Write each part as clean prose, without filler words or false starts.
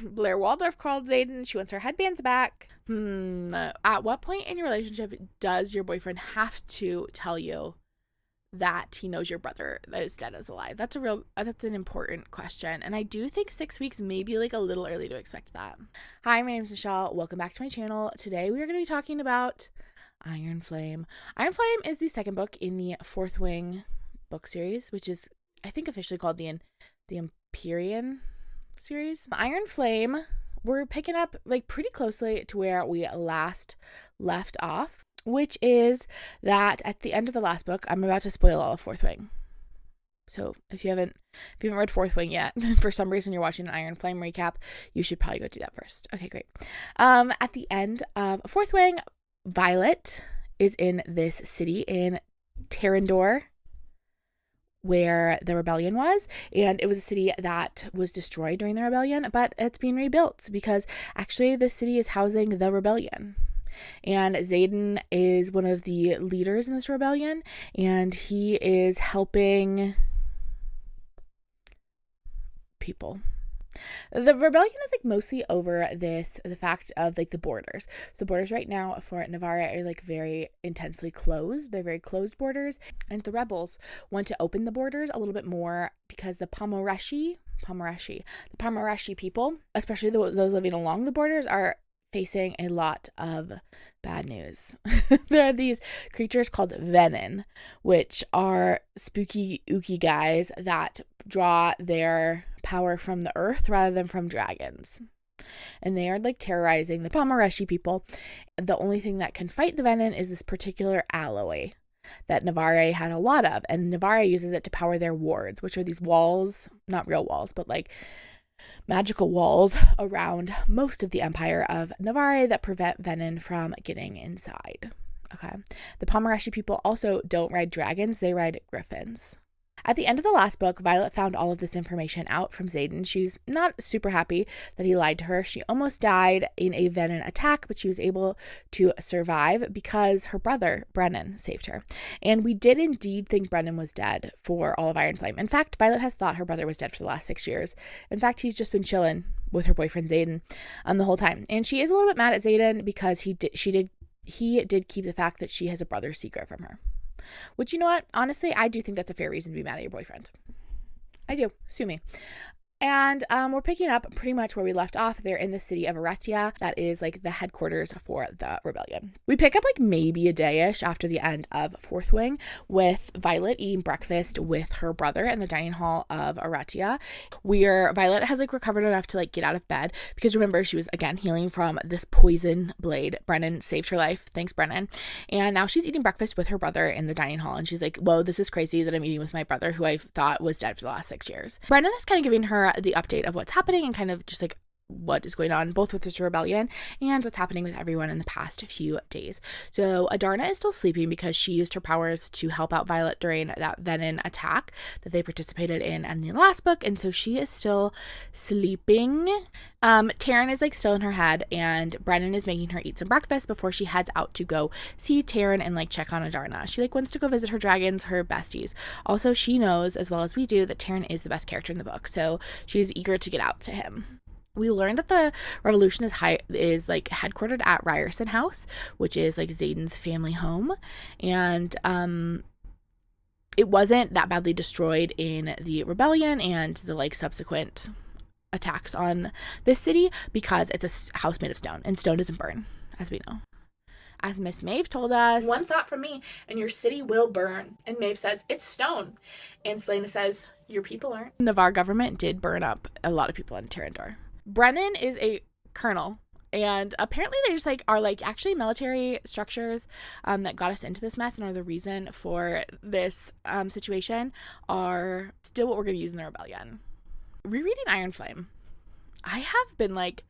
Blair Waldorf called Xaden. She wants her headbands back. At what point in your relationship does your boyfriend have to tell you that he knows your brother that is dead is alive? That's an important question. And I do think 6 weeks may be like a little early to expect that. Hi, my name is Michelle. Welcome back to my channel. Today we are going to be talking about Ironflame. Ironflame is the second book in the Fourthwing book series, which is, I think, officially called the Empyrean series. Ironflame, we're picking up like pretty closely to where we last left off, which is that at the end of the last book, I'm about to spoil all of Fourthwing. So if you haven't read Fourthwing yet, for some reason you're watching an Ironflame recap, you should probably go do that first. Okay, great. At the end of Fourthwing, Violet is in this city in Tairn, where the rebellion was, and it was a city that was destroyed during the rebellion, but it's being rebuilt because actually the city is housing the rebellion. And Xaden is one of the leaders in this rebellion, and he is helping people. The rebellion is like mostly over the fact of like the borders. So the borders right now for Navarre are like very intensely closed. They're very closed borders, and the rebels want to open the borders a little bit more because the Pomoreshi people, especially those living along the borders, are facing a lot of bad news. There are these creatures called Venin, which are spooky, ooky guys that draw their power from the earth rather than from dragons. And they are like terrorizing the Pomoreshi people. The only thing that can fight the Venin is this particular alloy that Navarre had a lot of, and Navarre uses it to power their wards, which are these walls, not real walls, but like magical walls around most of the empire of Navarre that prevent Venin from getting inside. Okay. The Pomoreshi people also don't ride dragons, they ride griffins. At the end of the last book, Violet found all of this information out from Xaden. She's not super happy that he lied to her. She almost died in a Venin attack, but she was able to survive because her brother, Brennan, saved her. And we did indeed think Brennan was dead for all of Ironflame. In fact, Violet has thought her brother was dead for the last 6 years. In fact, he's just been chilling with her boyfriend Xaden the whole time. And she is a little bit mad at Xaden because he did keep the fact that she has a brother secret from her. Which, you know what? Honestly, I do think that's a fair reason to be mad at your boyfriend. I do. Sue me. And we're picking up pretty much where we left off. They're in the city of Aretia. That is like the headquarters for the rebellion. We pick up like maybe a day-ish after the end of Fourthwing with Violet eating breakfast with her brother in the dining hall of Aretia, where Violet has like recovered enough to like get out of bed because remember she was again healing from this poison blade. Brennan saved her life. Thanks, Brennan. And now she's eating breakfast with her brother in the dining hall, and she's like, whoa, this is crazy that I'm eating with my brother who I thought was dead for the last 6 years. Brennan is kind of giving her the update of what's happening and kind of just like what is going on both with this rebellion and what's happening with everyone in the past few days. So Adarna is still sleeping because she used her powers to help out Violet during that Venin attack that they participated in the last book, and so she is still sleeping. Tairn is like still in her head, and Brennan is making her eat some breakfast before she heads out to go see Tairn and like check on Adarna. She like wants to go visit her dragons, her besties. Also, she knows as well as we do that Tairn is the best character in the book, so she's eager to get out to him. We learned that the revolution is like headquartered at Ryerson House, which is like Xaden's family home, and it wasn't that badly destroyed in the rebellion and the like subsequent attacks on this city because it's a house made of stone, and stone doesn't burn, as we know. As Miss Maeve told us, one thought from me, and your city will burn. And Maeve says, it's stone. And Selena says, your people aren't. The Navarre government did burn up a lot of people in Terrandor. Brennan is a colonel, and apparently they just like are like actually military structures that got us into this mess and are the reason for this situation are still what we're going to use in the rebellion. Rereading Ironflame, I have been like,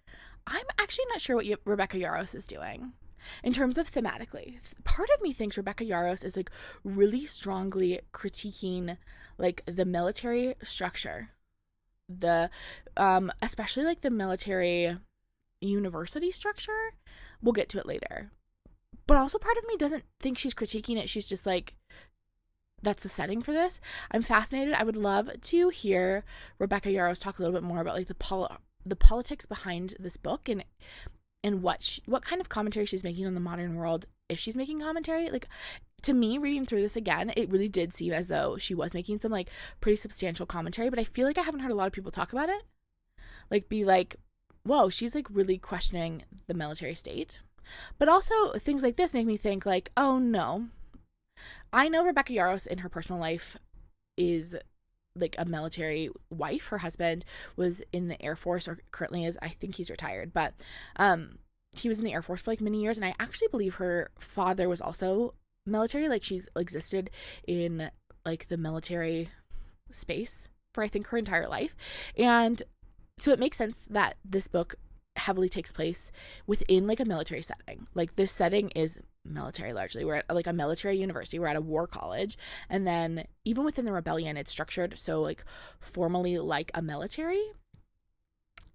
I'm actually not sure what Rebecca Yarros is doing in terms of thematically. Part of me thinks Rebecca Yarros is like really strongly critiquing like the military structure, the especially like the military university structure. We'll get to it later, but also part of me doesn't think she's critiquing it. She's just like, that's the setting for this. I'm fascinated. I would love to hear Rebecca Yarros talk a little bit more about like the politics behind this book and what kind of commentary she's making on the modern world, if she's making commentary. Like, to me, reading through this again, it really did seem as though she was making some like pretty substantial commentary, but I feel like I haven't heard a lot of people talk about it. Like, be like, whoa, she's like really questioning the military state. But also things like this make me think like, oh no, I know Rebecca Yarros in her personal life is like a military wife. Her husband was in the Air Force, or currently is. I think he's retired, but he was in the Air Force for like many years, and I actually believe her father was also military. Like, she's existed in like the military space for I think her entire life. And so it makes sense that this book heavily takes place within like a military setting. Like, this setting is military largely. We're at like a military university, we're at a war college, and then even within the rebellion it's structured so like formally like a military.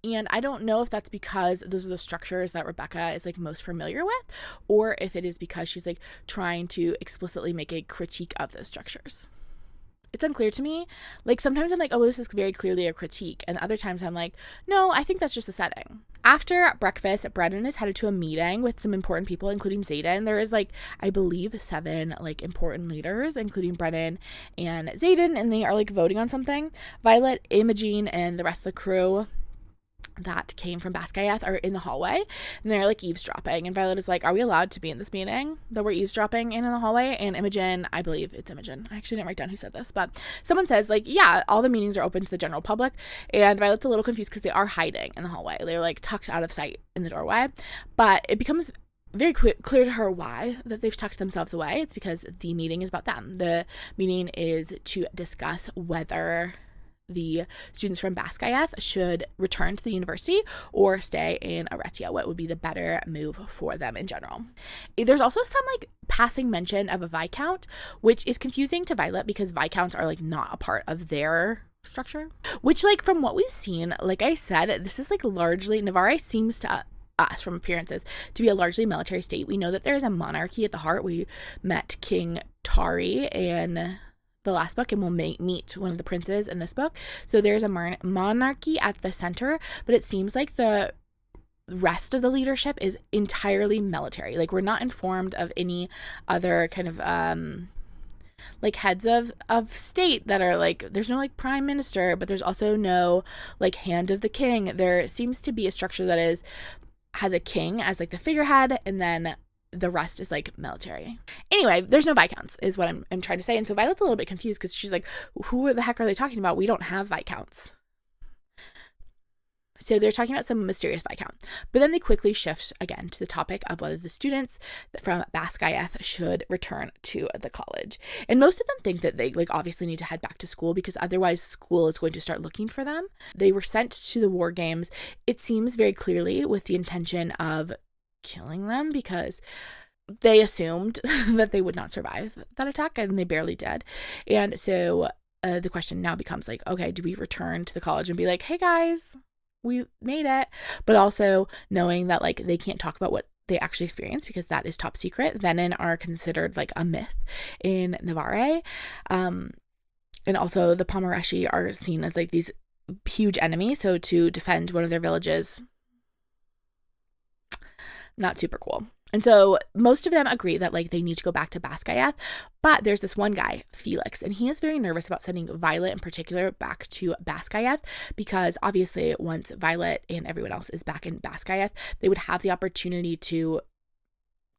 And I don't know if that's because those are the structures that Rebecca is like most familiar with, or if it is because she's like trying to explicitly make a critique of those structures. It's unclear to me. Like, sometimes I'm like, oh, this is very clearly a critique. And other times I'm like, no, I think that's just the setting. After breakfast, Brennan is headed to a meeting with some important people, including Xaden. There is like, I believe 7 like important leaders, including Brennan and Xaden, and they are like voting on something. Violet, Imogene, and the rest of the crew that came from Basgiath are in the hallway, and they're like eavesdropping, and Violet is like, are we allowed to be in this meeting that we're eavesdropping in the hallway? And Imogen, I believe it's Imogen, I actually didn't write down who said this, but someone says like, yeah, all the meetings are open to the general public. And Violet's a little confused because they are hiding in the hallway. They're like tucked out of sight in the doorway, but it becomes very clear to her why that they've tucked themselves away. It's because the meeting is about them. The meeting is to discuss whether the students from Basgiath should return to the university or stay in Aretia. What would be the better move for them in general? There's also some like passing mention of a Viscount, which is confusing to Violet because Viscounts are like not a part of their structure, which like from what we've seen, like I said, this is like largely, Navarre seems to us from appearances to be a largely military state. We know that there's a monarchy at the heart. We met King Tari in the last book, and we'll meet one of the princes in this book. So there's a monarchy at the center, but it seems like the rest of the leadership is entirely military. Like, we're not informed of any other kind of like heads of state that are like, there's no like prime minister, but there's also no like hand of the king. There seems to be a structure that has a king as like the figurehead, and then the rest is like military. Anyway, there's no Viscounts is what I'm trying to say. And so Violet's a little bit confused because she's like, who the heck are they talking about? We don't have Viscounts. So they're talking about some mysterious Viscount. But then they quickly shift again to the topic of whether the students from Basgiath should return to the college. And most of them think that they like obviously need to head back to school because otherwise school is going to start looking for them. They were sent to the war games, it seems very clearly, with the intention of killing them because they assumed that they would not survive that attack, and they barely did. And so the question now becomes like, okay, do we return to the college and be like, hey guys, we made it? But also knowing that like they can't talk about what they actually experienced because that is top secret. Venin are considered like a myth in Navarre. And also the Pomareshi are seen as like these huge enemies. So to defend one of their villages, not super cool. And so most of them agree that like they need to go back to Basgiath, but there's this one guy, Felix, and he is very nervous about sending Violet in particular back to Basgiath because obviously once Violet and everyone else is back in Basgiath, they would have the opportunity to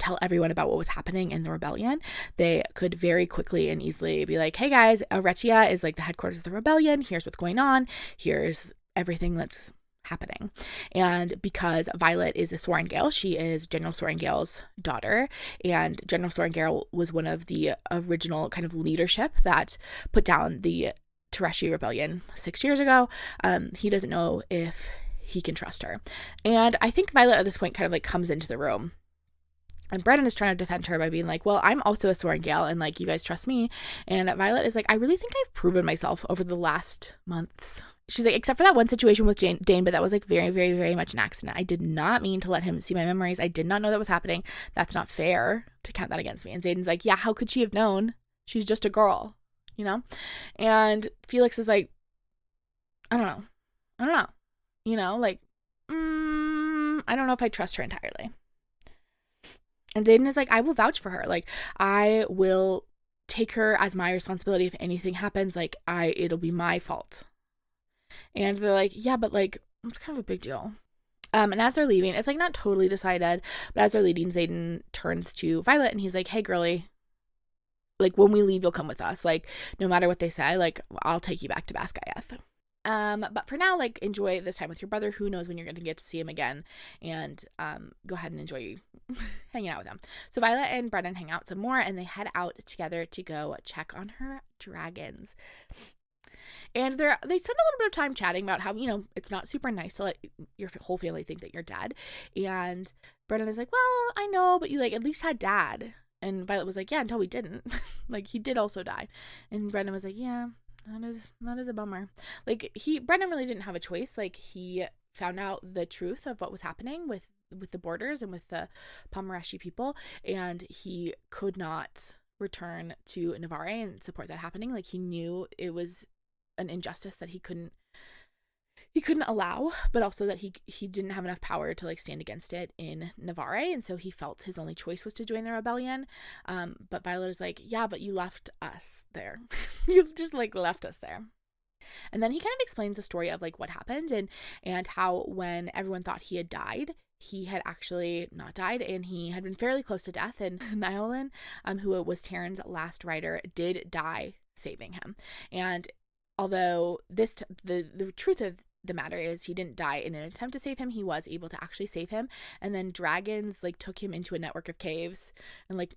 tell everyone about what was happening in the rebellion. They could very quickly and easily be like, hey guys, Aretia is like the headquarters of the rebellion. Here's what's going on. Here's everything that's happening. And because Violet is a Sorengale, she is General Sorengale's daughter, and General Sorengale was one of the original kind of leadership that put down the Tereshi rebellion 6 years ago. He doesn't know if he can trust her. And I think Violet at this point kind of like comes into the room, and Brennan is trying to defend her by being like, well, I'm also a Sorengale and like, you guys trust me. And Violet is like, I really think I've proven myself over the last months. She's like, except for that one situation with Dane, but that was like very, very, very much an accident. I did not mean to let him see my memories. I did not know that was happening. That's not fair to count that against me. And Zayden's like, yeah, how could she have known? She's just a girl, you know? And Felix is like, I don't know. You know, like, I don't know if I trust her entirely. And Xaden is like, I will vouch for her. Like, I will take her as my responsibility. If anything happens, like, it'll be my fault. And they're like, yeah, but like, it's kind of a big deal. And as they're leaving, it's like not totally decided, but as they're leaving, Xaden turns to Violet and he's like, hey, girly, like, when we leave, you'll come with us. Like, no matter what they say, like, I'll take you back to Basgaiath. But for now, like, enjoy this time with your brother. Who knows when you're going to get to see him again, and go ahead and enjoy hanging out with him. So Violet and Brennan hang out some more, and they head out together to go check on her dragons. And they spend a little bit of time chatting about how, you know, it's not super nice to let your whole family think that you're dead. And Brennan is like, well, I know, but you, like, at least had Dad. And Violet was like, yeah, until we didn't. Like, he did also die. And Brennan was like, yeah, that is a bummer. Like, Brennan really didn't have a choice. Like, he found out the truth of what was happening with the borders and with the Pomerashi people, and he could not return to Navarre and support that happening. Like, he knew it was an injustice that he couldn't allow, but also that he didn't have enough power to, like, stand against it in Navarre, and so he felt his only choice was to join the rebellion. But Violet is like, yeah, but you left us there. You've just, like, left us there. And then he kind of explains the story of, like, what happened and how when everyone thought he had died, he had actually not died, and he had been fairly close to death, and Niolan, who was Tairn's last rider, did die saving him. And although the truth of the matter is he didn't die in an attempt to save him, he was able to actually save him. And then dragons, like, took him into a network of caves and, like,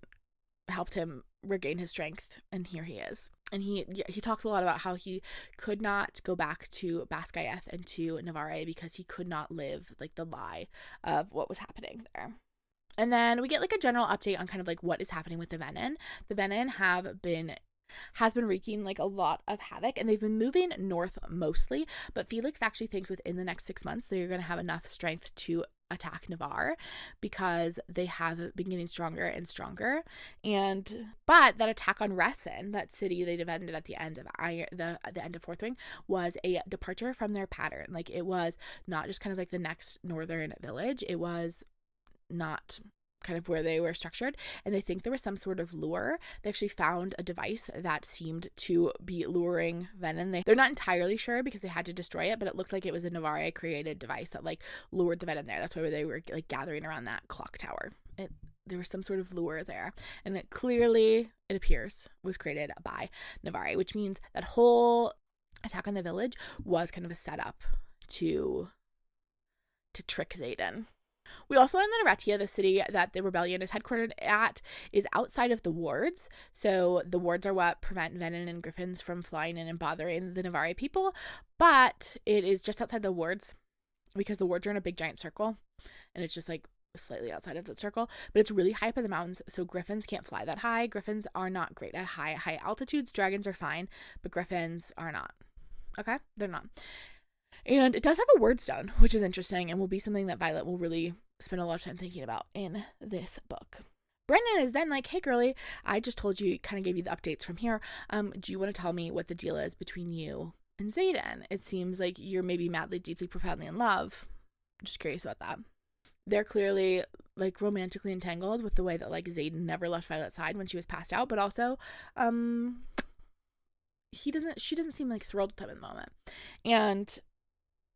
helped him regain his strength, and here he is. And he talks a lot about how he could not go back to Basgaiath and to Navarre because he could not live, like, the lie of what was happening there. And then we get, like, a general update on kind of, like, what is happening with the Venin. The Venin has been wreaking, like, a lot of havoc, and they've been moving north mostly, but Felix actually thinks within the next 6 months they're going to have enough strength to attack Navarre because they have been getting stronger and stronger. But that attack on Resin, that city they defended at the end of the end of Fourthwing, was a departure from their pattern. Like, it was not just kind of like the next northern village, it was not kind of where they were structured, and they think there was some sort of lure. They actually found a device that seemed to be luring Venin. They're not entirely sure because they had to destroy it, but it looked like it was a Navarre created device that, like, lured the Venin there. That's why they were, like, gathering around that clock tower. There was some sort of lure there, and it appears was created by Navarre, which means that whole attack on the village was kind of a setup to trick Xaden. We also learned that Aretia, the city that the rebellion is headquartered at, is outside of the wards. So the wards are what prevent Venin and Griffins from flying in and bothering the Navarre people. But it is just outside the wards because the wards are in a big giant circle. And it's just, like, slightly outside of the circle. But it's really high up in the mountains, so Griffins can't fly that high. Griffins are not great at high altitudes. Dragons are fine, but Griffins are not. Okay? They're not. And it does have a word stone, which is interesting and will be something that Violet will really spend a lot of time thinking about in this book. Brennan is then like, hey, girly, I just told you, kind of gave you the updates from here. Do you want to tell me what the deal is between you and Xaden? It seems like you're maybe madly, deeply, profoundly in love. Just curious about that. They're clearly, like, romantically entangled with the way that, like, Xaden never left Violet's side when she was passed out, but also, she doesn't seem, like, thrilled with him in the moment. And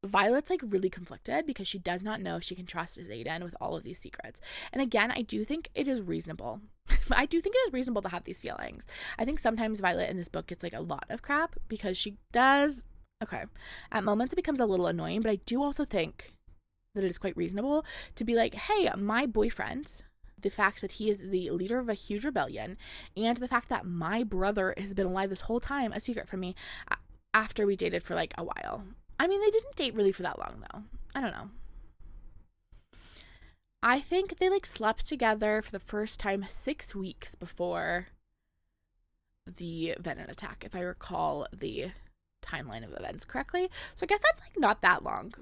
Violet's, like, really conflicted because she does not know if she can trust Xaden with all of these secrets. And again, I do think it is reasonable. I do think it is reasonable to have these feelings. I think sometimes Violet in this book gets, like, a lot of crap because she does, okay, at moments it becomes a little annoying, but I do also think that it is quite reasonable to be like, hey, my boyfriend, the fact that he is the leader of a huge rebellion, and the fact that my brother has been alive this whole time, a secret from me, after we dated for, like, a while. I mean, they didn't date really for that long, though. I don't know. I think they, like, slept together for the first time 6 weeks before the Venin attack, if I recall the timeline of events correctly. So I guess that's, like, not that long.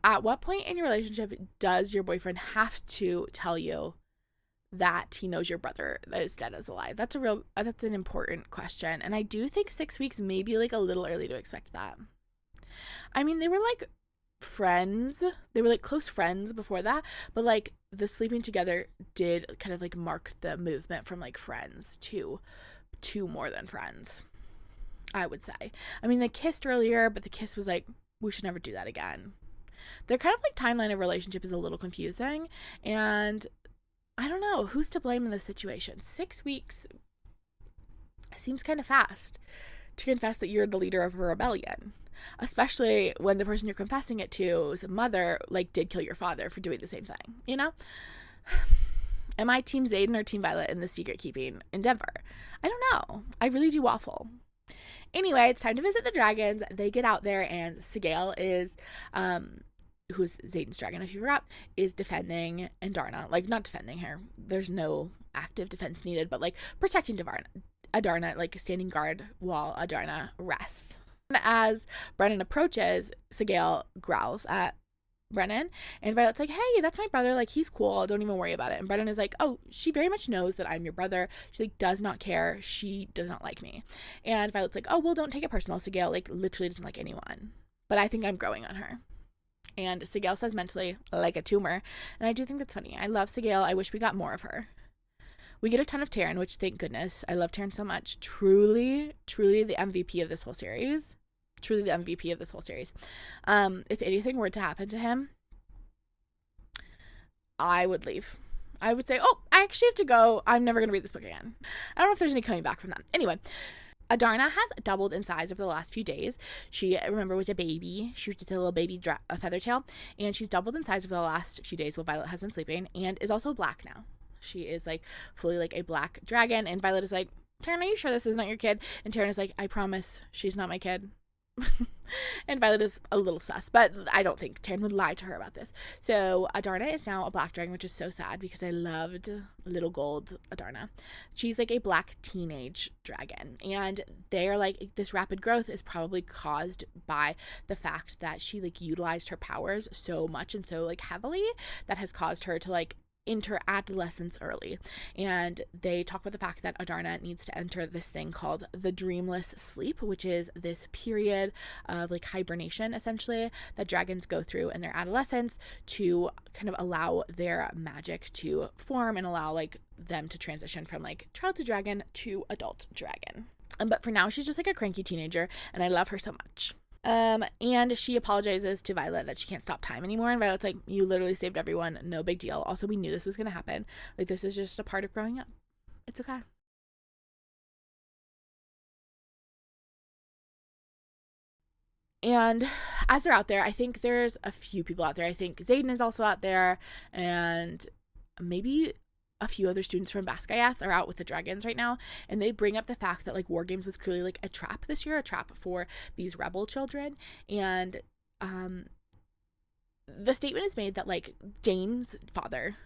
At what point in your relationship does your boyfriend have to tell you that he knows your brother that is dead is alive? That's an important question. And I do think 6 weeks may be, like, a little early to expect that. I mean, they were, like, friends. They were like close friends before that, but like the sleeping together did kind of like mark the movement from like friends to more than friends, I would say. I mean, they kissed earlier, but the kiss was like, we should never do that again. Their kind of like timeline of relationship is a little confusing, and I don't know who's to blame in this situation. 6 weeks seems kind of fast to confess that you're the leader of a rebellion, especially when the person you're confessing it to's mother like did kill your father for doing the same thing, you know? Am I Team Xaden or Team Violet in the secret keeping in Denver? I don't know. I really do waffle. Anyway, it's time to visit the dragons. They get out there, and Sigale is, who's Xaden's dragon, if you forgot, is defending Adarna. Like, not defending her. There's no active defense needed, but, like, protecting Adarna, like, standing guard while Adarna rests. As Brennan approaches, Sigale growls at Brennan, and Violet's like, hey, that's my brother, like, he's cool, don't even worry about it. And Brennan is like, oh, she very much knows that I'm your brother. She like does not care. She does not like me. And Violet's like, oh, well, don't take it personal. Sigale like literally doesn't like anyone, but I think I'm growing on her. And Sigale says mentally, like a tumor. And I do think that's funny. I love Sigale. I wish we got more of her. We get a ton of Tairn, which thank goodness. I love Tairn so much. Truly the MVP of this whole series. Truly the MVP of this whole series. If anything were to happen to him, I would leave. I would say, oh, I actually have to go. I'm never going to read this book again. I don't know if there's any coming back from that. Anyway, Adarna has doubled in size over the last few days. She, remember, was a baby. She was just a little baby Feathertail, and she's doubled in size over the last few days while Violet has been sleeping, and is also black now. She is like fully like a black dragon, and Violet is like, Tairn, are you sure this is not your kid? And Tairn is like, I promise she's not my kid. And Violet is a little sus, but I don't think Tairn would lie to her about this. So Adarna is now a black dragon, which is so sad because I loved little gold Adarna. She's like a black teenage dragon, and they're like, this rapid growth is probably caused by the fact that she like utilized her powers so much and so like heavily that has caused her to like enter adolescence early. And they talk about the fact that Adarna needs to enter this thing called the dreamless sleep, which is this period of like hibernation essentially that dragons go through in their adolescence to kind of allow their magic to form and allow like them to transition from like childhood dragon to adult dragon. But for now she's just like a cranky teenager, and I love her so much. And she apologizes to Violet that she can't stop time anymore, and Violet's like, you literally saved everyone, no big deal. Also, we knew this was gonna happen. Like, this is just a part of growing up. It's okay. And as they're out there, I think there's a few people out there. I think Xaden is also out there, and maybe a few other students from Basgiath are out with the dragons right now, and they bring up the fact that like War Games was clearly like a trap this year, a trap for these rebel children. And the statement is made that like Dane's father,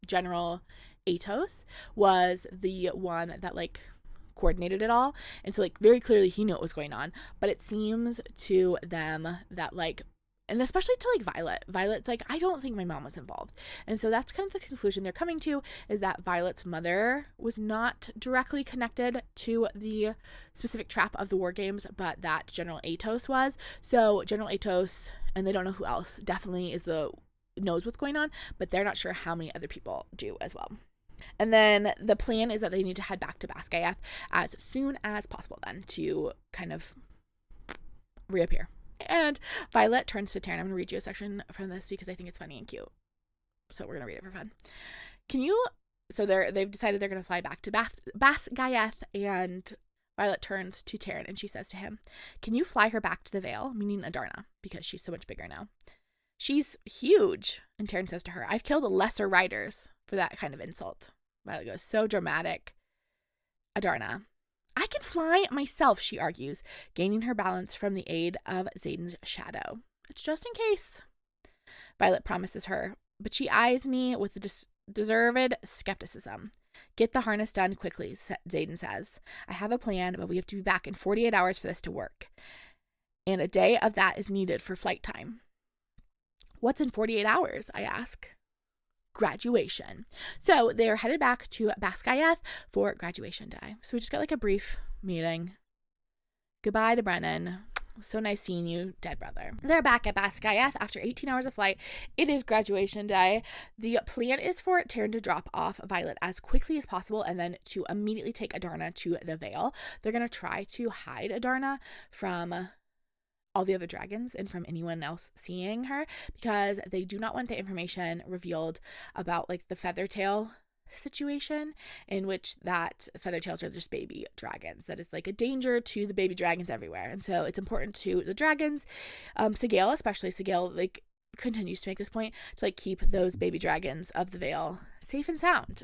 General Atos, was the one that like coordinated it all, and so like very clearly he knew what was going on. But it seems to them that like, and especially to like Violet's like, I don't think my mom was involved. And so that's kind of the conclusion they're coming to, is that Violet's mother was not directly connected to the specific trap of the War Games, but that General Atos was. So General Atos, and they don't know who else, definitely knows what's going on, but they're not sure how many other people do as well. And then the plan is that they need to head back to Basgiath as soon as possible then to kind of reappear. And Violet turns to Tairn. I'm going to read you a section from this because I think it's funny and cute. So we're going to read it for fun. So they've decided they're going to fly back to Basgiath, and Violet turns to Tairn and she says to him, can you fly her back to the Vale? Meaning Adarna, because she's so much bigger now. She's huge. And Tairn says to her, I've killed lesser riders for that kind of insult. Violet goes, so dramatic. Adarna, I can fly myself, she argues, gaining her balance from the aid of Xaden's shadow. It's just in case. Violet promises her, but she eyes me with deserved skepticism. Get the harness done quickly, Xaden says. I have a plan, but we have to be back in 48 hours for this to work. And a day of that is needed for flight time. What's in 48 hours? I ask. Graduation. So they're headed back to Basgiath for graduation day. So we just got like a brief meeting. Goodbye to Brennan. So nice seeing you, dead brother. They're back at Baskayeth after 18 hours of flight. It is graduation day. The plan is for Tairn to drop off Violet as quickly as possible and then to immediately take Adarna to the Vale. They're going to try to hide Adarna from all the other dragons and from anyone else seeing her, because they do not want the information revealed about like the Feathertail situation, in which that Feathertails are just baby dragons. That is like a danger to the baby dragons everywhere. And so it's important to the dragons, Sigale, especially Sigale, like continues to make this point to like keep those baby dragons of the Vale safe and sound.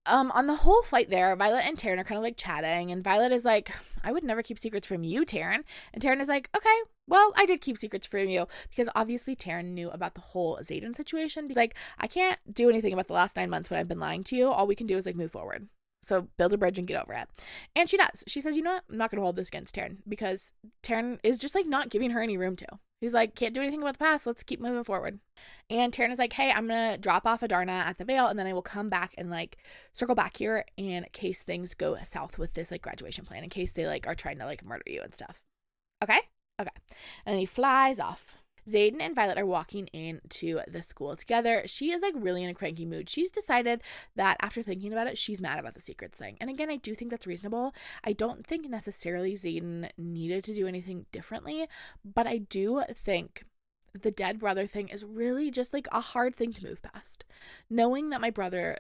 On the whole flight there, Violet and Tairn are kind of like chatting, and Violet is like, I would never keep secrets from you, Tairn. And Tairn is like, okay, well, I did keep secrets from you, because obviously Tairn knew about the whole Xaden situation. He's like, I can't do anything about the last 9 months when I've been lying to you. All we can do is like move forward. So build a bridge and get over it. And she does. She says, you know what? I'm not going to hold this against Tairn, because Tairn is just like not giving her any room to. He's like, can't do anything about the past. Let's keep moving forward. And Tairn is like, hey, I'm going to drop off Adarna at the Vale, and then I will come back and like circle back here in case things go south with this like graduation plan, in case they like are trying to like murder you and stuff. Okay? Okay. And he flies off. Xaden and Violet are walking into the school together. She is like really in a cranky mood. She's decided that after thinking about it, she's mad about the secrets thing. And again, I do think that's reasonable. I don't think necessarily Xaden needed to do anything differently, but I do think the dead brother thing is really just like a hard thing to move past. Knowing that my brother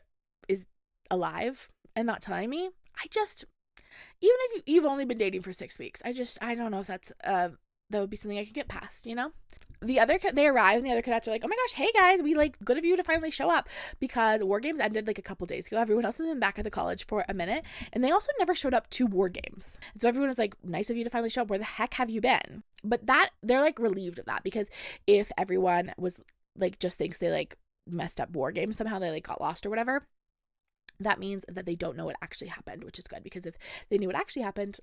is alive and not telling me, even if you've only been dating for 6 weeks, I don't know if that's that would be something I could get past, you know? They arrive, and the other cadets are like, oh my gosh, hey guys, we like good of you to finally show up, because War Games ended like a couple days ago. Everyone else has been back at the college for a minute, and they also never showed up to War Games. And so everyone was like, nice of you to finally show up. Where the heck have you been? But they're like relieved of that, because if everyone was like just thinks they like messed up War Games somehow, they like got lost or whatever, that means that they don't know what actually happened, which is good, because if they knew what actually happened,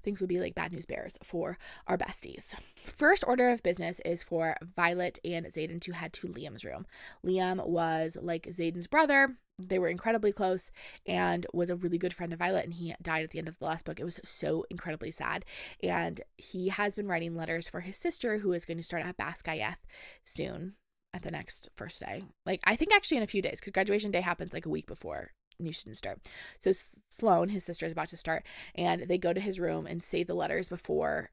things would be like bad news bears for our besties. First order of business is for Violet and Xaden to head to Liam's room. Liam was like Xaden's brother. They were incredibly close and was a really good friend of Violet, and he died at the end of the last book. It was so incredibly sad. And he has been writing letters for his sister, who is going to start at Baskayeth soon, at the next first day. Like, I think actually in a few days, because graduation day happens like a week before new students start. So Sloane, his sister, is about to start, and they go to his room and save the letters before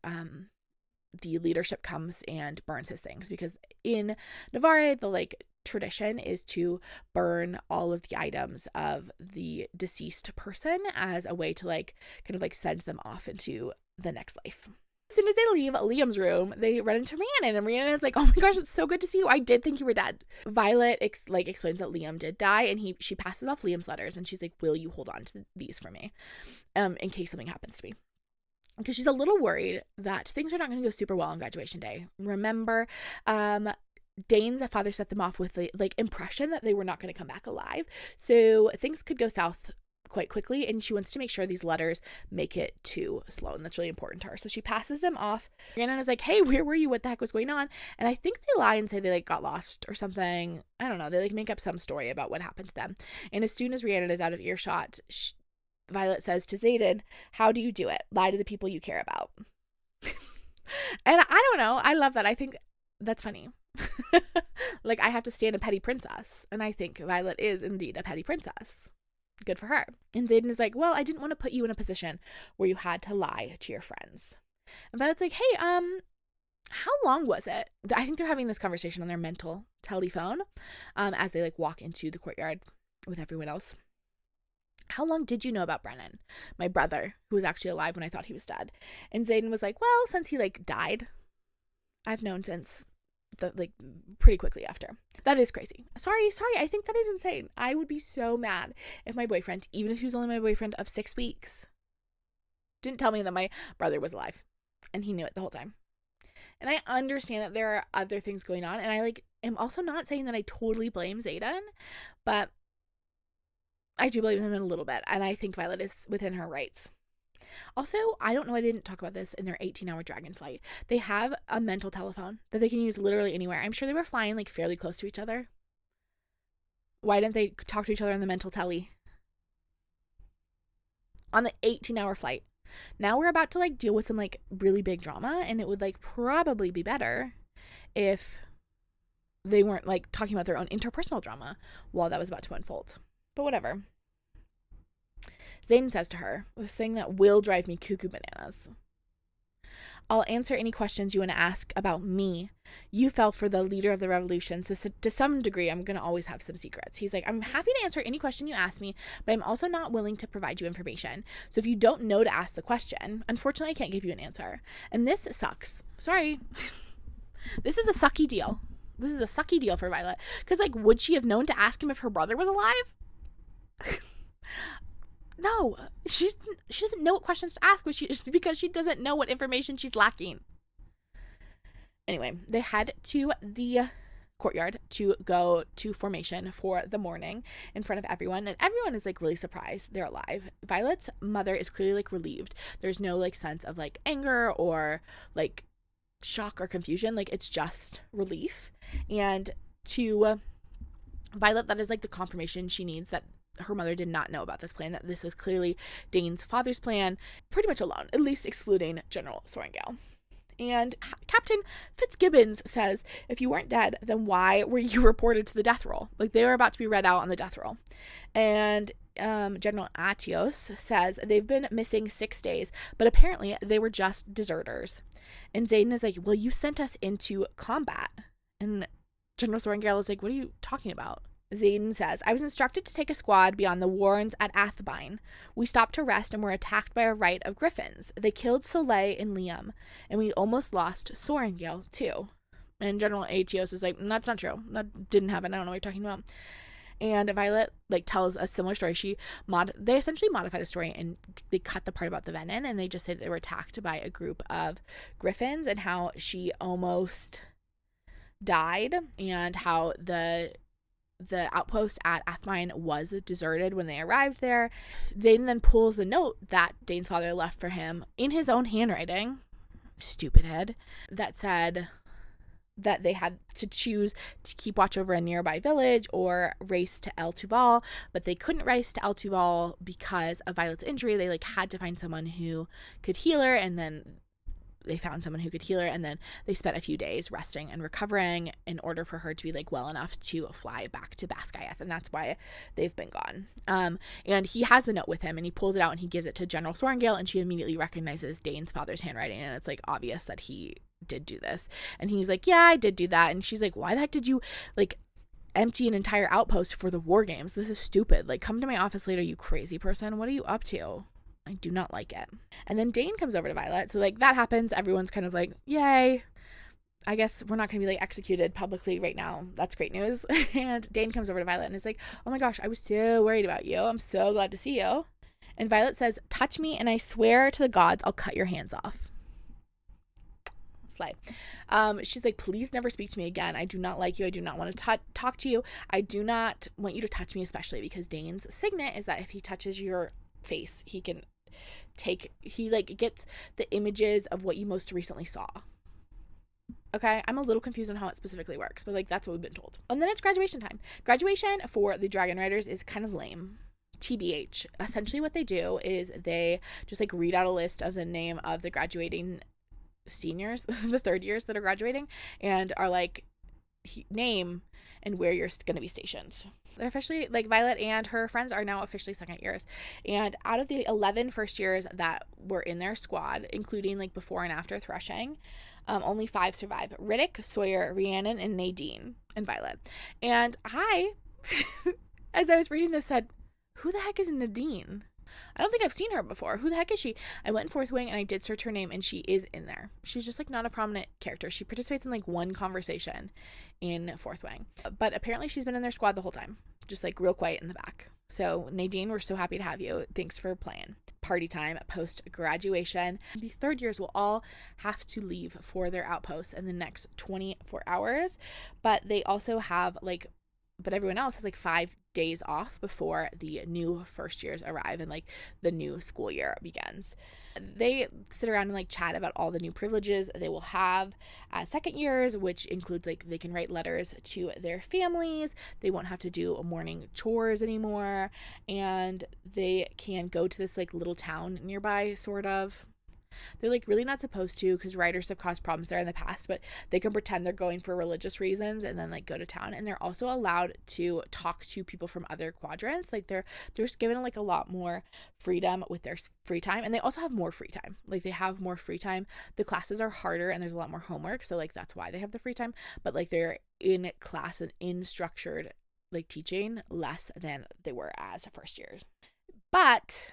the leadership comes and burns his things, because in Navarre, the like tradition is to burn all of the items of the deceased person as a way to like kind of like send them off into the next life. As soon as they leave Liam's room, they run into Rhiannon, and Rhiannon's like, oh my gosh, it's so good to see you. I did think you were dead. Violet explains that Liam did die, and she passes off Liam's letters, and she's like, will you hold on to these for me in case something happens to me? Because she's a little worried that things are not going to go super well on graduation day. Remember, Dane's father set them off with the like impression that they were not going to come back alive. So things could go south quite quickly, and she wants to make sure these letters make it to Sloane. That's really important to her. So she passes them off. Rhiannon is like, hey, where were you? What the heck was going on? And I think they lie and say they like got lost or something. I don't know. They like make up some story about what happened to them. And as soon as Rhiannon is out of earshot, Violet says to Xaden, how do you do it? Lie to the people you care about. And I don't know. I love that. I think that's funny. Like, I have to stand a petty princess. And I think Violet is indeed a petty princess. Good for her. And Xaden is like, well, I didn't want to put you in a position where you had to lie to your friends. And Violet's like, hey, how long was it? I think they're having this conversation on their mental telephone as they like walk into the courtyard with everyone else. How long did you know about Brennan, my brother, who was actually alive when I thought he was dead? And Xaden was like, well, since he like died, I've known since pretty quickly after. That is crazy. Sorry. I think that is insane. I would be so mad if my boyfriend, even if he was only my boyfriend of 6 weeks, didn't tell me that my brother was alive, and he knew it the whole time. And I understand that there are other things going on, and I like am also not saying that I totally blame Xaden, but I do blame him a little bit, and I think Violet is within her rights. Also, I don't know, I didn't talk about this in their 18-hour dragon flight. They have a mental telephone that they can use literally anywhere. I'm sure they were flying like fairly close to each other. Why didn't they talk to each other on the mental telly? On the 18-hour flight. Now we're about to like deal with some like really big drama, and it would like probably be better if they weren't like talking about their own interpersonal drama while that was about to unfold. But whatever. Xaden says to her, this thing that will drive me cuckoo bananas: I'll answer any questions you want to ask about me. You fell for the leader of the revolution, so to some degree, I'm going to always have some secrets. He's like, I'm happy to answer any question you ask me, but I'm also not willing to provide you information. So if you don't know to ask the question, unfortunately, I can't give you an answer. And this sucks. Sorry. This is a sucky deal. This is a sucky deal for Violet. Because, like, would she have known to ask him if her brother was alive? No, she doesn't know what questions to ask because she doesn't know what information she's lacking. Anyway, they head to the courtyard to go to formation for the morning in front of everyone, and everyone is like really surprised they're alive. Violet's mother is clearly like relieved. There's no like sense of like anger or like shock or confusion. Like, it's just relief. And to Violet, that is like the confirmation she needs that her mother did not know about this plan, that this was clearly Dane's father's plan, pretty much alone, at least excluding General Sorrengail. And Captain Fitzgibbons says, if you weren't dead, then why were you reported to the death roll? Like, they were about to be read out on the death roll. And General Atios says they've been missing 6 days, but apparently they were just deserters. And Xaden is like, well, you sent us into combat. And General Sorrengail is like, what are you talking about? Xaden says, I was instructed to take a squad beyond the warrens at Athbine. We stopped to rest and were attacked by a raid of griffins. They killed Soleil and Liam, and we almost lost Sorrengail too. And General Atios is like, that's not true. That didn't happen. I don't know what you're talking about. And Violet like tells a similar story. They essentially modify the story, and they cut the part about the venom, and they just say that they were attacked by a group of griffins and how she almost died, and how the outpost at Athmine was deserted when they arrived there. Xaden then pulls the note that Dane's father left for him in his own handwriting, stupid head, that said that they had to choose to keep watch over a nearby village or race to El Tuval, but they couldn't race to El Tuval because of Violet's injury. They like had to find someone who could heal her, and then they found someone who could heal her, and then they spent a few days resting and recovering in order for her to be like well enough to fly back to Basgiath, and that's why they've been gone. And he has the note with him, and he pulls it out and he gives it to General Sorrengail, and she immediately recognizes Dane's father's handwriting, and it's like obvious that he did do this. And he's like, yeah, I did do that. And she's like, why the heck did you like empty an entire outpost for the war games? This is stupid. Like, come to my office later, you crazy person. What are you up to? I do not like it. And then Dane comes over to Violet. So like that happens. Everyone's kind of like, yay. I guess we're not going to be like executed publicly right now. That's great news. And Dane comes over to Violet and is like, oh my gosh, I was so worried about you. I'm so glad to see you. And Violet says, touch me and I swear to the gods I'll cut your hands off. Slide. She's like, please never speak to me again. I do not like you. I do not want to talk to you. I do not want you to touch me, especially because Dane's signet is that if he touches your face, he gets the images of what you most recently saw. Okay, I'm a little confused on how it specifically works, but like that's what we've been told. And then it's graduation time. Graduation for the Dragon Riders is kind of lame. TBH. Essentially what they do is they just like read out a list of the name of the graduating seniors, the third years that are graduating, and are like, name and where you're going to be stationed. They're officially, like, Violet and her friends are now officially second years. And out of the 11 first years that were in their squad, including, like, before and after threshing, only 5 survive. Riddick, Sawyer, Rhiannon, and Nadine, and Violet. And I, as I was reading this, said, who the heck is Nadine? I don't think I've seen her before. Who the heck is she? I went in Fourthwing and I did search her name, and she is in there. She's just like not a prominent character. She participates in like one conversation in Fourthwing, but apparently she's been in their squad the whole time, just like real quiet in the back. So Nadine, we're so happy to have you. Thanks for playing. Party time post graduation. The third years will all have to leave for their outposts in the next 24 hours, but they also have like, but everyone else has like 5 days off before the new first years arrive and like the new school year begins. They sit around and like chat about all the new privileges they will have as second years, which includes like they can write letters to their families, they won't have to do morning chores anymore, and they can go to this like little town nearby, sort of. They're like really not supposed to because writers have caused problems there in the past, but they can pretend they're going for religious reasons and then like go to town. And they're also allowed to talk to people from other quadrants. Like they're just given like a lot more freedom with their free time, and they also have more free time. Like they have more free time. The classes are harder and there's a lot more homework, so like that's why they have the free time. But like they're in class and in structured like teaching less than they were as first years. But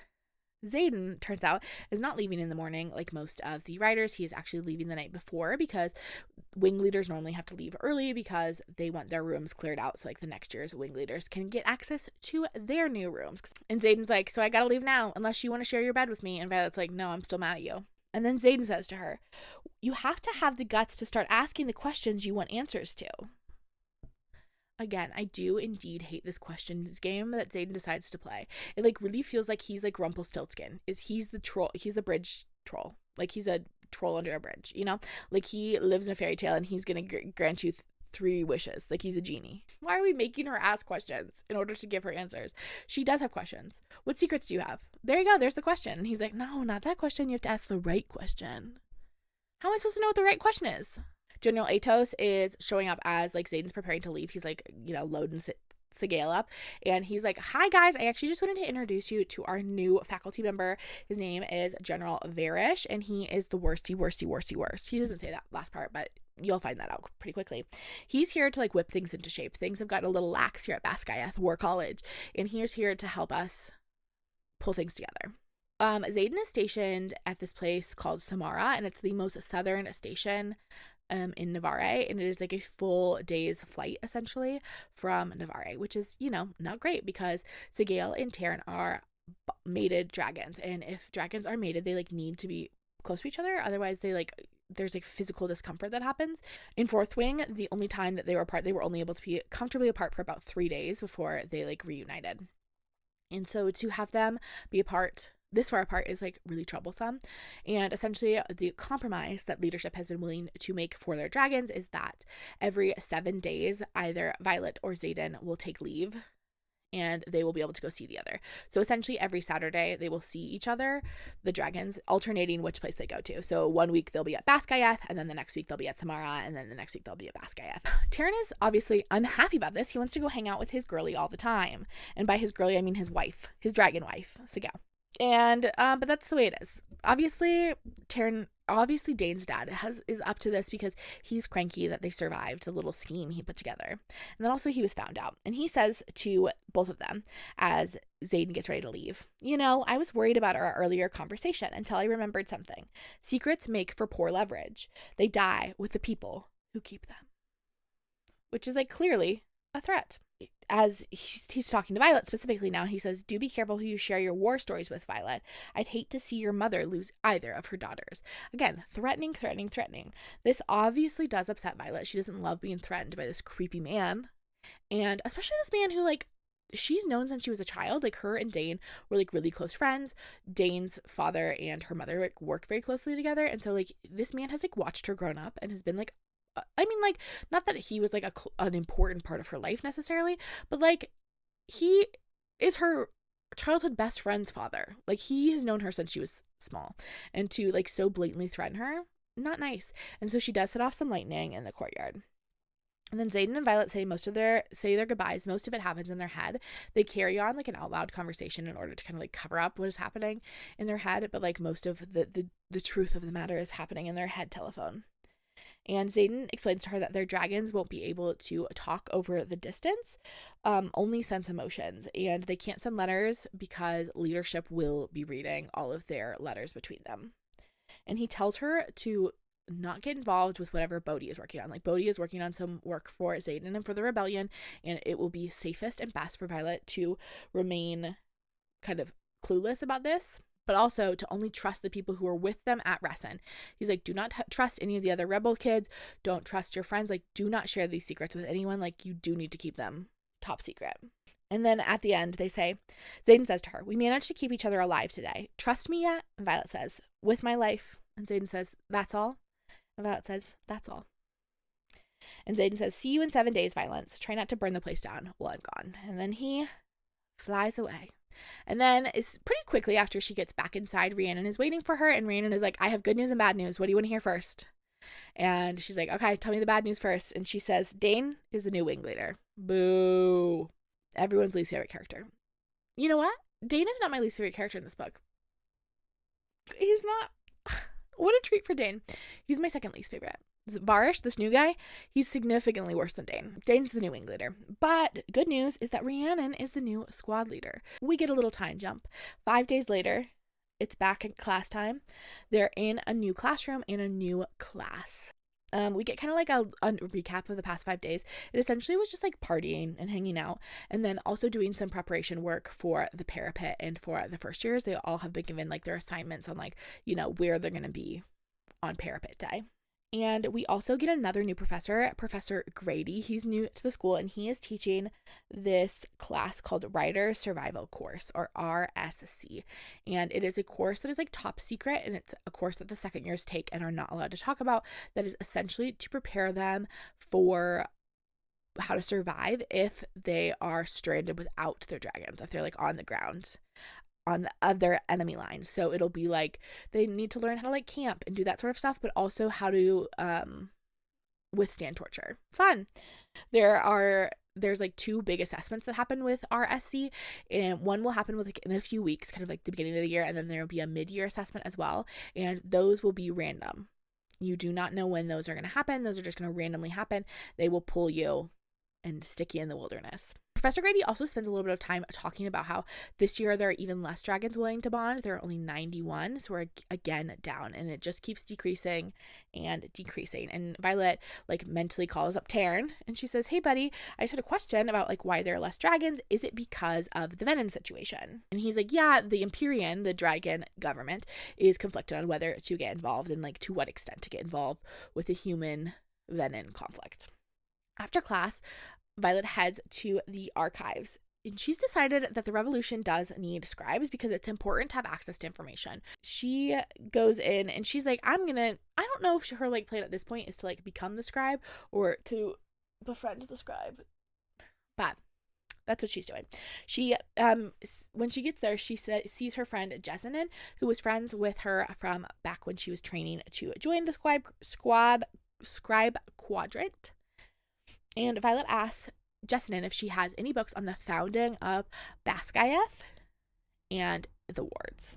Xaden, turns out, is not leaving in the morning like most of the riders. He is actually leaving the night before because wing leaders normally have to leave early because they want their rooms cleared out so like the next year's wing leaders can get access to their new rooms. And Xaden's like, so I gotta leave now unless you want to share your bed with me. And Violet's like, no, I'm still mad at you. And then Xaden says to her, you have to have the guts to start asking the questions you want answers to. Again, I do indeed hate this questions game that Xaden decides to play. It like really feels like he's like Rumpelstiltskin. He's the troll, he's the bridge troll. Like he's a troll under a bridge, you know? Like he lives in a fairy tale and he's gonna grant you 3 wishes. Like he's a genie. Why are we making her ask questions in order to give her answers? She does have questions. What secrets do you have? There you go, there's the question. And he's like, no, not that question. You have to ask the right question. How am I supposed to know what the right question is? General Atos is showing up as like Xaden's preparing to leave. He's like, you know, loading Sigale up, and he's like, hi guys, I actually just wanted to introduce you to our new faculty member. His name is General Varrish, and he is the worsty. He doesn't say that last part, but you'll find that out pretty quickly. He's here to like whip things into shape. Things have gotten a little lax here at Bascayath War College, and he's here to help us pull things together. Xaden is stationed at this place called Samara, and it's the most southern station in Navarre, and it is like a full day's flight essentially from Navarre, which is, you know, not great because Sigale and Tairn are mated dragons, and if dragons are mated, they like need to be close to each other, otherwise they like there's like physical discomfort that happens. In Fourthwing, the only time that they were apart, they were only able to be comfortably apart for about 3 days before they like reunited. And so to have them be apart this far apart is like really troublesome. And essentially the compromise that leadership has been willing to make for their dragons is that every 7 days, either Violet or Xaden will take leave and they will be able to go see the other. So essentially every Saturday they will see each other, the dragons, alternating which place they go to. So 1 week they'll be at Bascayath, and then the next week they'll be at Samara, and then the next week they'll be at Bascayath. Tairn is obviously unhappy about this. He wants to go hang out with his girly all the time. And by his girly, I mean his wife, his dragon wife, Sigale. And but that's the way it is. Obviously Dane's dad is up to this because he's cranky that they survived the little scheme he put together. And then also he was found out, and he says to both of them as Xaden gets ready to leave, you know, I was worried about our earlier conversation until I remembered something. Secrets make for poor leverage. They die with the people who keep them. Which is like clearly a threat. As he's talking to Violet specifically now, he says, do be careful who you share your war stories with, Violet. I'd hate to see your mother lose either of her daughters. Again, threatening. This obviously does upset Violet. She doesn't love being threatened by this creepy man. And especially this man who, like, she's known since she was a child. Like, her and Dane were, like, really close friends. Dane's father and her mother, like, work very closely together. And so, like, this man has, like, watched her grown up and has been, like, I mean, like, not that he was, like, an important part of her life necessarily, but, like, he is her childhood best friend's father. Like, he has known her since she was small. And to, like, so blatantly threaten her, not nice. And so she does set off some lightning in the courtyard. And then Xaden and Violet say their goodbyes. Most of it happens in their head. They carry on, like, an out loud conversation in order to kind of, like, cover up what is happening in their head. But, like, most of the truth of the matter is happening in their head telephone. And Xaden explains to her that their dragons won't be able to talk over the distance, only sense emotions. And they can't send letters because leadership will be reading all of their letters between them. And he tells her to not get involved with whatever Bodhi is working on. Like, Bodhi is working on some work for Xaden and for the rebellion, and it will be safest and best for Violet to remain kind of clueless about this, but also to only trust the people who are with them at Resin. He's like, do not trust any of the other rebel kids. Don't trust your friends. Like, do not share these secrets with anyone. Like, you do need to keep them top secret. And then at the end, they say, Xaden says to her, we managed to keep each other alive today. Trust me yet? And Violet says, with my life. And Xaden says, that's all? And Violet says, that's all. And Xaden says, see you in 7 days, Violence. Try not to burn the place down while I'm gone. And then he flies away. And then it's pretty quickly after she gets back inside, Rhiannon is waiting for her. And Rhiannon is like, I have good news and bad news. What do you want to hear first? And she's like, okay, tell me the bad news first. And she says, Dane is the new wing leader. Boo. Everyone's least favorite character. You know what? Dane is not my least favorite character in this book. He's not. What a treat for Dane. He's my second least favorite. Varrish, this new guy, he's significantly worse than Dane. Dane's the new wing leader. But good news is that Rhiannon is the new squad leader. We get a little time jump. 5 days later, it's back at class time. They're in a new classroom in a new class. We get kind of like a recap of the past 5 days. It essentially was just like partying and hanging out, and then also doing some preparation work for the parapet and for the first years. They all have been given like their assignments on like, you know, where they're going to be on parapet day. And we also get another new professor, Professor Grady. He's new to the school, and he is teaching this class called Writer Survival Course, or RSC. And it is a course that is like top secret, and it's a course that the second years take and are not allowed to talk about, that is essentially to prepare them for how to survive if they are stranded without their dragons, if they're like on the ground on other enemy lines. So it'll be like they need to learn how to like camp and do that sort of stuff, but also how to withstand torture. Fun. There's like 2 big assessments that happen with RSC, and one will happen with like in a few weeks, kind of like the beginning of the year, and then there will be a mid-year assessment as well, and those will be random. You do not know when those are going to happen. Those are just going to randomly happen. They will pull you and stick you in the wilderness. Professor Grady also spends a little bit of time talking about how this year there are even less dragons willing to bond. There are only 91, so we're again down, and it just keeps decreasing and decreasing. And Violet like mentally calls up Tairn, and she says, hey buddy, I just had a question about like why there are less dragons. Is it because of the venom situation? And he's like, yeah, the Empyrean, the dragon government, is conflicted on whether to get involved and like to what extent to get involved with the human venom conflict. After class, Violet heads to the archives, and she's decided that the revolution does need scribes because it's important to have access to information. She goes in and she's like, I don't know if her like plan at this point is to like become the scribe or to befriend the scribe, but that's what she's doing. She when she gets there, she sees her friend Jessamine, who was friends with her from back when she was training to join the scribe quadrant. And Violet asks Jessamine if she has any books on the founding of Basgiath and the wards.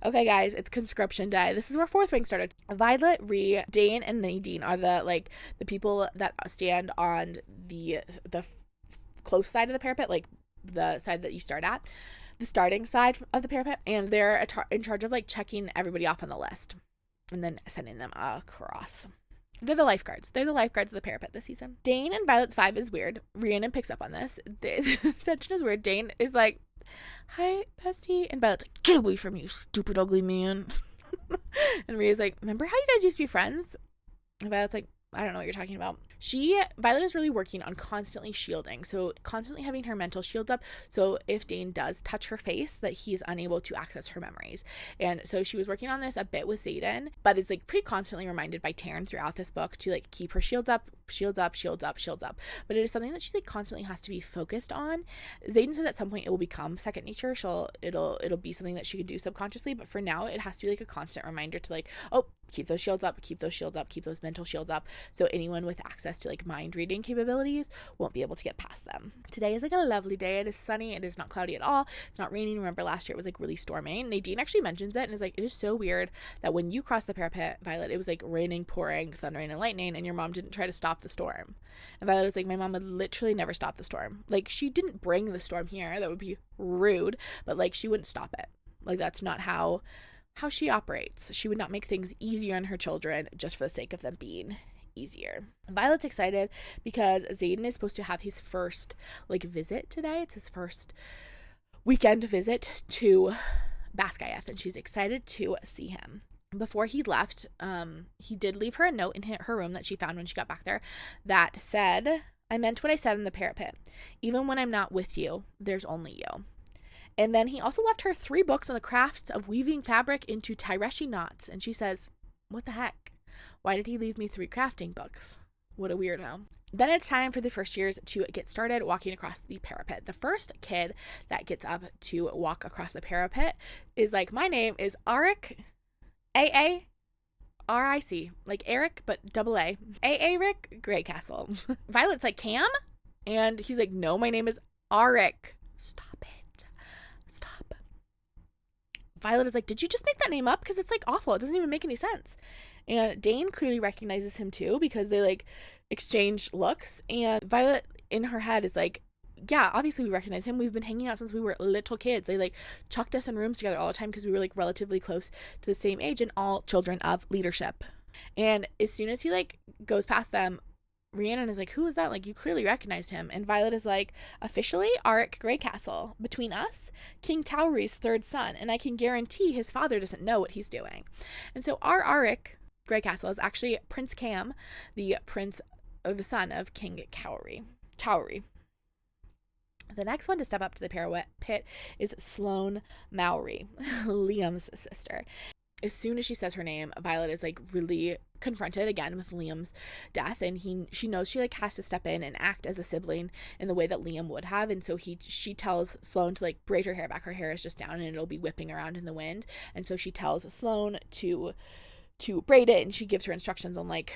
Okay, guys, it's conscription day. This is where Fourthwing started. Violet, Rhea, Dane, and Nadine are the people that stand on the close side of the parapet, like the side that you start at, the starting side of the parapet, and they're in charge of like checking everybody off on the list and then sending them across. They're the lifeguards. They're the lifeguards of the parapet this season. Dane and Violet's vibe is weird. Rhiannon picks up on this. The tension is weird. Dane is like, hi, bestie. And Violet's like, get away from me, you stupid, ugly man. And Rhea's like, remember how you guys used to be friends? And Violet's like, I don't know what you're talking about. Violet is really working on constantly shielding. So constantly having her mental shields up. So if Dane does touch her face, that he is unable to access her memories. And so she was working on this a bit with Xaden, but it's like pretty constantly reminded by Tairn throughout this book to like keep her shields up. But it is something that she like constantly has to be focused on. Xaden says at some point it will become second nature. It'll be something that she could do subconsciously, but for now it has to be like a constant reminder to like, oh, keep those shields up, keep those mental shields up. So anyone with access to like mind reading capabilities won't be able to get past them. Today is like a lovely day. It is sunny. It is not cloudy at all. It's not raining. Remember last year it was like really stormy. Nadine actually mentions it and is like, it is so weird that when you crossed the parapet, Violet, it was like raining, pouring, thundering, and lightning, and your mom didn't try to stop the storm. And Violet was like, my mom would literally never stop the storm. Like, she didn't bring the storm here. That would be rude, but like she wouldn't stop it. Like, that's not how she operates. She would not make things easier on her children just for the sake of them being easier. Violet's excited because Xaden is supposed to have his first like visit today. It's his first weekend visit to Basgiath, and she's excited to see him. Before he left, he did leave her a note in her room that she found when she got back there that said, I meant what I said in the parapet. Even when I'm not with you, there's only you. And then he also left her 3 books on the crafts of weaving fabric into Taireshi knots. And she says, what the heck? Why did he leave me 3 crafting books? What a weirdo. Then it's time for the first years to get started walking across the parapet. The first kid that gets up to walk across the parapet is like, my name is Arik, A-A-R-I-C, like Eric, but double A. A-A-Rick Greycastle. Violet's like, Cam? And he's like, no, my name is Arik. Stop it. Stop. Violet is like, did you just make that name up? Because it's like awful. It doesn't even make any sense. And Dane clearly recognizes him too, because they like exchange looks. And Violet in her head is like, yeah, obviously we recognize him. We've been hanging out since we were little kids. They like chucked us in rooms together all the time because we were like relatively close to the same age and all children of leadership. And as soon as he like goes past them, Rhiannon is like, who is that? Like, you clearly recognized him. And Violet is like, officially, Arik Greycastle. Between us, King Tauri's 3rd son. And I can guarantee his father doesn't know what he's doing. And so our Arik Greycastle is actually Prince Cam, the son of King Tauri. The next one to step up to the parapet is Sloane Mowry, Liam's sister. As soon as she says her name, Violet is like really confronted again with Liam's death, and she knows she like has to step in and act as a sibling in the way that Liam would have. And so she tells Sloane to like braid her hair back. Her hair is just down and it'll be whipping around in the wind. And so she tells Sloane to braid it, and she gives her instructions on like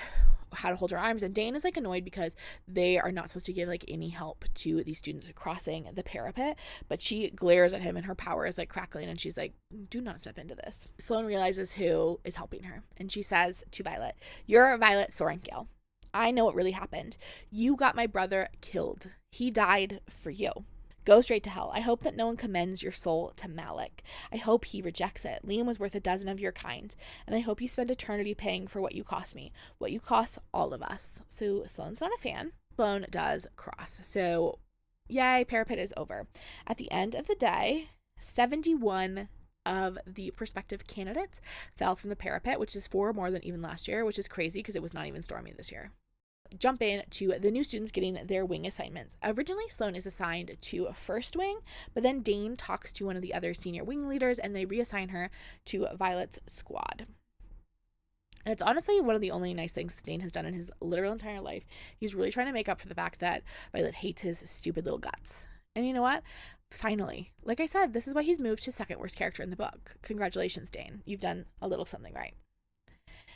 how to hold her arms. And Dane is like annoyed because they are not supposed to give like any help to these students crossing the parapet, but she glares at him and her power is like crackling, and she's like, do not step into this. Sloane realizes who is helping her, and she says to Violet, you're Violet Sorrengail. I know what really happened. You got my brother killed. He died for you. Go straight to hell. I hope that no one commends your soul to Malik. I hope he rejects it. Liam was worth 12 of your kind, and I hope you spend eternity paying for what you cost me, what you cost all of us. So Sloane's not a fan. Sloane does cross. So yay, parapet is over. At the end of the day, 71 of the prospective candidates fell from the parapet, which is 4 more than even last year, which is crazy because it was not even stormy this year. Jump in to the new students getting their wing assignments. Originally, Sloane is assigned to Fourthwing, but then Dane talks to one of the other senior wing leaders and they reassign her to Violet's squad. And it's honestly one of the only nice things Dane has done in his literal entire life. He's really trying to make up for the fact that Violet hates his stupid little guts. And you know what? Finally, like I said, this is why he's moved to 2nd worst character in the book. Congratulations, Dane. You've done a little something right.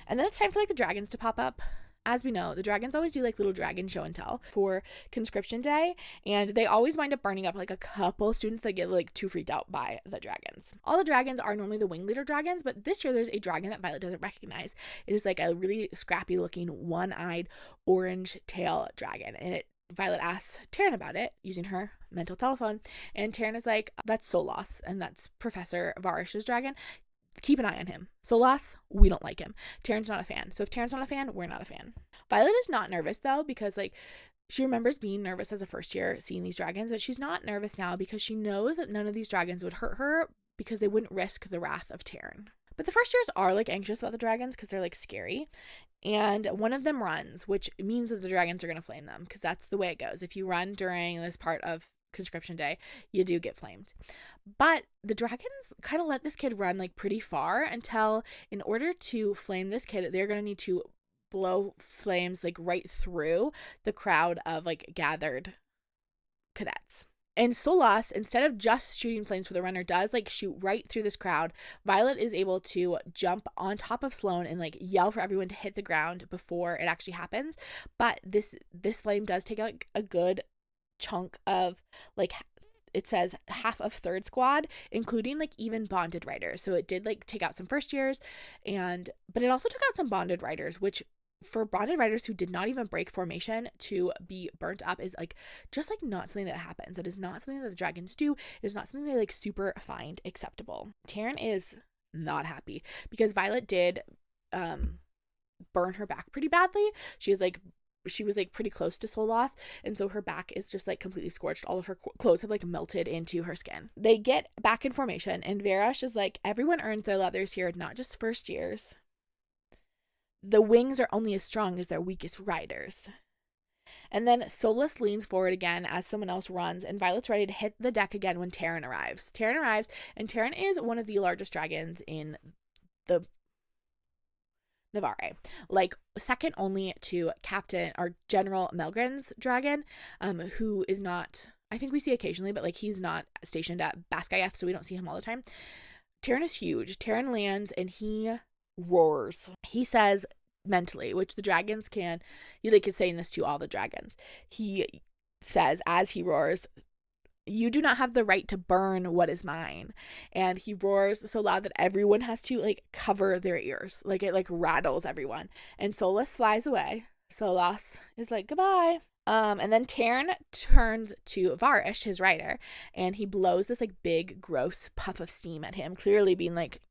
And then it's time for like the dragons to pop up. As we know, the dragons always do like little dragon show and tell for Conscription Day, and they always wind up burning up like a couple students that get like too freaked out by the dragons. All the dragons are normally the wing leader dragons, but this year there's a dragon that Violet doesn't recognize. It is like a really scrappy looking one-eyed orange tail dragon, and Violet asks Tairn about it using her mental telephone, and Tairn is like, that's Solas, and that's Professor Varrish's dragon. Keep an eye on him. Solas, we don't like him. Tairn's not a fan. So if Tairn's not a fan, we're not a fan. Violet is not nervous though, because like she remembers being nervous as a first year seeing these dragons, but she's not nervous now because she knows that none of these dragons would hurt her because they wouldn't risk the wrath of Tairn. But the first years are like anxious about the dragons because they're like scary. And one of them runs, which means that the dragons are going to flame them because that's the way it goes. If you run during this part of Conscription Day, you do get flamed. But the dragons kind of let this kid run like pretty far until in order to flame this kid, they're going to need to blow flames like right through the crowd of like gathered cadets. And Solas, instead of just shooting flames for the runner, does like shoot right through this crowd. Violet is able to jump on top of Sloane and like yell for everyone to hit the ground before it actually happens. But this flame does take like a good chunk of like, it says half of 3rd squad, including like even bonded riders. So it did like take out some first years, but it also took out some bonded riders, which for bonded riders who did not even break formation to be burnt up is like just like not something that happens. It is not something that the dragons do. It is not something they like super find acceptable. Tairn is not happy because Violet did burn her back pretty badly. She was like pretty close to soul loss, and so her back is just like completely scorched. All of her clothes have like melted into her skin. They get back in formation, and Varrish is like, everyone earns their leathers here, not just first years. The wings are only as strong as their weakest riders. And then Solus leans forward again as someone else runs, and Violet's ready to hit the deck again when Tairn arrives. Tairn arrives, and Tairn is one of the largest dragons in the Navarre, like second only to Captain or General Melgren's dragon, who is not, I think we see occasionally, but like he's not stationed at Baskayeth, so we don't see him all the time. Tairn is huge. Tairn lands and he roars. He says mentally, which the dragons can, he like is saying this to all the dragons. He says as he roars, "You do not have the right to burn what is mine." And he roars so loud that everyone has to like cover their ears. Like it like rattles everyone. And Solus flies away. Solus is like, goodbye. And then Tairn turns to Varrish, his rider, and he blows this like big gross puff of steam at him, clearly being like,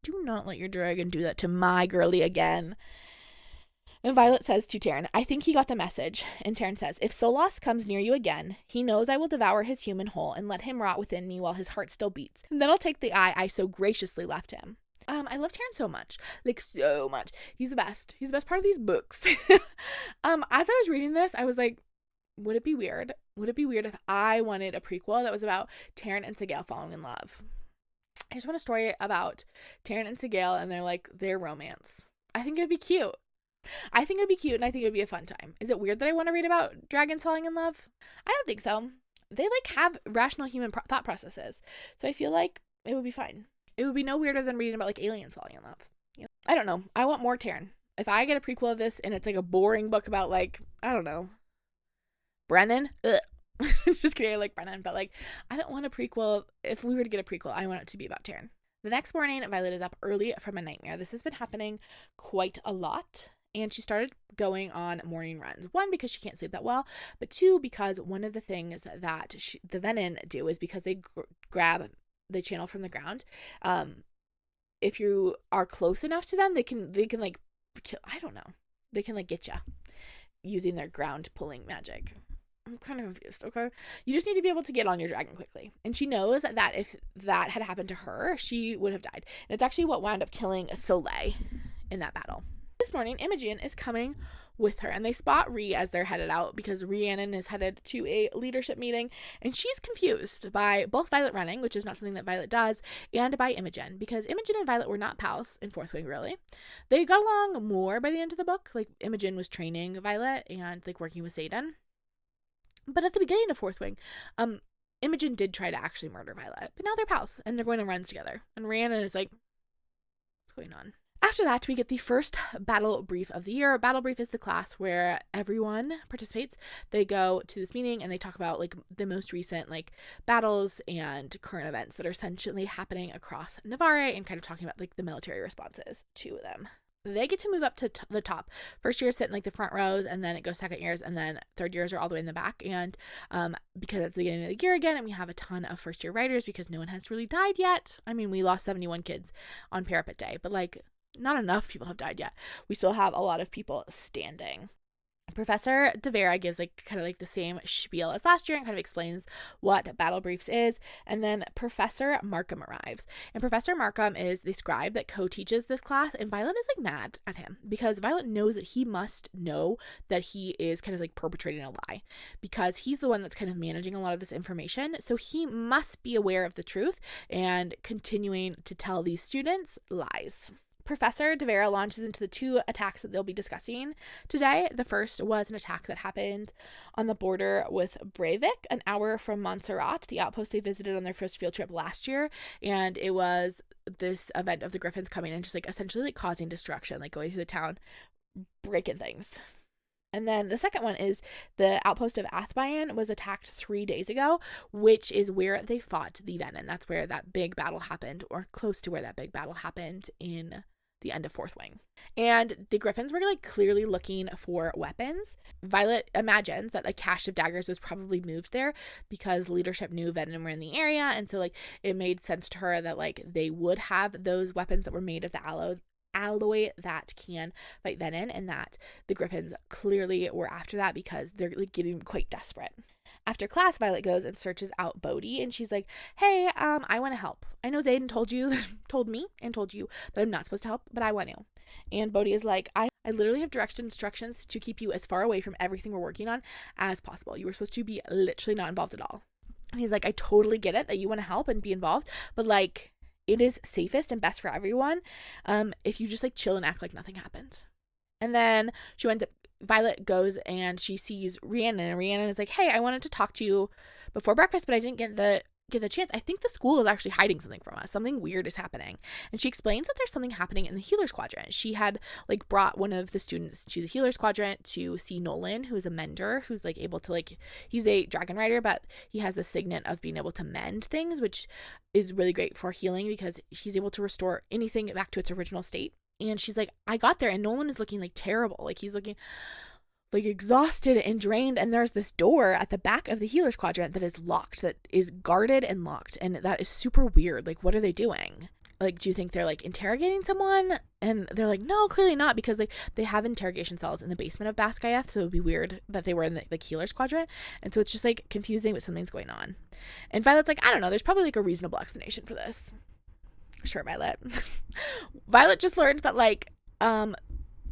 "Do not let your dragon do that to my girly again." And Violet says to Tairn, "I think he got the message." And Tairn says, "If Solus comes near you again, he knows I will devour his human whole and let him rot within me while his heart still beats. And then I'll take the eye I so graciously left him." I love Tairn so much. Like, so much. He's the best. He's the best part of these books. As I was reading this, I was like, would it be weird? Would it be weird if I wanted a prequel that was about Tairn and Sigale falling in love? I just want a story about Tairn and Sigale and their romance. I think it'd be cute. I think it'd be cute, and I think it'd be a fun time. Is it weird that I want to read about dragons falling in love? I don't think so. They like have rational human thought processes, so I feel like it would be fine. It would be no weirder than reading about like aliens falling in love. You know? I don't know. I want more Tairn. If I get a prequel of this and it's like a boring book about like, I don't know, Brennan. Just kidding. I like Brennan, but like I don't want a prequel. If we were to get a prequel, I want it to be about Tairn. The next morning, Violet is up early from a nightmare. This has been happening quite a lot. And she started going on morning runs. One, because she can't sleep that well, but two, because one of the things that the Venin do is because they grab the channel from the ground. If you are close enough to them, they can like kill, I don't know. They can like get you using their ground pulling magic. I'm kind of confused, okay? You just need to be able to get on your dragon quickly. And she knows that if that had happened to her, she would have died. And it's actually what wound up killing Soleil in that battle. This morning, Imogen is coming with her, and they spot Rhi as they're headed out because Rhiannon is headed to a leadership meeting, and she's confused by both Violet running, which is not something that Violet does, and by Imogen, because Imogen and Violet were not pals in Fourthwing, really. They got along more by the end of the book. Like, Imogen was training Violet and, like, working with Xaden. But at the beginning of Fourthwing, Imogen did try to actually murder Violet, but now they're pals, and they're going to runs together. And Rhiannon is like, what's going on? After that, we get the first battle brief of the year. Battle brief is the class where everyone participates. They go to this meeting and they talk about like the most recent like battles and current events that are essentially happening across Navarre and kind of talking about like the military responses to them. They get to move up to the top. First years sit in like the front rows, and then it goes second years, and then third years are all the way in the back. And because it's the beginning of the year again, and we have a ton of first year writers because no one has really died yet. I mean, we lost 71 kids on Parapet Day, but like not enough people have died yet. We still have a lot of people standing. Professor De Vera gives like kind of like the same spiel as last year and kind of explains what battle briefs is. And then Professor Markham arrives. And Professor Markham is the scribe that co-teaches this class. And Violet is like mad at him because Violet knows that he must know that he is kind of like perpetrating a lie because he's the one that's kind of managing a lot of this information. So he must be aware of the truth and continuing to tell these students lies. Professor De Vera launches into the two attacks that they'll be discussing today. The first was an attack that happened on the border with Breivik, an hour from Montserrat, the outpost they visited on their first field trip last year. And it was this event of the Griffins coming and just like essentially like causing destruction, like going through the town, breaking things. And then the second one is the outpost of Athbayan was attacked 3 days ago, which is where they fought the Venin. That's where that big battle happened, or close to where that big battle happened in the end of Fourthwing. And the Griffins were like clearly looking for weapons. Violet imagines that a cache of daggers was probably moved there because leadership knew Venin were in the area. And so like it made sense to her that like they would have those weapons that were made of the alloy that can fight Venin, and that the Griffins clearly were after that because they're like getting quite desperate. After class, Violet goes and searches out Bodhi, and she's like, hey, I want to help. I know Xaden told me and told you that I'm not supposed to help, but I want to. And Bodhi is like, I I literally have direct instructions to keep you as far away from everything we're working on as possible. You were supposed to be literally not involved at all. And he's like, I totally get it that you want to help and be involved, but like, it is safest and best for everyone if you just like chill and act like nothing happened. And then Violet goes and she sees Rhiannon, and Rhiannon is like, hey, I wanted to talk to you before breakfast, but I didn't get the chance. I think the school is actually hiding something from us. Something weird is happening. And she explains that there's something happening in the Healer's Quadrant. She had like brought one of the students to the Healer's Quadrant to see Nolan, who's a mender, who's like able to like, he's a dragon rider, but he has a signet of being able to mend things, which is really great for healing because he's able to restore anything back to its original state. And she's like, I got there and Nolan is looking like terrible. Like he's looking like exhausted and drained, and there's this door at the back of the Healer's Quadrant that is locked, that is guarded and locked, and that is super weird. Like, what are they doing? Like, do you think they're like interrogating someone? And they're like, no, clearly not, because like they have interrogation cells in the basement of Basgiath, so it would be weird that they were in the Healer's Quadrant. And so it's just like confusing, but something's going on. And Violet's like, I don't know, there's probably like a reasonable explanation for this. Sure, Violet. Violet just learned that like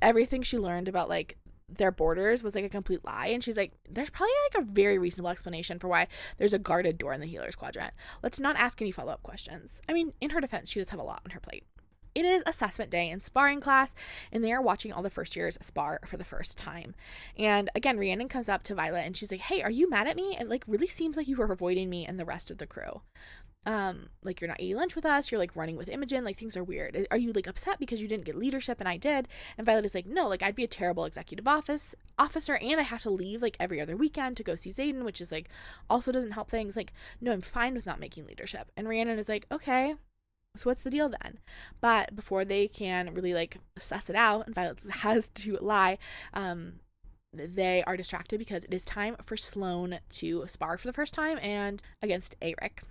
everything she learned about like their borders was like a complete lie, and she's like, there's probably like a very reasonable explanation for why there's a guarded door in the Healer's Quadrant. Let's not ask any follow-up questions. I mean, in her defense, she does have a lot on her plate. It is assessment day in sparring class, and they are watching all the first years spar for the first time. And again, Rhiannon comes up to Violet and she's like, hey, are you mad at me? It like really seems like you were avoiding me and the rest of the crew. Like you're not eating lunch with us, you're like running with Imogen, like things are weird. Are you like upset because you didn't get leadership and I did? And Violet is like, no, like I'd be a terrible executive officer and I have to leave like every other weekend to go see Xaden, which is like also doesn't help things. Like, no, I'm fine with not making leadership. And Rhiannon is like, okay, so what's the deal then? But before they can really like suss it out, and Violet has to lie, they are distracted because it is time for Sloane to spar for the first time and against Eric.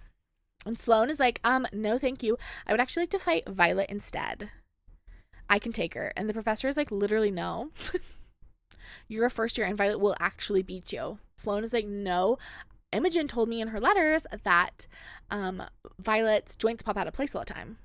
And Sloane is like, no, thank you. I would actually like to fight Violet instead. I can take her. And the professor is like, literally, no. You're a first year and Violet will actually beat you. Sloane is like, no. Imogen told me in her letters that Violet's joints pop out of place all the time.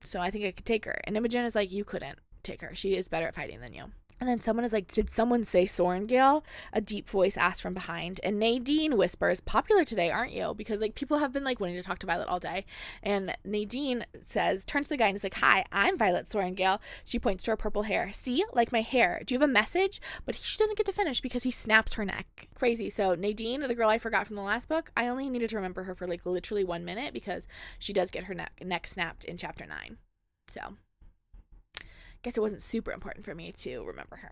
So I think I could take her. And Imogen is like, you couldn't take her. She is better at fighting than you. And then someone is like, did someone say Sorengale? A deep voice asked from behind. And Nadine whispers, popular today, aren't you? Because like people have been like wanting to talk to Violet all day. And Nadine turns to the guy and is like, hi, I'm Violet Sorengale. She points to her purple hair. See, like my hair. Do you have a message? But she doesn't get to finish because he snaps her neck. Crazy. So Nadine, the girl I forgot from the last book, I only needed to remember her for like literally 1 minute because she does get her neck snapped in chapter 9. So guess it wasn't super important for me to remember her.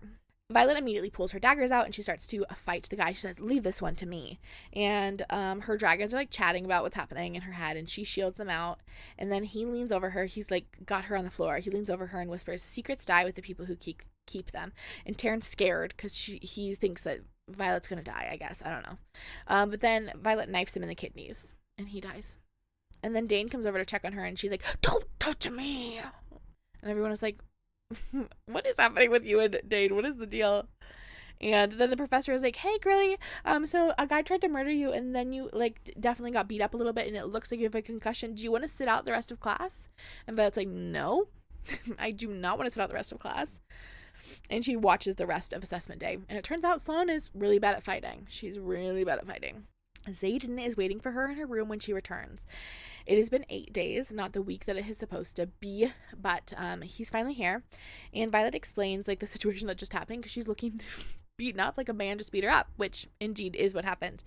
Violet immediately pulls her daggers out and she starts to fight the guy. She says, leave this one to me. And her dragons are like chatting about what's happening in her head, and she shields them out. And then he leans over her. He's like got her on the floor. He leans over her and whispers, secrets die with the people who keep them. And Tairn's scared because he thinks that Violet's gonna die, I guess. I don't know. But then Violet knifes him in the kidneys and he dies. And then Dane comes over to check on her and she's like, don't touch me. And everyone is like, what is happening with you and Dane? What is the deal? And then the professor is like, hey girlie, so a guy tried to murder you and then you like definitely got beat up a little bit and it looks like you have a concussion. Do you want to sit out the rest of class? And Violet's like, no. I do not want to sit out the rest of class. And she watches the rest of assessment day, and it turns out Sloane is really bad at fighting. She's really bad at fighting. Xaden is waiting for her in her room when she returns. It has been 8 days, not the week that it is supposed to be, but he's finally here. And Violet explains like the situation that just happened because she's looking beaten up, like a man just beat her up, which indeed is what happened.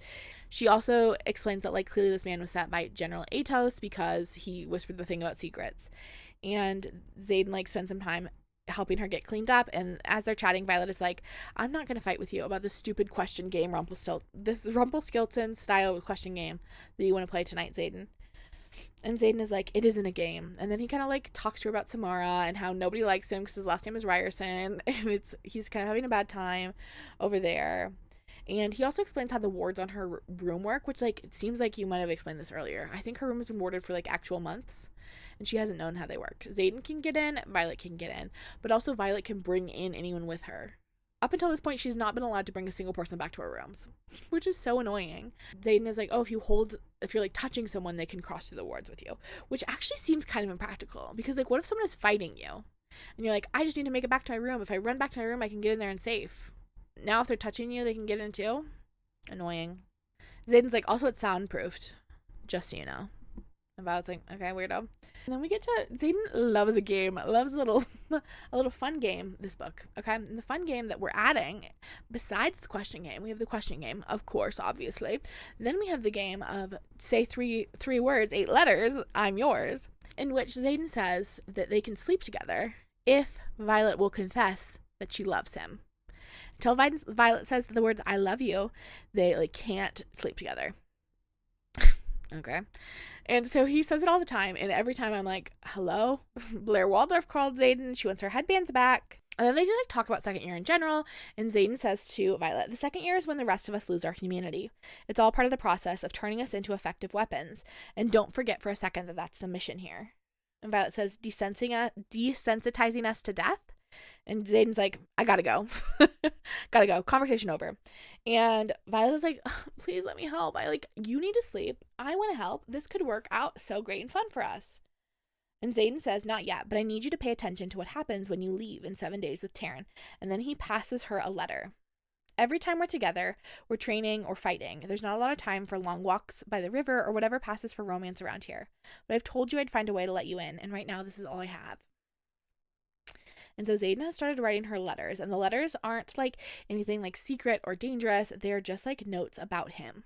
She also explains that like clearly this man was sent by General Atos because he whispered the thing about secrets. And Xaden like spends some time helping her get cleaned up, and as they're chatting, Violet is like, I'm not gonna fight with you about this stupid question game, this Rumpelstiltskin style question game that you want to play tonight, Xaden. And Xaden is like, it isn't a game. And then he kind of like talks to her about Samara and how nobody likes him because his last name is Ryerson, and he's kind of having a bad time over there. And he also explains how the wards on her room work, which like it seems like you might have explained this earlier. I think her room has been warded for like actual months, and she hasn't known how they work. Xaden can get in, Violet can get in, but also Violet can bring in anyone with her. Up until this point, she's not been allowed to bring a single person back to her rooms, which is so annoying. Xaden is like, oh, if you're like touching someone, they can cross through the wards with you, which actually seems kind of impractical because like, what if someone is fighting you? And you're like, I just need to make it back to my room. If I run back to my room, I can get in there and safe. Now if they're touching you, they can get in too. Annoying. Xaden's like, also it's soundproofed, just so you know. And Violet's like, okay, weirdo. And then we get to, Xaden loves a game, loves a little fun game, this book, okay? And the fun game that we're adding, besides the question game, we have the question game, of course, obviously. Then we have the game of, say three words, 8 letters, I'm yours, in which Xaden says that they can sleep together if Violet will confess that she loves him. Until Violet says the words, I love you, they like can't sleep together. Okay. And so he says it all the time. And every time I'm like, hello? Blair Waldorf called Xaden. She wants her headbands back. And then they just like talk about second year in general. And Xaden says to Violet, the second year is when the rest of us lose our humanity. It's all part of the process of turning us into effective weapons. And don't forget for a second that that's the mission here. And Violet says, desensitizing us to death. And Xaden's like, I gotta go. Gotta go. Conversation over. And Violet was like, please let me help. You need to sleep. I want to help. This could work out so great and fun for us. And Xaden says, not yet, but I need you to pay attention to what happens when you leave in 7 days with Tairn. And then he passes her a letter. Every time we're together, we're training or fighting. There's not a lot of time for long walks by the river or whatever passes for romance around here. But I've told you I'd find a way to let you in. And right now, this is all I have. And so Xaden has started writing her letters, and the letters aren't like anything like secret or dangerous. They're just like notes about him.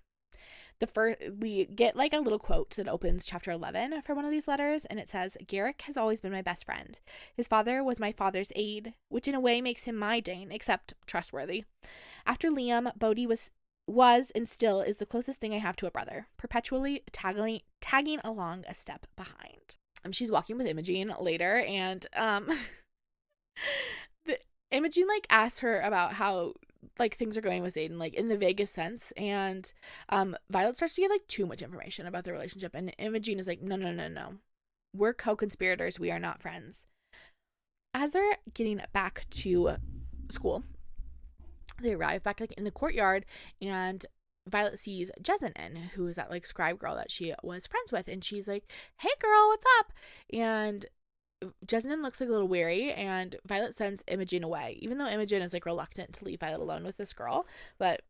We get like a little quote that opens chapter 11 for one of these letters, and it says, Garrick has always been my best friend. His father was my father's aide, which in a way makes him my Dane, except trustworthy. After Liam, Bodhi was and still is the closest thing I have to a brother, perpetually tagging along a step behind. She's walking with Imogen later, and Imogen like asks her about how like things are going with Xaden, like in the vaguest sense, and Violet starts to get like too much information about the relationship, and Imogen is like, no, we're co-conspirators, we are not friends. As they're getting back to school, they arrive back like in the courtyard, and Violet sees Jessamine, who is that like scribe girl that she was friends with, and she's like, hey girl, what's up? And Jessamine looks like a little weary, and Violet sends Imogen away, even though Imogen is like reluctant to leave Violet alone with this girl, but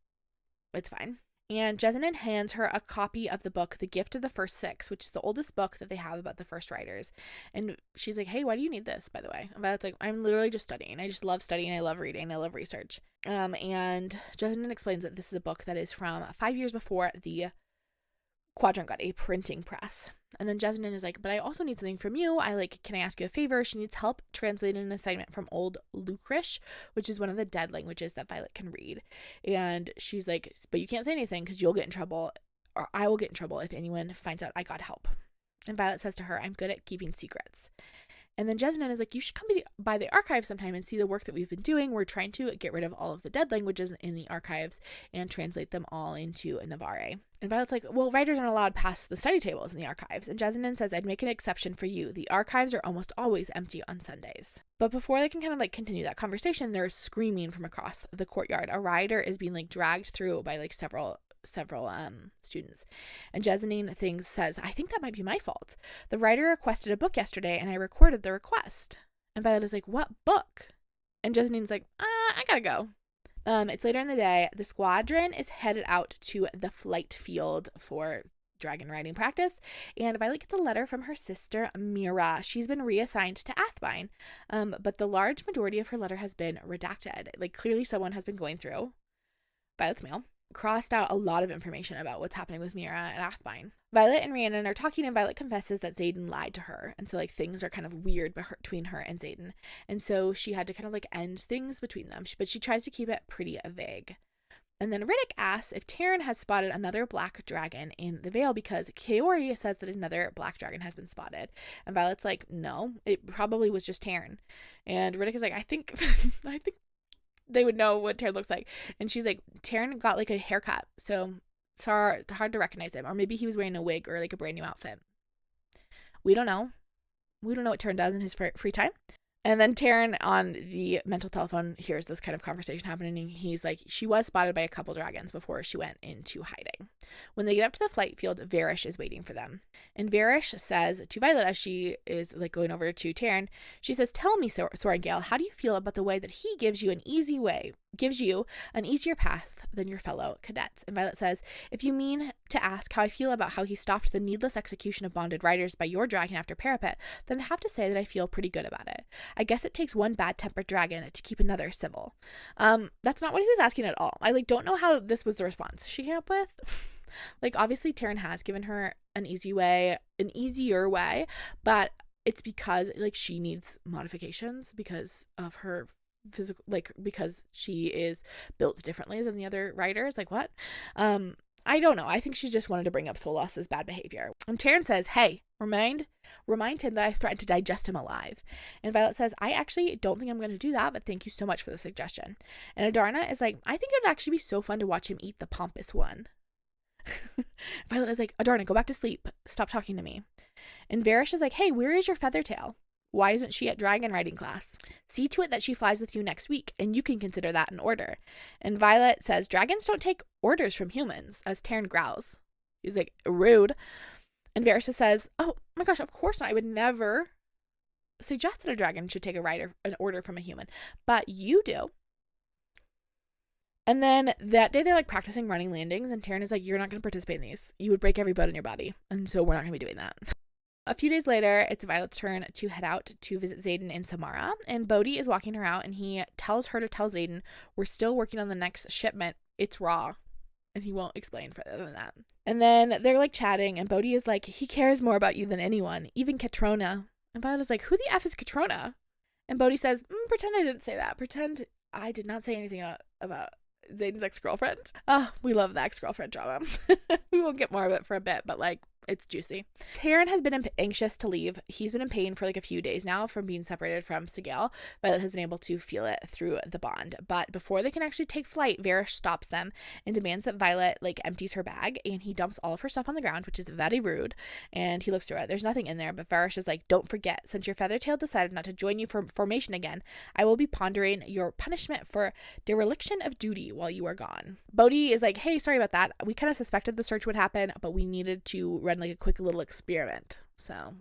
it's fine. And Jessamine hands her a copy of the book, The Gift of the First Six, which is the oldest book that they have about the first writers. And she's like, hey, why do you need this, by the way? And Violet's like, I'm literally just studying. I just love studying. I love reading. I love research. And Jessamine explains that this is a book that is from 5 years before the Quadrant got a printing press. And then Jessamine is like, but I also need something from you. Can I ask you a favor? She needs help translating an assignment from Old Lucrish, which is one of the dead languages that Violet can read. And she's like, but you can't say anything because you'll get in trouble, or I will get in trouble if anyone finds out I got help. And Violet says to her, I'm good at keeping secrets. And then Jessamine is like, you should come by the archive sometime and see the work that we've been doing. We're trying to get rid of all of the dead languages in the archives and translate them all into Navarre. And Violet's like, well, writers aren't allowed past the study tables in the archives. And Jessamine says, I'd make an exception for you. The archives are almost always empty on Sundays. But before they can kind of like continue that conversation, there's screaming from across the courtyard. A rider is being like dragged through by like several students. And Jessamine says, I think that might be my fault. The writer requested a book yesterday and I recorded the request. And Violet is like, what book? And Jessamine's like, I gotta go. It's later in the day. The squadron is headed out to the flight field for dragon riding practice, and Violet gets a letter from her sister Mira. She's been reassigned to Athbine, but the large majority of her letter has been redacted. Like, clearly someone has been going through Violet's mail, crossed out a lot of information about what's happening with Mira and Athbine. Violet and Rhiannon are talking, and Violet confesses that Xaden lied to her, and so like things are kind of weird between her and Xaden, and so she had to kind of like end things between them, but she tries to keep it pretty vague. And then Riddick asks if Tairn has spotted another black dragon in the Vale, because Kaori says that another black dragon has been spotted. And Violet's like, no, it probably was just Tairn. And Riddick is like, I think they would know what Tairn looks like. And she's like, Tairn got like a haircut, so it's hard to recognize him. Or maybe he was wearing a wig or like a brand new outfit. We don't know. We don't know what Tairn does in his free time. And then Tairn on the mental telephone hears this kind of conversation happening. And he's like, she was spotted by a couple dragons before she went into hiding. When they get up to the flight field, Varrish is waiting for them. And Varrish says to Violet, as she is like going over to Tairn, she says, tell me, Sorrengail, how do you feel about the way that he gives you an easier path than your fellow cadets? And Violet says, if you mean to ask how I feel about how he stopped the needless execution of bonded riders by your dragon after Parapet, then I have to say that I feel pretty good about it. I guess it takes one bad-tempered dragon to keep another civil. That's not what he was asking at all. I don't know how this was the response she came up with. Obviously Tairn has given her an easier way, but it's because she needs modifications because of her physical, because she is built differently than the other riders. What? I don't know. I think she just wanted to bring up Solas's bad behavior. And Tairn says, hey, remind him that I threatened to digest him alive. And Violet says, I actually don't think I'm going to do that, but thank you so much for the suggestion. And Adarna is like, I think it would actually be so fun to watch him eat the pompous one. Violet is like, Adarna, go back to sleep. Stop talking to me. And Varrish is like, hey, where is your Feathertail? Why isn't she at dragon riding class? See to it that she flies with you next week, and you can consider that an order. And Violet says, dragons don't take orders from humans, as Tairn growls. He's like, rude. And Varrish says, oh my gosh, of course not. I would never suggest that a dragon should take an order from a human. But you do. And then that day they're practicing running landings, and Tairn is like, you're not going to participate in these. You would break every bone in your body. And so we're not going to be doing that. A few days later, it's Violet's turn to head out to visit Xaden in Samara, and Bodhi is walking her out, and he tells her to tell Xaden, we're still working on the next shipment. It's raw. And he won't explain further than that. And then they're chatting, and Bodhi is like, he cares more about you than anyone, even Katrona. And Violet's like, who the F is Katrona? And Bodhi says, pretend I didn't say that. Pretend I did not say anything about Xaden's ex-girlfriend. Oh, we love the ex-girlfriend drama. We won't get more of it for a bit, but it's juicy. Tairn has been anxious to leave. He's been in pain for a few days now from being separated from Sigale. Violet has been able to feel it through the bond. But before they can actually take flight, Varrish stops them and demands that Violet empties her bag, and he dumps all of her stuff on the ground, which is very rude. And he looks through it. There's nothing in there, but Varrish is like, don't forget, since your Feathertail decided not to join you for formation again, I will be pondering your punishment for dereliction of duty while you are gone. Bodhi is like, hey, sorry about that. We kind of suspected the search would happen, but we needed to run a quick little experiment. So,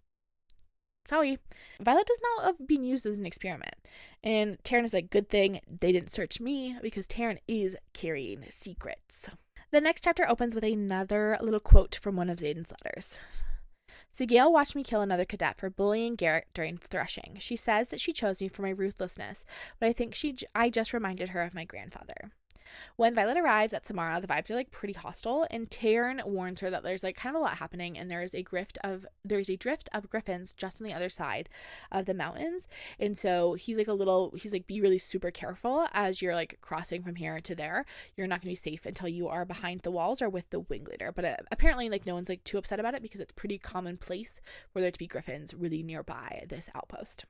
sorry. Violet does not love being used as an experiment. And Tairn is like, good thing they didn't search me, because Tairn is carrying secrets. The next chapter opens with another little quote from one of Xaden's letters. Sigale watched me kill another cadet for bullying Garrett during threshing. She says that she chose me for my ruthlessness, but I think I just reminded her of my grandfather. When Violet arrives at Samara, the vibes are pretty hostile, and Tairn warns her that there's kind of a lot happening, and there's a drift of griffins just on the other side of the mountains. And so he's be really super careful as you're crossing from here to there. You're not going to be safe until you are behind the walls or with the wing leader. But apparently no one's too upset about it, because it's pretty commonplace for there to be griffins really nearby this outpost.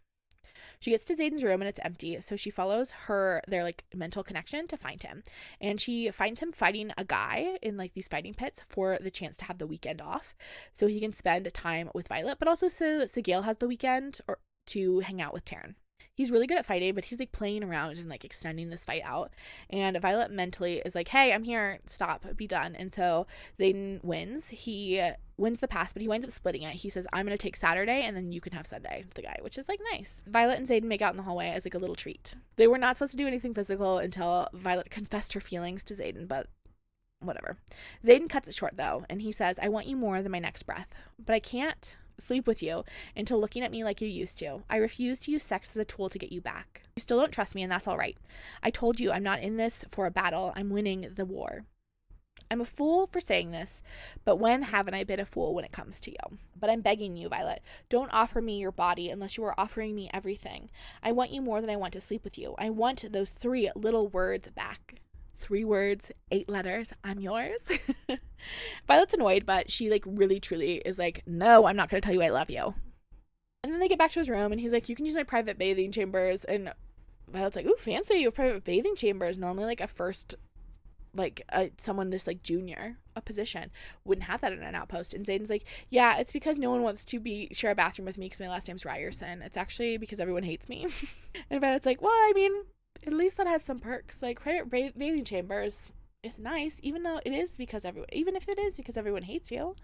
She gets to Xaden's room and it's empty, so she follows their mental connection to find him. And she finds him fighting a guy in these fighting pits for the chance to have the weekend off, so he can spend time with Violet, but also so Sigale has the weekend to hang out with Tairn. He's really good at fighting, but he's playing around and extending this fight out. And Violet mentally is like, hey, I'm here, stop, be done. And so Xaden wins. He wins the pass, but he winds up splitting it. He says, I'm going to take Saturday, and then you can have Sunday, the guy, which is nice. Violet and Xaden make out in the hallway as a little treat. They were not supposed to do anything physical until Violet confessed her feelings to Xaden, but whatever. Xaden cuts it short, though, and he says, I want you more than my next breath, but I can't sleep with you until looking at me like you used to. I refuse to use sex as a tool to get you back. You still don't trust me, and that's all right. I told you I'm not in this for a battle. I'm winning the war. I'm a fool for saying this, but when haven't I been a fool when it comes to you? But I'm begging you, Violet, don't offer me your body unless you are offering me everything. I want you more than I want to sleep with you. I want those 3 little words back. 3 words, 8 letters, I'm yours. Violet's annoyed, but she really truly is no, I'm not going to tell you I love you. And then they get back to his room, and he's like, you can use my private bathing chambers. And Violet's like, ooh, fancy, your private bathing chambers. Normally a first like someone this like junior a position wouldn't have that in an outpost. And Zayden's like, yeah, it's because no one wants to share a bathroom with me because my last name's Ryerson. It's actually because everyone hates me. And Violet's like, well, I mean, at least that has some perks. Like private bathing chambers is nice, even if it is because everyone hates you.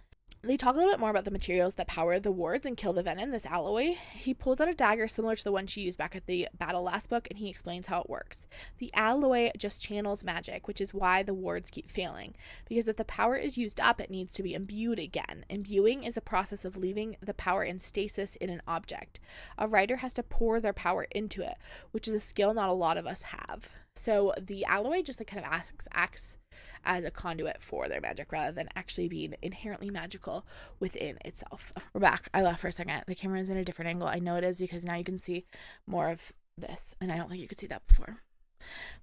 They talk a little bit more about the materials that power the wards and kill the venom, this alloy. He pulls out a dagger similar to the one she used back at the battle last book, and he explains how it works. The alloy just channels magic, which is why the wards keep failing. Because if the power is used up, it needs to be imbued again. Imbuing is a process of leaving the power in stasis in an object. A writer has to pour their power into it, which is a skill not a lot of us have. So the alloy just like kind of acts as a conduit for their magic rather than actually being inherently magical within itself. We're back. I left for a second. The camera is in a different angle. I know it is because now you can see more of this, and I don't think you could see that before.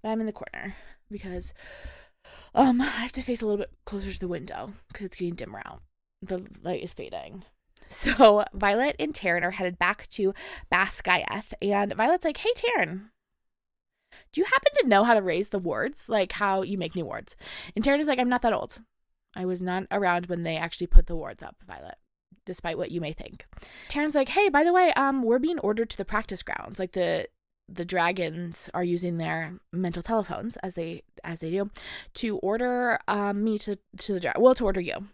But I'm in the corner because I have to face a little bit closer to the window because it's getting dimmer out. The light is fading. So Violet and Tairn are headed back to Basgiath, and Violet's like, hey, Tairn, do you happen to know how to raise the wards? Like how you make new wards? And Tairn is like, I'm not that old. I was not around when they actually put the wards up, Violet, despite what you may think. Tairn's like, hey, by the way, we're being ordered to the practice grounds. Like the dragons are using their mental telephones as they do to order me to order you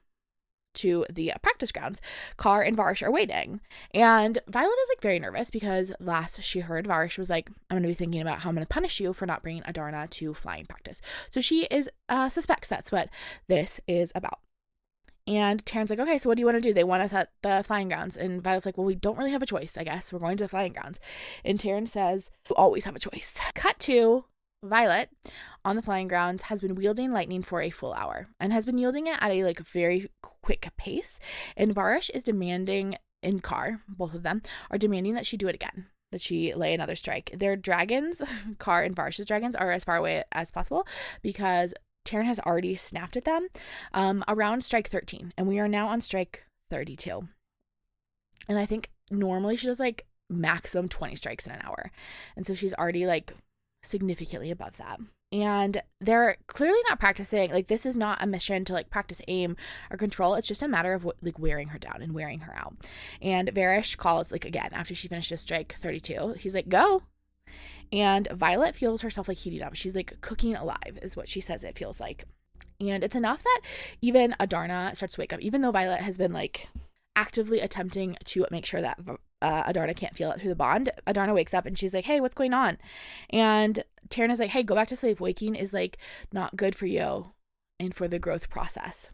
to the practice grounds. Carr and Varrish are waiting. And Violet is like very nervous because last she heard Varrish was like, I'm going to be thinking about how I'm going to punish you for not bringing Adarna to flying practice. So she suspects that's what this is about. And Tairn's like, okay, so what do you want to do? They want us at the flying grounds. And Violet's like, well, we don't really have a choice, I guess. We're going to the flying grounds. And Tairn says, you always have a choice. Cut to Violet on the flying grounds has been wielding lightning for a full hour and has been wielding it at a like very quick pace. And Varrish is demanding, in Carr, both of them are demanding that she do it again, that she lay another strike. Their dragons, Carr and Varrish's dragons, are as far away as possible because Tairn has already snapped at them around strike 13, and we are now on strike 32. And I think normally she does like maximum 20 strikes in an hour, and so she's already like significantly above that. And they're clearly not practicing, like this is not a mission to like practice aim or control. It's just a matter of like wearing her down and wearing her out. And Varrish calls like again after she finishes strike 32, he's like, go. And Violet feels herself like heating up. She's like cooking alive is what she says it feels like. And it's enough that even Adarna starts to wake up, even though Violet has been like actively attempting to make sure that Adarna can't feel it through the bond. Adarna wakes up and she's like, hey, what's going on? And Tairn is like, hey, go back to sleep. Waking is like not good for you and for the growth process.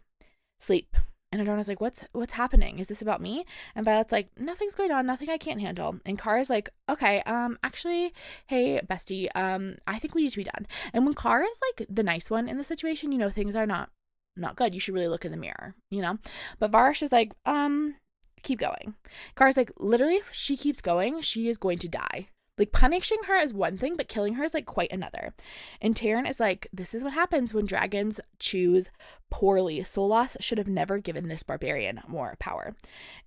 Sleep. And Adarna's like, what's happening? Is this about me? And Violet's like, nothing's going on, nothing I can't handle. And Carr is like, okay, actually, hey, bestie, I think we need to be done. And when Carr is like the nice one in the situation, you know, things are not good. You should really look in the mirror, you know? But Varrish is like, keep going. Carr's like, literally, if she keeps going, she is going to die. Like, punishing her is one thing, but killing her is like quite another. And Tairn is like, this is what happens when dragons choose poorly. Solas should have never given this barbarian more power.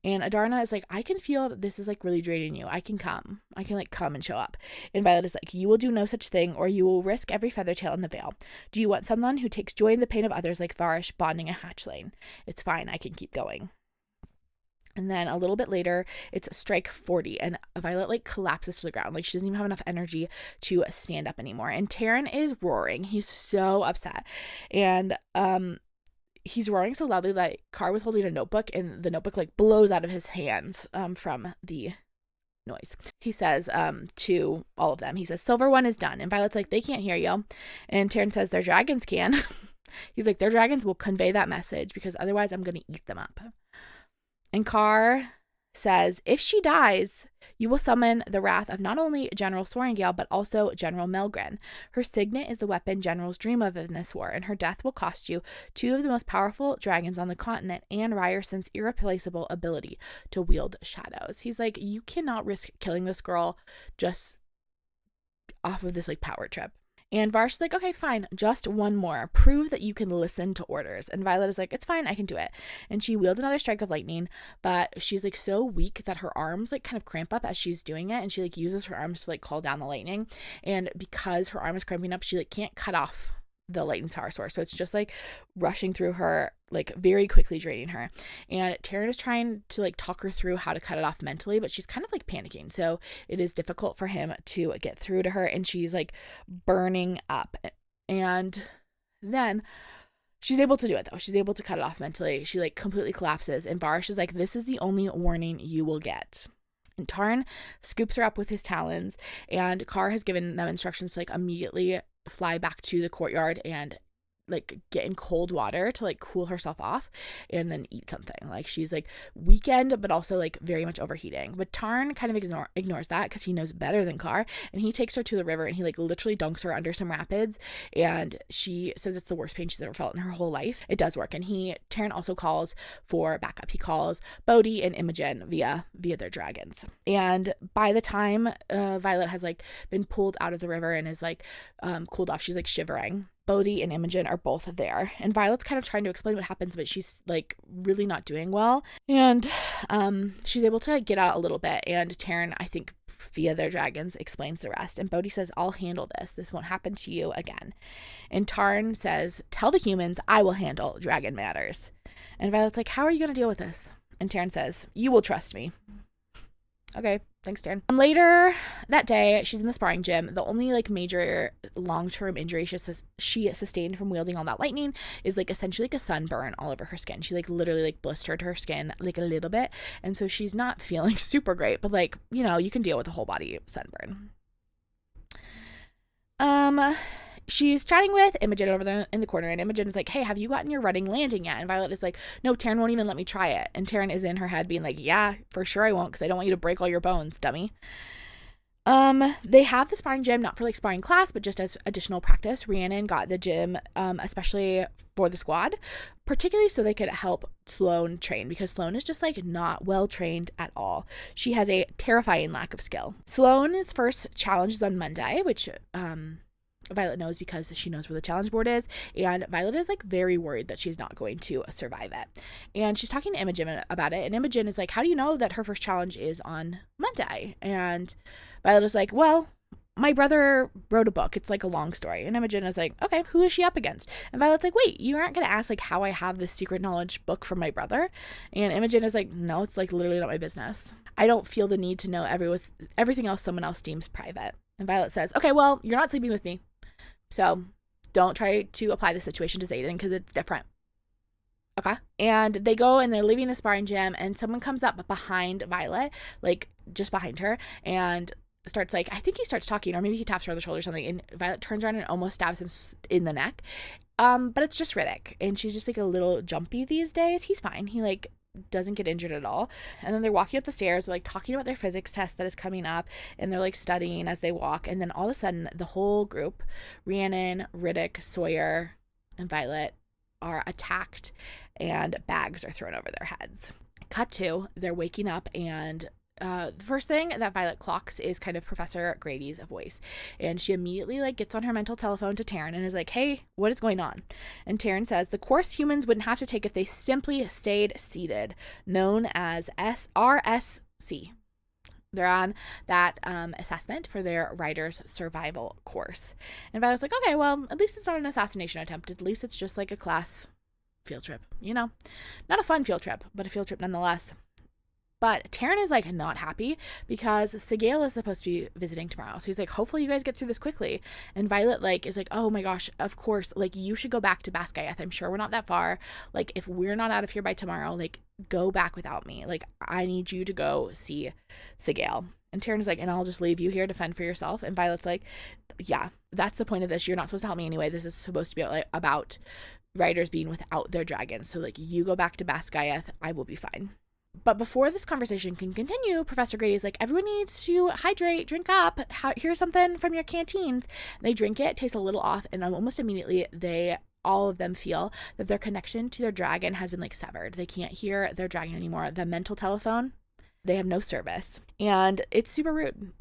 And Adarna is like, I can feel that this is like really draining you. I can like come and show up. And Violet is like, you will do no such thing, or you will risk every feather tail in the veil. Do you want someone who takes joy in the pain of others like Varrish bonding a hatchling? It's fine. I can keep going. And then a little bit later, it's strike 40, and Violet like collapses to the ground. Like she doesn't even have enough energy to stand up anymore. And Tairn is roaring. He's so upset. And he's roaring so loudly that Carr was holding a notebook, and the notebook like blows out of his hands from the noise. He says to all of them, he says, Silver One is done. And Violet's like, they can't hear you. And Tairn says, their dragons can. He's like, their dragons will convey that message because otherwise I'm going to eat them up. And Carr says, if she dies, you will summon the wrath of not only General Sorengale, but also General Melgren. Her signet is the weapon generals dream of in this war, and her death will cost you two of the most powerful dragons on the continent and Ryerson's irreplaceable ability to wield shadows. He's like, you cannot risk killing this girl just off of this like power trip. And Varrish is like, okay, fine, just one more. Prove that you can listen to orders. And Violet is like, it's fine, I can do it. And she wields another strike of lightning, but she's like so weak that her arms like kind of cramp up as she's doing it. And she like uses her arms to like call down the lightning. And because her arm is cramping up, she like can't cut off the lightning's power source. So it's just like rushing through her, like very quickly draining her. And Tairn is trying to like talk her through how to cut it off mentally, but she's kind of like panicking. So it is difficult for him to get through to her, and she's like burning up. And then she's able to do it though. She's able to cut it off mentally. She like completely collapses, and Varrish is like, this is the only warning you will get. And Tairn scoops her up with his talons, and Carr has given them instructions to like immediately fly back to the courtyard and like get in cold water to like cool herself off and then eat something. Like she's like weakened, but also like very much overheating. But Tairn kind of ignores that because he knows better than Carr, and he takes her to the river and he like literally dunks her under some rapids, and she says it's the worst pain she's ever felt in her whole life. It does work, and Tairn also calls for backup. He calls Bodhi and Imogen via their dragons. And by the time Violet has like been pulled out of the river and is like cooled off, she's like shivering, Bodhi and Imogen are both there, and Violet's kind of trying to explain what happens, but she's like really not doing well, and she's able to like, get out a little bit, and Tairn, I think via their dragons, explains the rest, and Bodhi says, I'll handle this won't happen to you again. And Tairn says, tell the humans I will handle dragon matters. And Violet's like, how are you going to deal with this? And Tairn says, you will trust me. Okay, thanks, Tairn. Later that day, she's in the sparring gym. The only like major long-term injury she sustained from wielding all that lightning is like essentially like a sunburn all over her skin. She like literally like blistered her skin like a little bit, and so she's not feeling super great, but like, you know, you can deal with a whole body sunburn. She's chatting with Imogen over there in the corner, and Imogen is like, hey, have you gotten your running landing yet? And Violet is like, no, Tairn won't even let me try it. And Tairn is in her head being like, yeah, for sure I won't, because I don't want you to break all your bones, dummy. They have the sparring gym, not for like sparring class, but just as additional practice. Rhiannon got the gym, especially for the squad, particularly so they could help Sloane train, because Sloane is just like not well trained at all. She has a terrifying lack of skill. Sloane's first challenge is on Monday, which, Violet knows because she knows where the challenge board is, and Violet is like very worried that she's not going to survive it. And she's talking to Imogen about it, and Imogen is like, how do you know that her first challenge is on Monday? And Violet is like, well, my brother wrote a book. It's like a long story. And Imogen is like, okay, who is she up against? And Violet's like, wait, you aren't going to ask like how I have this secret knowledge book from my brother? And Imogen is like, no, it's like literally not my business. I don't feel the need to know everything else someone else deems private. And Violet says, okay, well, you're not sleeping with me, so don't try to apply the situation to Xaden because it's different. Okay. And they go and they're leaving the sparring gym, and someone comes up behind Violet, like just behind her, and starts like, I think he starts talking, or maybe he taps her on the shoulder or something, and Violet turns around and almost stabs him in the neck. But it's just Riddick, and she's just like a little jumpy these days. He's fine. He like doesn't get injured at all. And then they're walking up the stairs, like talking about their physics test that is coming up, and they're like studying as they walk. And then all of a sudden the whole group, Rhiannon, Riddick, Sawyer, and Violet, are attacked, and bags are thrown over their heads. Cut to, they're waking up, and the first thing that Violet clocks is kind of Professor Grady's voice, and she immediately like gets on her mental telephone to Tairn and is like, hey, what is going on? And Tairn says, the course humans wouldn't have to take if they simply stayed seated, known as RSC. They're on that assessment for their writer's survival course. And Violet's like, okay, well, at least it's not an assassination attempt. At least it's just like a class field trip, you know? Not a fun field trip, but a field trip nonetheless. But Tairn is like not happy because Sigale is supposed to be visiting tomorrow. So he's like, hopefully you guys get through this quickly. And Violet like is like, oh my gosh, of course, like you should go back to Basgiath. I'm sure we're not that far. Like if we're not out of here by tomorrow, like go back without me. Like I need you to go see Sigale. And Tairn is like, and I'll just leave you here to fend for yourself. And Violet's like, yeah, that's the point of this. You're not supposed to help me anyway. This is supposed to be like about riders being without their dragons. So like you go back to Basgiath. I will be fine. But before this conversation can continue, Professor Grady is like, everyone needs to hydrate, drink up. Here's something from your canteens. They drink it, tastes a little off, and almost immediately all of them feel that their connection to their dragon has been like severed. They can't hear their dragon anymore. The mental telephone They have no service, and it's super rude.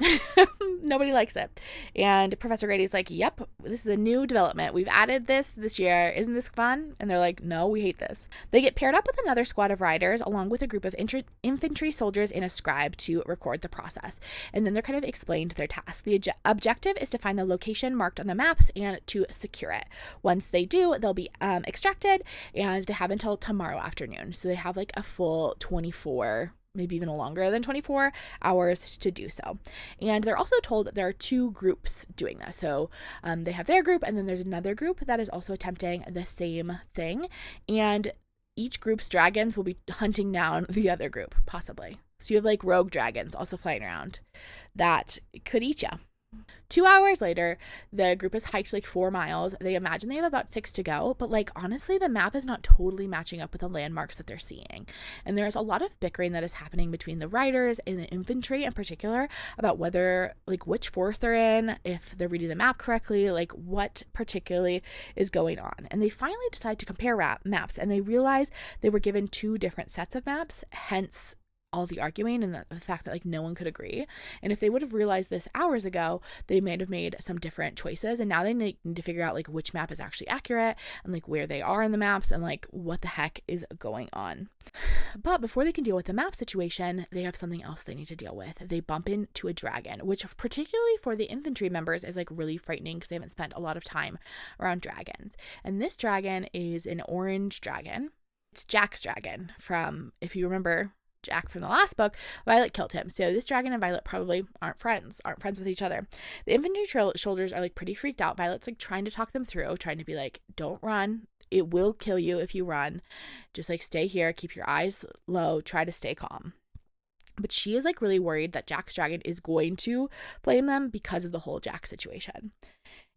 Nobody likes it. And Professor Grady's like, yep, this is a new development. We've added this year. Isn't this fun? And they're like, no, we hate this. They get paired up with another squad of riders along with a group of infantry soldiers and a scribe to record the process. And then they're kind of explained their task. The objective is to find the location marked on the maps and to secure it. Once they do, they'll be extracted, and they have until tomorrow afternoon. So they have like a full 24, maybe even longer than 24 hours to do so. And they're also told that there are 2 groups doing this. So they have their group, and then there's another group that is also attempting the same thing. And each group's dragons will be hunting down the other group, possibly. So you have like rogue dragons also flying around that could eat you. 2 hours later, the group has hiked like 4 miles. They imagine they have about 6 to go, but like honestly, the map is not totally matching up with the landmarks that they're seeing. And there's a lot of bickering that is happening between the riders and the infantry in particular about whether like which forest they're in, if they're reading the map correctly, like what particularly is going on. And they finally decide to compare maps, and they realize they were given 2 different sets of maps, hence all the arguing and the fact that like no one could agree. And if they would have realized this hours ago, they might have made some different choices. And now they need to figure out like which map is actually accurate and like where they are in the maps and like what the heck is going on. But before they can deal with the map situation, they have something else they need to deal with. They bump into a dragon, which particularly for the infantry members is like really frightening because they haven't spent a lot of time around dragons. And this dragon is an orange dragon. It's Jack's dragon from, if you remember Jack from the last book, Violet killed him. So this dragon and Violet probably aren't friends with each other. The infantry soldiers are like pretty freaked out. Violet's like trying to talk them through, trying to be like, don't run. It will kill you if you run. Just like stay here, keep your eyes low, try to stay calm. But she is like really worried that Jack's dragon is going to blame them because of the whole Jack situation.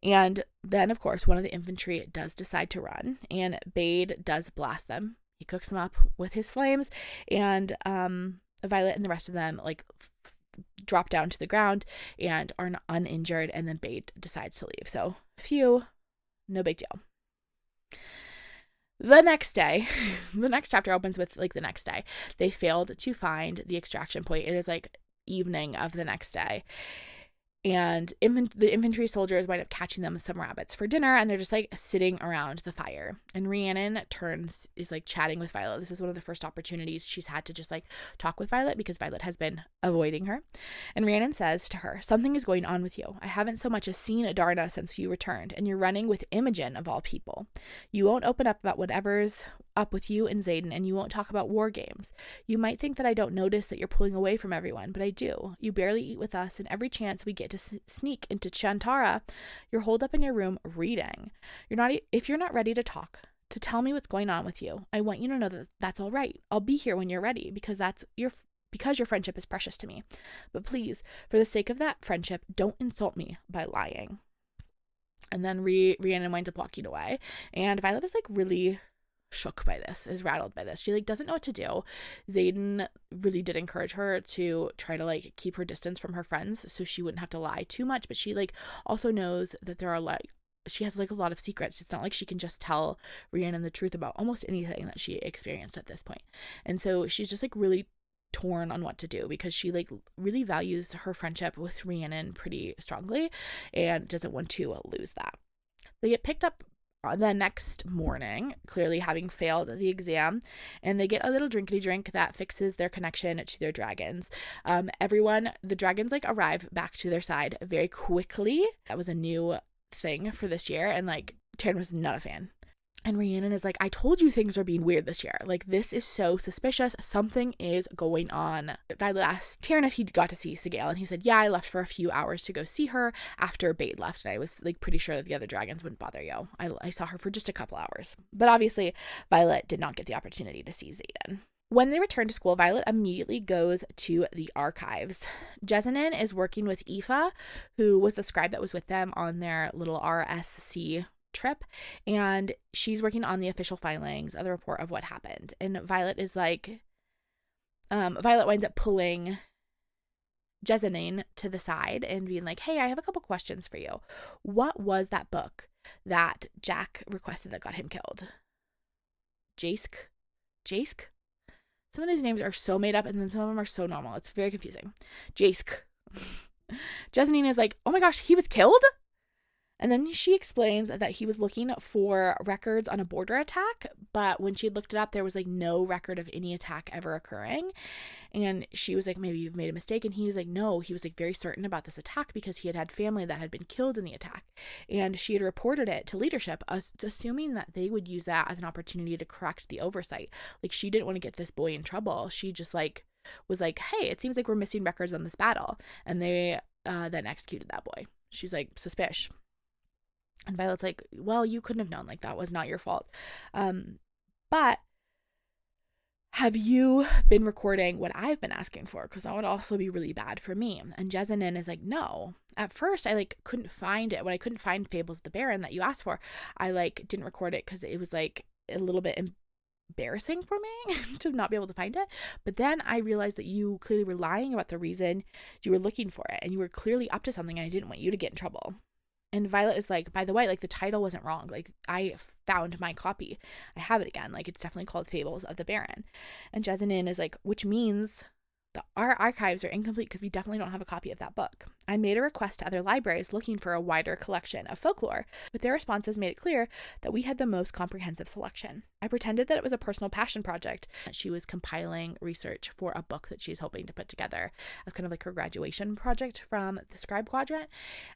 And then of course one of the infantry does decide to run, and Bade does blast them. He cooks them up with his flames, and Violet and the rest of them like drop down to the ground and are uninjured, and then Bade decides to leave. So phew, no big deal. The next day, the next chapter opens with like the next day. They failed to find the extraction point. It is like evening of the next day. And the infantry soldiers wind up catching them some rabbits for dinner, and they're just like sitting around the fire. And Rhiannon is like chatting with Violet. This is one of the first opportunities she's had to just like talk with Violet because Violet has been avoiding her. And Rhiannon says to her, something is going on with you. I haven't so much as seen Adarna since you returned, and you're running with Imogen of all people. You won't open up about whatever's up with you and Xaden, and you won't talk about war games. You might think that I don't notice that you're pulling away from everyone, but I do. You barely eat with us, and every chance we get to sneak into Chantara, you're holed up in your room reading. If you're not ready to talk, to tell me what's going on with you, I want you to know that that's all right. I'll be here when you're ready, because your friendship is precious to me. But please, for the sake of that friendship, don't insult me by lying. And then Rhiannon winds up walking away, and Violet is like really shook by this, is rattled by this. She like doesn't know what to do. Xaden really did encourage her to try to like keep her distance from her friends so she wouldn't have to lie too much, but she like also knows that there are like she has like a lot of secrets. It's not like she can just tell Rhiannon the truth about almost anything that she experienced at this point. And so she's just like really torn on what to do because she like really values her friendship with Rhiannon pretty strongly and doesn't want to lose that. They get picked up the next morning, clearly having failed the exam, and they get a little drinkity drink that fixes their connection to their dragons. The dragons like arrive back to their side very quickly. That was a new thing for this year, and like Tairn was not a fan. And Rhiannon is like, I told you things are being weird this year. Like, this is so suspicious. Something is going on. Violet asked Tairn if he got to see Sigale, and he said, yeah, I left for a few hours to go see her after Bade left, and I was like pretty sure that the other dragons wouldn't bother you. I saw her for just a couple hours. But obviously, Violet did not get the opportunity to see Xaden. When they return to school, Violet immediately goes to the archives. Jessamine is working with Aoife, who was the scribe that was with them on their little RSC trip, and she's working on the official filings of the report of what happened. And Violet is like, Violet winds up pulling Jessamine to the side and being like, hey, I have a couple questions for you. What was that book that Jack requested that got him killed? Jask? some of these names are so made up, and then some of them are so normal. It's very confusing. Jask. Jessamine is like, oh my gosh, he was killed? And then she explains that he was looking for records on a border attack, but when she looked it up, there was like no record of any attack ever occurring. And she was like, maybe you've made a mistake. And he's like, no, he was like very certain about this attack because he had family that had been killed in the attack. And she had reported it to leadership, assuming that they would use that as an opportunity to correct the oversight. Like, she didn't want to get this boy in trouble. She just like was like, hey, it seems like we're missing records on this battle. And they then executed that boy. She's like, suspicious. And Violet's like, well, you couldn't have known. Like, that was not your fault. But have you been recording what I've been asking for? Because that would also be really bad for me. And Jessamine is like, no. At first, I like couldn't find it. When I couldn't find Fables of the Baron that you asked for, I like didn't record it because it was like a little bit embarrassing for me to not be able to find it. But then I realized that you clearly were lying about the reason you were looking for it. And you were clearly up to something, and I didn't want you to get in trouble. And Violet is like, by the way, like, the title wasn't wrong. Like, I found my copy. I have it again. Like, it's definitely called Fables of the Baron. And Jessamine is like, which means our archives are incomplete because we definitely don't have a copy of that book. I made a request to other libraries looking for a wider collection of folklore, but their responses made it clear that we had the most comprehensive selection. I pretended that it was a personal passion project. She was compiling research for a book that she's hoping to put together as kind of like her graduation project from the Scribe quadrant,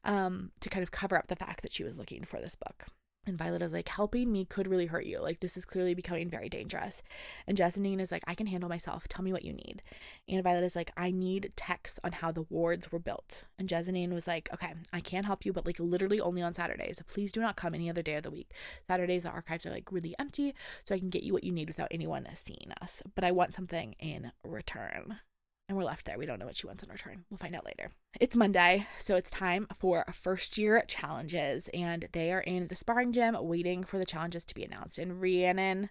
to kind of cover up the fact that she was looking for this book. And Violet is like, helping me could really hurt you. Like, this is clearly becoming very dangerous. And Jessamine is like, I can handle myself. Tell me what you need. And Violet is like, I need texts on how the wards were built. And Jessamine was like, okay, I can't help you, but like literally only on Saturdays. Please do not come any other day of the week. Saturdays, the archives are like really empty, so I can get you what you need without anyone seeing us. But I want something in return. And we're left there. We don't know what she wants in return. We'll find out later. It's Monday, so it's time for first year challenges. And they are in the sparring gym waiting for the challenges to be announced. And Rhiannon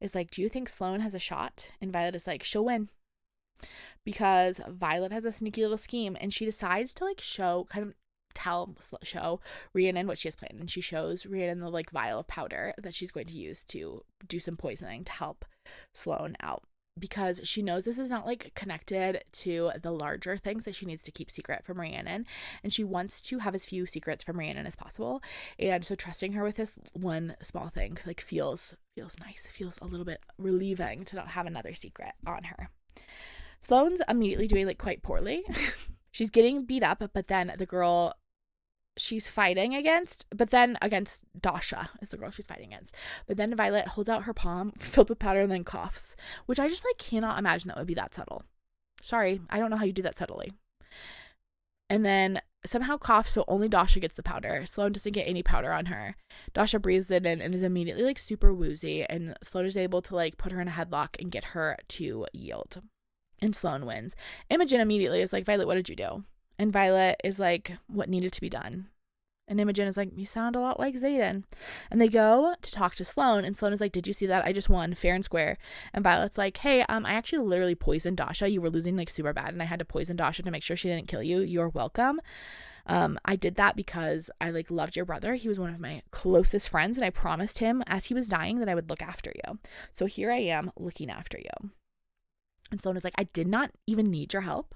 is like, do you think Sloane has a shot? And Violet is like, she'll win. Because Violet has a sneaky little scheme. And she decides to like show Rhiannon what she has planned. And she shows Rhiannon the like vial of powder that she's going to use to do some poisoning to help Sloane out. Because she knows this is not like connected to the larger things that she needs to keep secret from Rhiannon, and she wants to have as few secrets from Rhiannon as possible. And so trusting her with this one small thing like feels nice, feels a little bit relieving to not have another secret on her. Sloane's immediately doing like quite poorly. She's getting beat up, but then the girl she's fighting against Dasha is the girl she's fighting against. But then Violet holds out her palm filled with powder and then coughs, which I just like cannot imagine that would be that subtle. Sorry, I don't know how you do that subtly. And then somehow coughs, so only Dasha gets the powder. Sloane doesn't get any powder on her. Dasha breathes it in and is immediately like super woozy, and Sloane is able to like put her in a headlock and get her to yield. And Sloane wins. Imogen immediately is like, Violet, what did you do? And Violet is like, what needed to be done? And Imogen is like, you sound a lot like Xaden. And they go to talk to Sloane, and Sloane is like, did you see that? I just won fair and square. And Violet's like, hey, I actually literally poisoned Dasha. You were losing like super bad, and I had to poison Dasha to make sure she didn't kill you. You're welcome. I did that because I like loved your brother. He was one of my closest friends, and I promised him as he was dying that I would look after you. So here I am looking after you. And Sloane is like, I did not even need your help.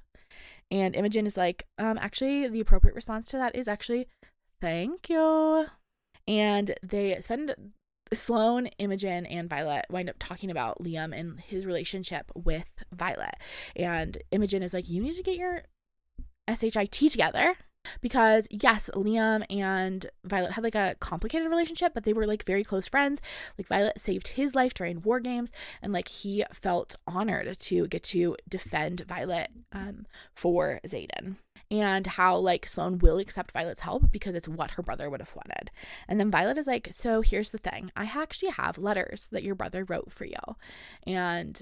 And Imogen is like, actually, the appropriate response to that is actually, thank you. And they spend, Sloane, Imogen, and Violet wind up talking about Liam and his relationship with Violet. And Imogen is like, you need to get your SHIT together. Because yes, Liam and Violet had like a complicated relationship, but they were like very close friends. Like Violet saved his life during war games, and like he felt honored to get to defend Violet for Xaden. And how like Sloane will accept Violet's help because it's what her brother would have wanted. And then Violet is like, so here's the thing. I actually have letters that your brother wrote for you. And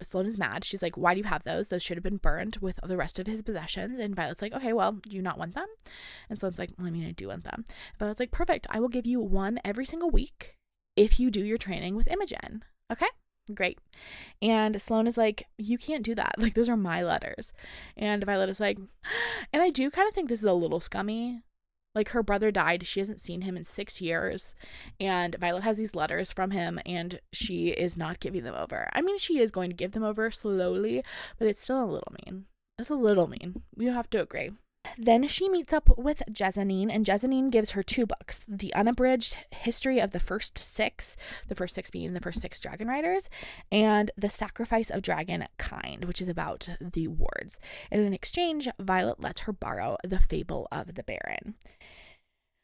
Sloane is mad. She's like, why do you have those? Those should have been burned with the rest of his possessions. And Violet's like, okay, well, do you not want them? And Sloane's like, well, I mean, I do want them. Violet's like, perfect. I will give you one every single week if you do your training with Imogen. Okay? Great. And Sloane is like, you can't do that. Like, those are my letters. And Violet is like, and I do kind of think this is a little scummy Like, her brother died. She hasn't seen him in 6 years. And Violet has these letters from him, and she is not giving them over. I mean, she is going to give them over slowly, but it's still a little mean. It's a little mean. You have to agree. Then she meets up with Jessanine, and Jessanine gives her 2 books, The Unabridged History of the First 6 being the first 6 Dragon Riders, and The Sacrifice of Dragon Kind, which is about the wards. And in exchange, Violet lets her borrow The Fable of the Baron.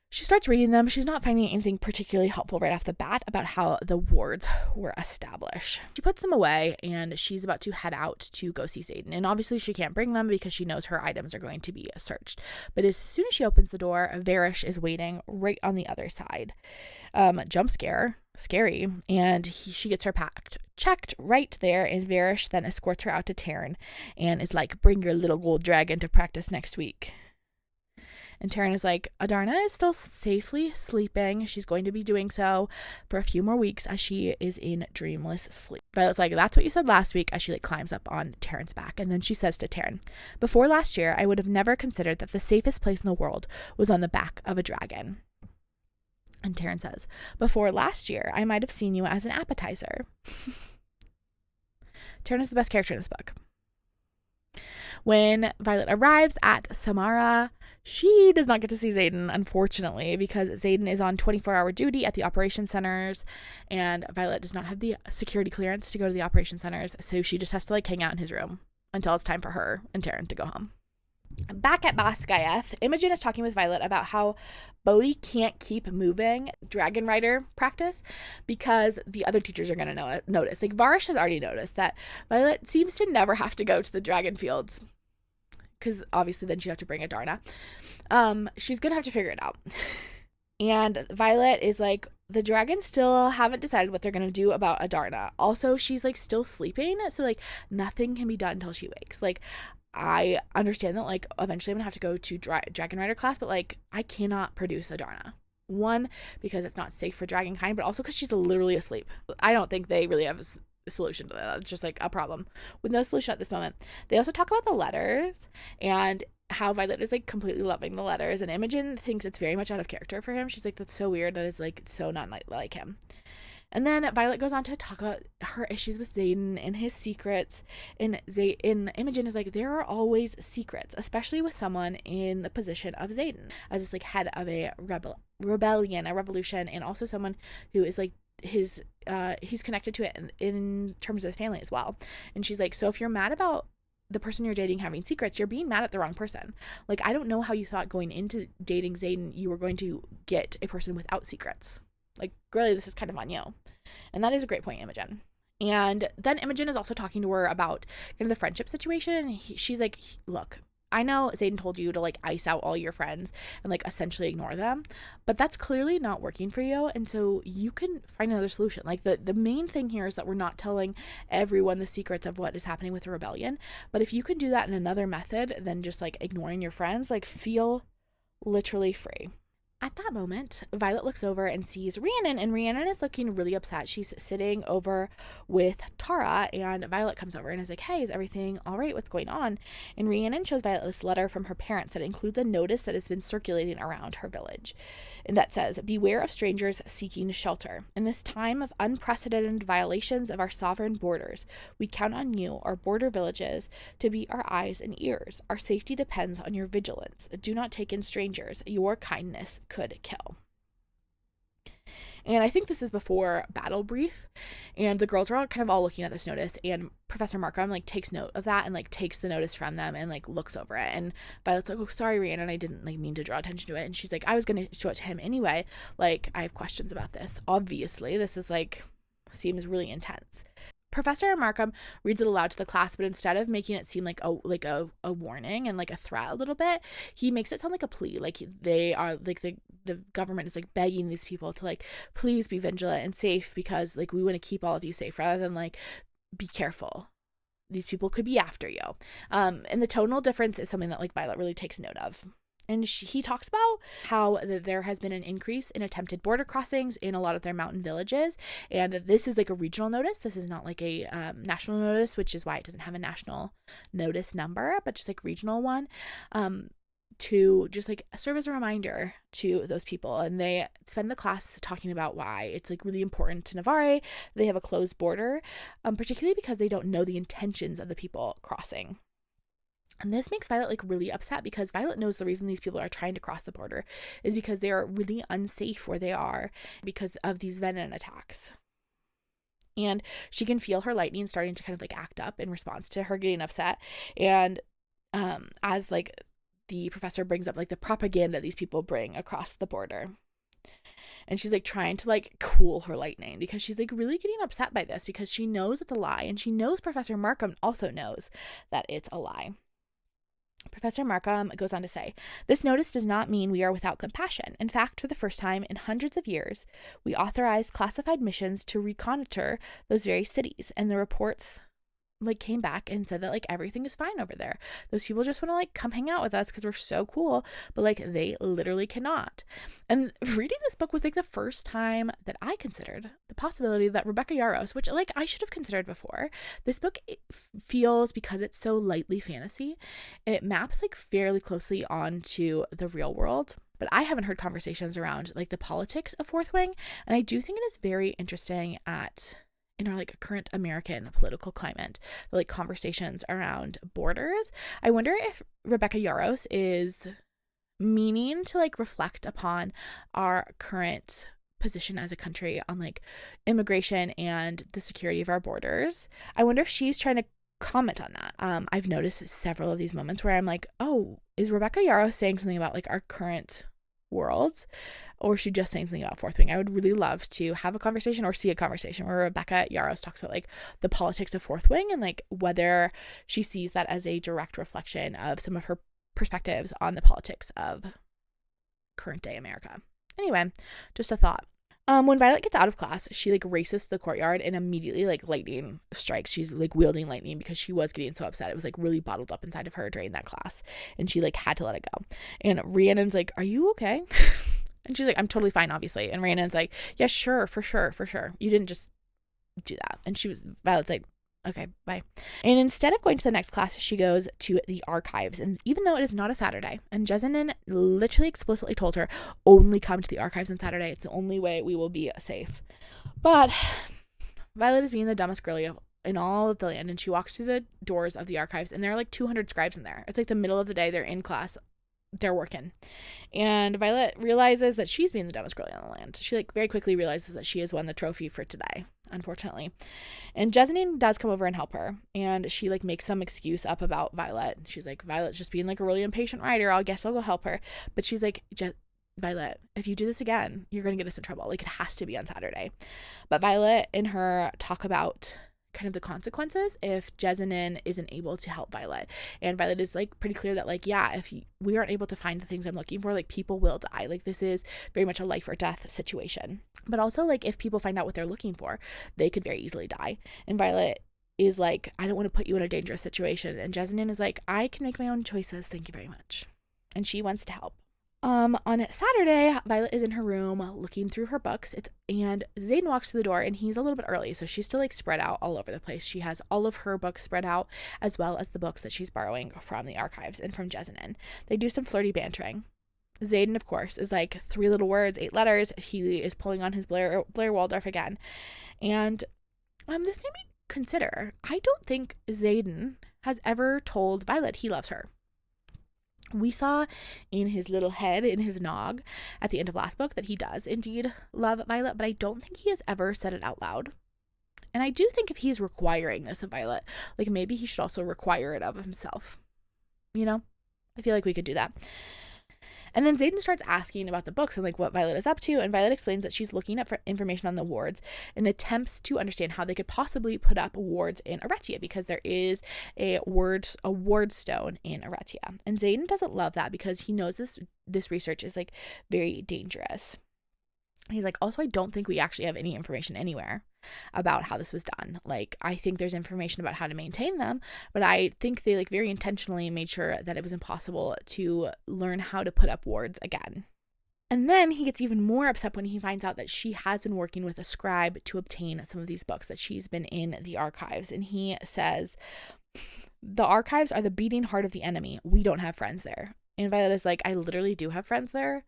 She starts reading them. She's not finding anything particularly helpful right off the bat about how the wards were established. She puts them away, and she's about to head out to go see Xaden. And obviously she can't bring them because she knows her items are going to be searched. But as soon as she opens the door, Varrish is waiting right on the other side. Jump scare. Scary. And she gets her checked right there, and Varrish then escorts her out to Tairn and is like, bring your little gold dragon to practice next week. And Tairn is like, Adarna is still safely sleeping. She's going to be doing so for a few more weeks as she is in dreamless sleep. Violet's like, that's what you said last week, as she like climbs up on Tairn's back. And then she says to Tairn, before last year, I would have never considered that the safest place in the world was on the back of a dragon. And Tairn says, before last year, I might have seen you as an appetizer. Tairn is the best character in this book. When Violet arrives at Samara, she does not get to see Xaden, unfortunately, because Xaden is on 24-hour duty at the operation centers, and Violet does not have the security clearance to go to the operation centers, so she just has to like hang out in his room until it's time for her and Tairn to go home. Back at Basgaeth, Imogen is talking with Violet about how Bodhi can't keep moving Dragon Rider practice because the other teachers are going to notice. Like, Varrish has already noticed that Violet seems to never have to go to the dragon fields, because obviously then she'd have to bring Adarna. She's going to have to figure it out. And Violet is like, the dragons still haven't decided what they're going to do about Adarna. Also, she's like still sleeping, so like nothing can be done until she wakes. Like, I understand that like eventually I'm going to have to go to Dragon Rider class, but like I cannot produce Adarna. One, because it's not safe for dragonkind, but also because she's literally asleep. I don't think they really have a solution to that. It's just like a problem with no solution at this moment. They also talk about the letters and how Violet is like completely loving the letters, and Imogen thinks it's very much out of character for him. She's like, that's so weird. That is like so not like him. And then Violet goes on to talk about her issues with Xaden and his secrets. And Imogen is like, there are always secrets, especially with someone in the position of Xaden, as it's like head of a rebellion, a revolution, and also someone who is like he's connected to it in terms of his family as well. And she's like, so if you're mad about the person you're dating having secrets, you're being mad at the wrong person. Like, I don't know how you thought going into dating Xaden you were going to get a person without secrets. Like, really, this is kind of on you. And that is a great point, Imogen. And then Imogen is also talking to her about kind of the friendship situation. And she's like, look, I know Xaden told you to like ice out all your friends and like essentially ignore them, but that's clearly not working for you. And so you can find another solution. Like, the main thing here is that we're not telling everyone the secrets of what is happening with the rebellion. But if you can do that in another method than just like ignoring your friends, like feel literally free. At that moment, Violet looks over and sees Rhiannon, and Rhiannon is looking really upset. She's sitting over with Tara, and Violet comes over and is like, hey, is everything all right? What's going on? And Rhiannon shows Violet this letter from her parents that includes a notice that has been circulating around her village. And that says, beware of strangers seeking shelter. In this time of unprecedented violations of our sovereign borders, we count on you, our border villages, to be our eyes and ears. Our safety depends on your vigilance. Do not take in strangers. Your kindness could kill. And I think this is before battle brief, and the girls are all kind of all looking at this notice, and Professor Markham like takes note of that and like takes the notice from them and like looks over it, and Violet's like, oh, sorry, Rhiannon, I didn't like mean to draw attention to it. And she's like, I was gonna show it to him anyway, like I have questions about this. Obviously this is like seems really intense. Professor Markham reads it aloud to the class, but instead of making it seem like a warning and like a threat a little bit, he makes it sound like a plea. Like they are like the government is like begging these people to like please be vigilant and safe because like we want to keep all of you safe, rather than like be careful. These people could be after you. And the tonal difference is something that like Violet really takes note of. And he talks about how there has been an increase in attempted border crossings in a lot of their mountain villages. And this is like a regional notice. This is not like a national notice, which is why it doesn't have a national notice number, but just like regional one. to just like serve as a reminder to those people. And they spend the class talking about why it's like really important to Navarre they have a closed border, particularly because they don't know the intentions of the people crossing. And this makes Violet like really upset, because Violet knows the reason these people are trying to cross the border is because they are really unsafe where they are because of these venom attacks. And she can feel her lightning starting to kind of like act up in response to her getting upset. And as like the professor brings up like the propaganda these people bring across the border, and she's like trying to like cool her lightning, because she's like really getting upset by this, because she knows it's a lie, and she knows Professor Markham also knows that it's a lie. Professor Markham goes on to say, "This notice does not mean we are without compassion. In fact, for the first time in hundreds of years, we authorized classified missions to reconnoiter those very cities, and the reports like came back and said that like everything is fine over there. Those people just want to like come hang out with us because we're so cool, but like they literally cannot." And reading this book was like the first time that I considered the possibility that Rebecca Yarros, which like I should have considered before, this book feels, because it's so lightly fantasy, it maps like fairly closely onto the real world. But I haven't heard conversations around like the politics of Fourthwing, and I do think it is very interesting in our like current American political climate, the like conversations around borders. I wonder if Rebecca Yarros is meaning to like reflect upon our current position as a country on like immigration and the security of our borders. I wonder if she's trying to comment on that. I've noticed several of these moments where I'm like, oh, is Rebecca Yarros saying something about like our current world, or is she just saying something about Fourthwing? I would really love to have a conversation or see a conversation where Rebecca Yarros talks about like the politics of Fourthwing, and like whether she sees that as a direct reflection of some of her perspectives on the politics of current day America. Anyway, just a thought. When Violet gets out of class, she like races to the courtyard, and immediately like lightning strikes. She's like wielding lightning because she was getting so upset. It was like really bottled up inside of her during that class, and she like had to let it go. And Rhiannon's like, "Are you okay?" And she's like, "I'm totally fine, obviously." And Rhiannon's like, "Yeah, sure, for sure. You didn't just do that." And Violet's like, "Okay, bye." And instead of going to the next class, she goes to the archives. And even though it is not a Saturday, and Jessamine literally explicitly told her, only come to the archives on Saturday. It's the only way we will be safe. But Violet is being the dumbest girlie in all of the land, and she walks through the doors of the archives, and there are like 200 scribes in there. It's like the middle of the day. They're in class. They're working. And Violet realizes that she's being the dumbest girl on the land. She like very quickly realizes that she has won the trophy for today, unfortunately. And Jessamine does come over and help her, and she like makes some excuse up about Violet. She's like, "Violet's just being like a really impatient writer. I guess I'll go help her." But she's like, "Violet, if you do this again, you're going to get us in trouble. Like, it has to be on Saturday." But Violet and her talk about kind of the consequences if Jessamine isn't able to help Violet. And Violet is like pretty clear that like, yeah, if we aren't able to find the things I'm looking for, like people will die. Like this is very much a life or death situation. But also like if people find out what they're looking for, they could very easily die. And Violet is like, "I don't want to put you in a dangerous situation." And Jessamine is like, "I can make my own choices. Thank you very much." And she wants to help. On Saturday, Violet is in her room looking through her books. And Xaden walks through the door, and he's a little bit early, so she's still like spread out all over the place. She has all of her books spread out, as well as the books that she's borrowing from the archives and from Jessamine. They do some flirty bantering. Xaden, of course, is like 3 little words, 8 letters. He is pulling on his Blair Waldorf again. And this made me consider, I don't think Xaden has ever told Violet he loves her. We saw in his little head, in his nog, at the end of last book that he does indeed love Violet, but I don't think he has ever said it out loud. And I do think if he's requiring this of Violet, like maybe he should also require it of himself. You know? I feel like we could do that. And then Xaden starts asking about the books and like what Violet is up to, and Violet explains that she's looking up for information on the wards and attempts to understand how they could possibly put up wards in Aretia, because there is a ward stone in Aretia. And Xaden doesn't love that because he knows this research is like very dangerous. He's like, also, I don't think we actually have any information anywhere about how this was done. Like, I think there's information about how to maintain them, but I think they like very intentionally made sure that it was impossible to learn how to put up wards again. And then he gets even more upset when he finds out that she has been working with a scribe to obtain some of these books, that she's been in the archives. And he says, "The archives are the beating heart of the enemy. We don't have friends there." And Violet is like, I literally do have friends there.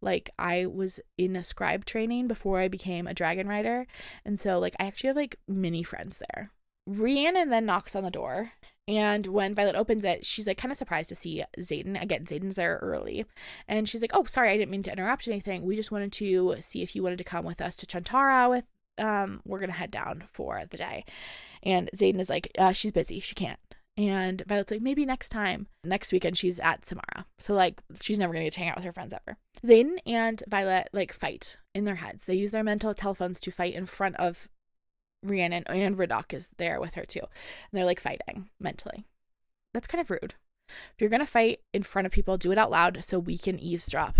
Like, I was in a Scribe training before I became a dragon rider. And so, like, I actually have, like, many friends there. Rhiannon then knocks on the door. And when Violet opens it, she's, like, kind of surprised to see Xaden. Again, Xaden's there early. And she's like, oh, sorry, I didn't mean to interrupt anything. We just wanted to see if you wanted to come with us to Chantara with, we're going to head down for the day. And Xaden is like, she's busy. She can't. And Violet's like, maybe next time. Next weekend, she's at Samara. So, like, she's never going to get to hang out with her friends ever. Xaden and Violet, like, fight in their heads. They use their mental telephones to fight in front of Rhiannon, and Radok is there with her, too. And they're, like, fighting mentally. That's kind of rude. If you're going to fight in front of people, do it out loud so we can eavesdrop.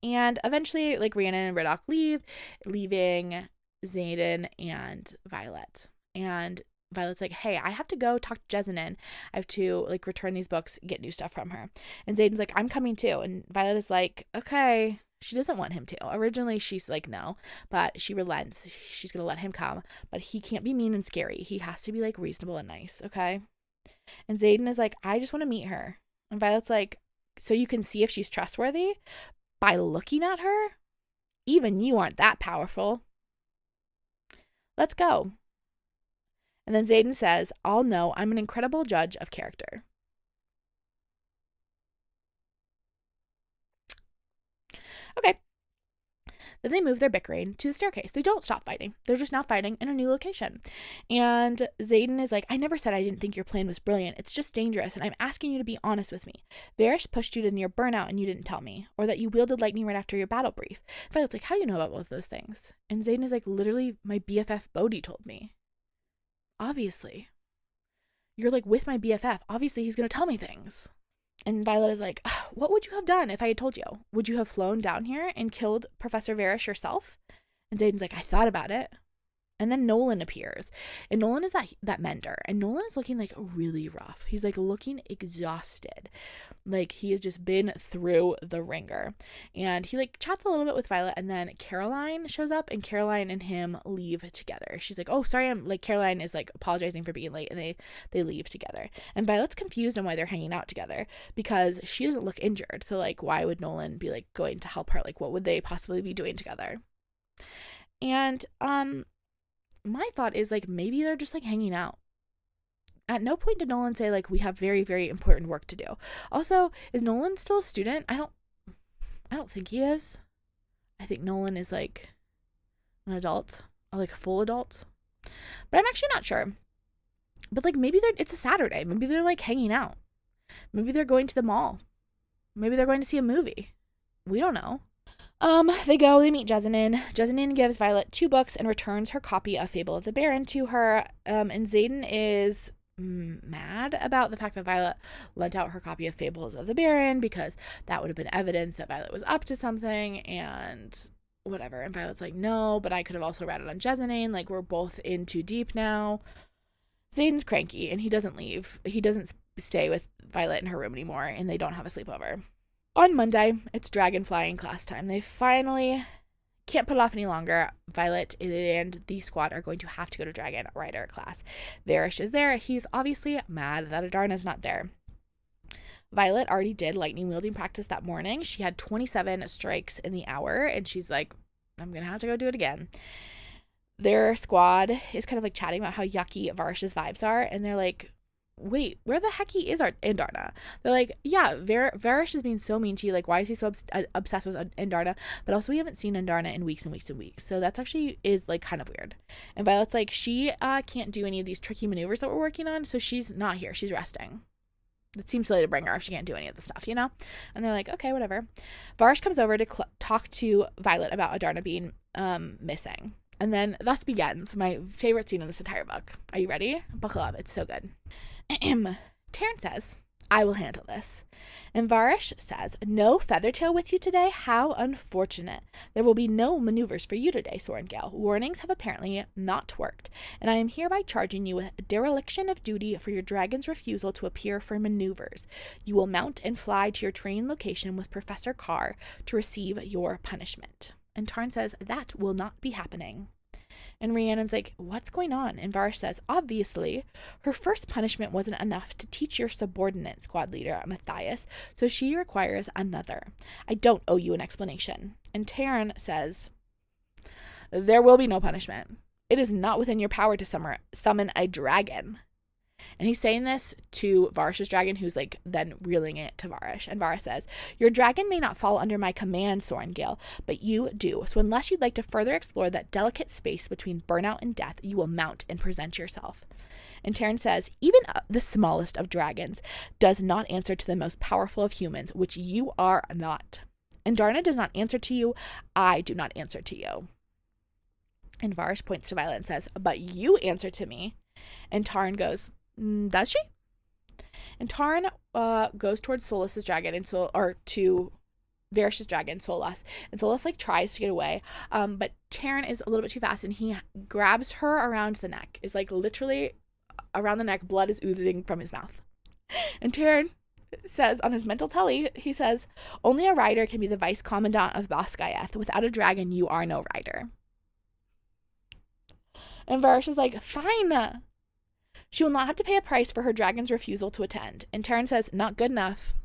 And eventually, like, Rhiannon and Radok leave, leaving Xaden and Violet. And Violet's like, hey, I have to go talk to Jessamine. I have to, like, return these books, get new stuff from her. And Xaden's like, I'm coming too. And Violet is like, okay. She doesn't want him to. Originally, she's like, no. But she relents. She's going to let him come. But he can't be mean and scary. He has to be, like, reasonable and nice, okay? And Xaden is like, I just want to meet her. And Violet's like, so you can see if she's trustworthy? By looking at her? Even you aren't that powerful. Let's go. And then Xaden says, I'll know I'm an incredible judge of character. Okay. Then they move their bickering to the staircase. They don't stop fighting. They're just now fighting in a new location. And Xaden is like, I never said I didn't think your plan was brilliant. It's just dangerous, and I'm asking you to be honest with me. Varrish pushed you to near burnout and you didn't tell me. Or that you wielded lightning right after your battle brief. Violet's like, how do you know about both those things? And Xaden is like, literally, my BFF Bodhi told me. Obviously. You're, like, with my BFF. Obviously, he's going to tell me things. And Violet is like, what would you have done if I had told you? Would you have flown down here and killed Professor Varrish yourself? And Xaden's like, I thought about it. And then Nolan appears. And Nolan is that mender. And Nolan is looking, like, really rough. He's, like, looking exhausted. Like, he has just been through the ringer. And he, like, chats a little bit with Violet. And then Caroline shows up. And Caroline and him leave together. She's like, oh, sorry. Caroline is, like, apologizing for being late. And they leave together. And Violet's confused on why they're hanging out together. Because she doesn't look injured. So, like, why would Nolan be, like, going to help her? Like, what would they possibly be doing together? And, my thought is, like, maybe they're just, like, hanging out. At no point did Nolan say, like, we have very, very important work to do. Also, is Nolan still a student? I don't think he is. I think Nolan is, like, an adult, or, like, a full adult. But I'm actually not sure. But, like, maybe it's a Saturday. Maybe they're, like, hanging out. Maybe they're going to the mall. Maybe they're going to see a movie. We don't know. They meet Jessamine. Jessamine gives Violet 2 books and returns her copy of Fable of the Baron to her. And Xaden is mad about the fact that Violet lent out her copy of Fables of the Baron because that would have been evidence that Violet was up to something and whatever. And Violet's like, no, but I could have also read it on Jessamine. Like, we're both in too deep now. Xaden's cranky and he doesn't leave. He doesn't stay with Violet in her room anymore, and they don't have a sleepover. On Monday, it's dragon flying class time. They finally can't put it off any longer. Violet and the squad are going to have to go to dragon rider class. Varrish is there. He's obviously mad that Adarna's not there. Violet already did lightning wielding practice that morning. She had 27 strikes in the hour, and she's like, I'm going to have to go do it again. Their squad is kind of, like, chatting about how yucky Varrish's vibes are, and they're like, wait, where the heck is Andarna? They're like, yeah, Varrish is being so mean to you. Like, why is he so obsessed with Andarna? But also, we haven't seen Andarna in weeks and weeks and weeks. So that's actually is, like, kind of weird. And Violet's like, she can't do any of these tricky maneuvers that we're working on, so she's not here. She's resting. It seems silly to bring her if she can't do any of the stuff, you know? And they're like, okay, whatever. Varrish comes over to talk to Violet about Adarna being missing. And then thus begins my favorite scene in this entire book. Are you ready? Buckle up. It's so good. Tairn says, I will handle this. And Varrish says, no Feathertail with you today? How unfortunate. There will be no maneuvers for you today, Sorengale. Warnings have apparently not worked, and I am hereby charging you with dereliction of duty for your dragon's refusal to appear for maneuvers. You will mount and fly to your training location with Professor Carr to receive your punishment. And Tairn says, that will not be happening. And Rhiannon's like, what's going on? And Varrish says, obviously, her first punishment wasn't enough to teach your subordinate squad leader, Matthias, so she requires another. I don't owe you an explanation. And Tairn says, there will be no punishment. It is not within your power to summon a dragon. And he's saying this to Varrish's dragon, who's like then reeling it to Varrish. And Varrish says, your dragon may not fall under my command, Sorengale, but you do. So unless you'd like to further explore that delicate space between burnout and death, you will mount and present yourself. And Tairn says, even the smallest of dragons does not answer to the most powerful of humans, which you are not. And Darna does not answer to you. I do not answer to you. And Varrish points to Violet and says, but you answer to me. And Tairn goes, does she? And Tairn goes towards Solas's dragon to Varrish's dragon, Solas. And Solas like tries to get away. But Tairn is a little bit too fast and he grabs her around the neck. Is like literally around the neck, blood is oozing from his mouth. And Tairn says on his mental telly, he says, only a rider can be the vice commandant of Basgiath. Without a dragon, you are no rider. And Varrish is like, fine. She will not have to pay a price for her dragon's refusal to attend. And Tairn says, not good enough.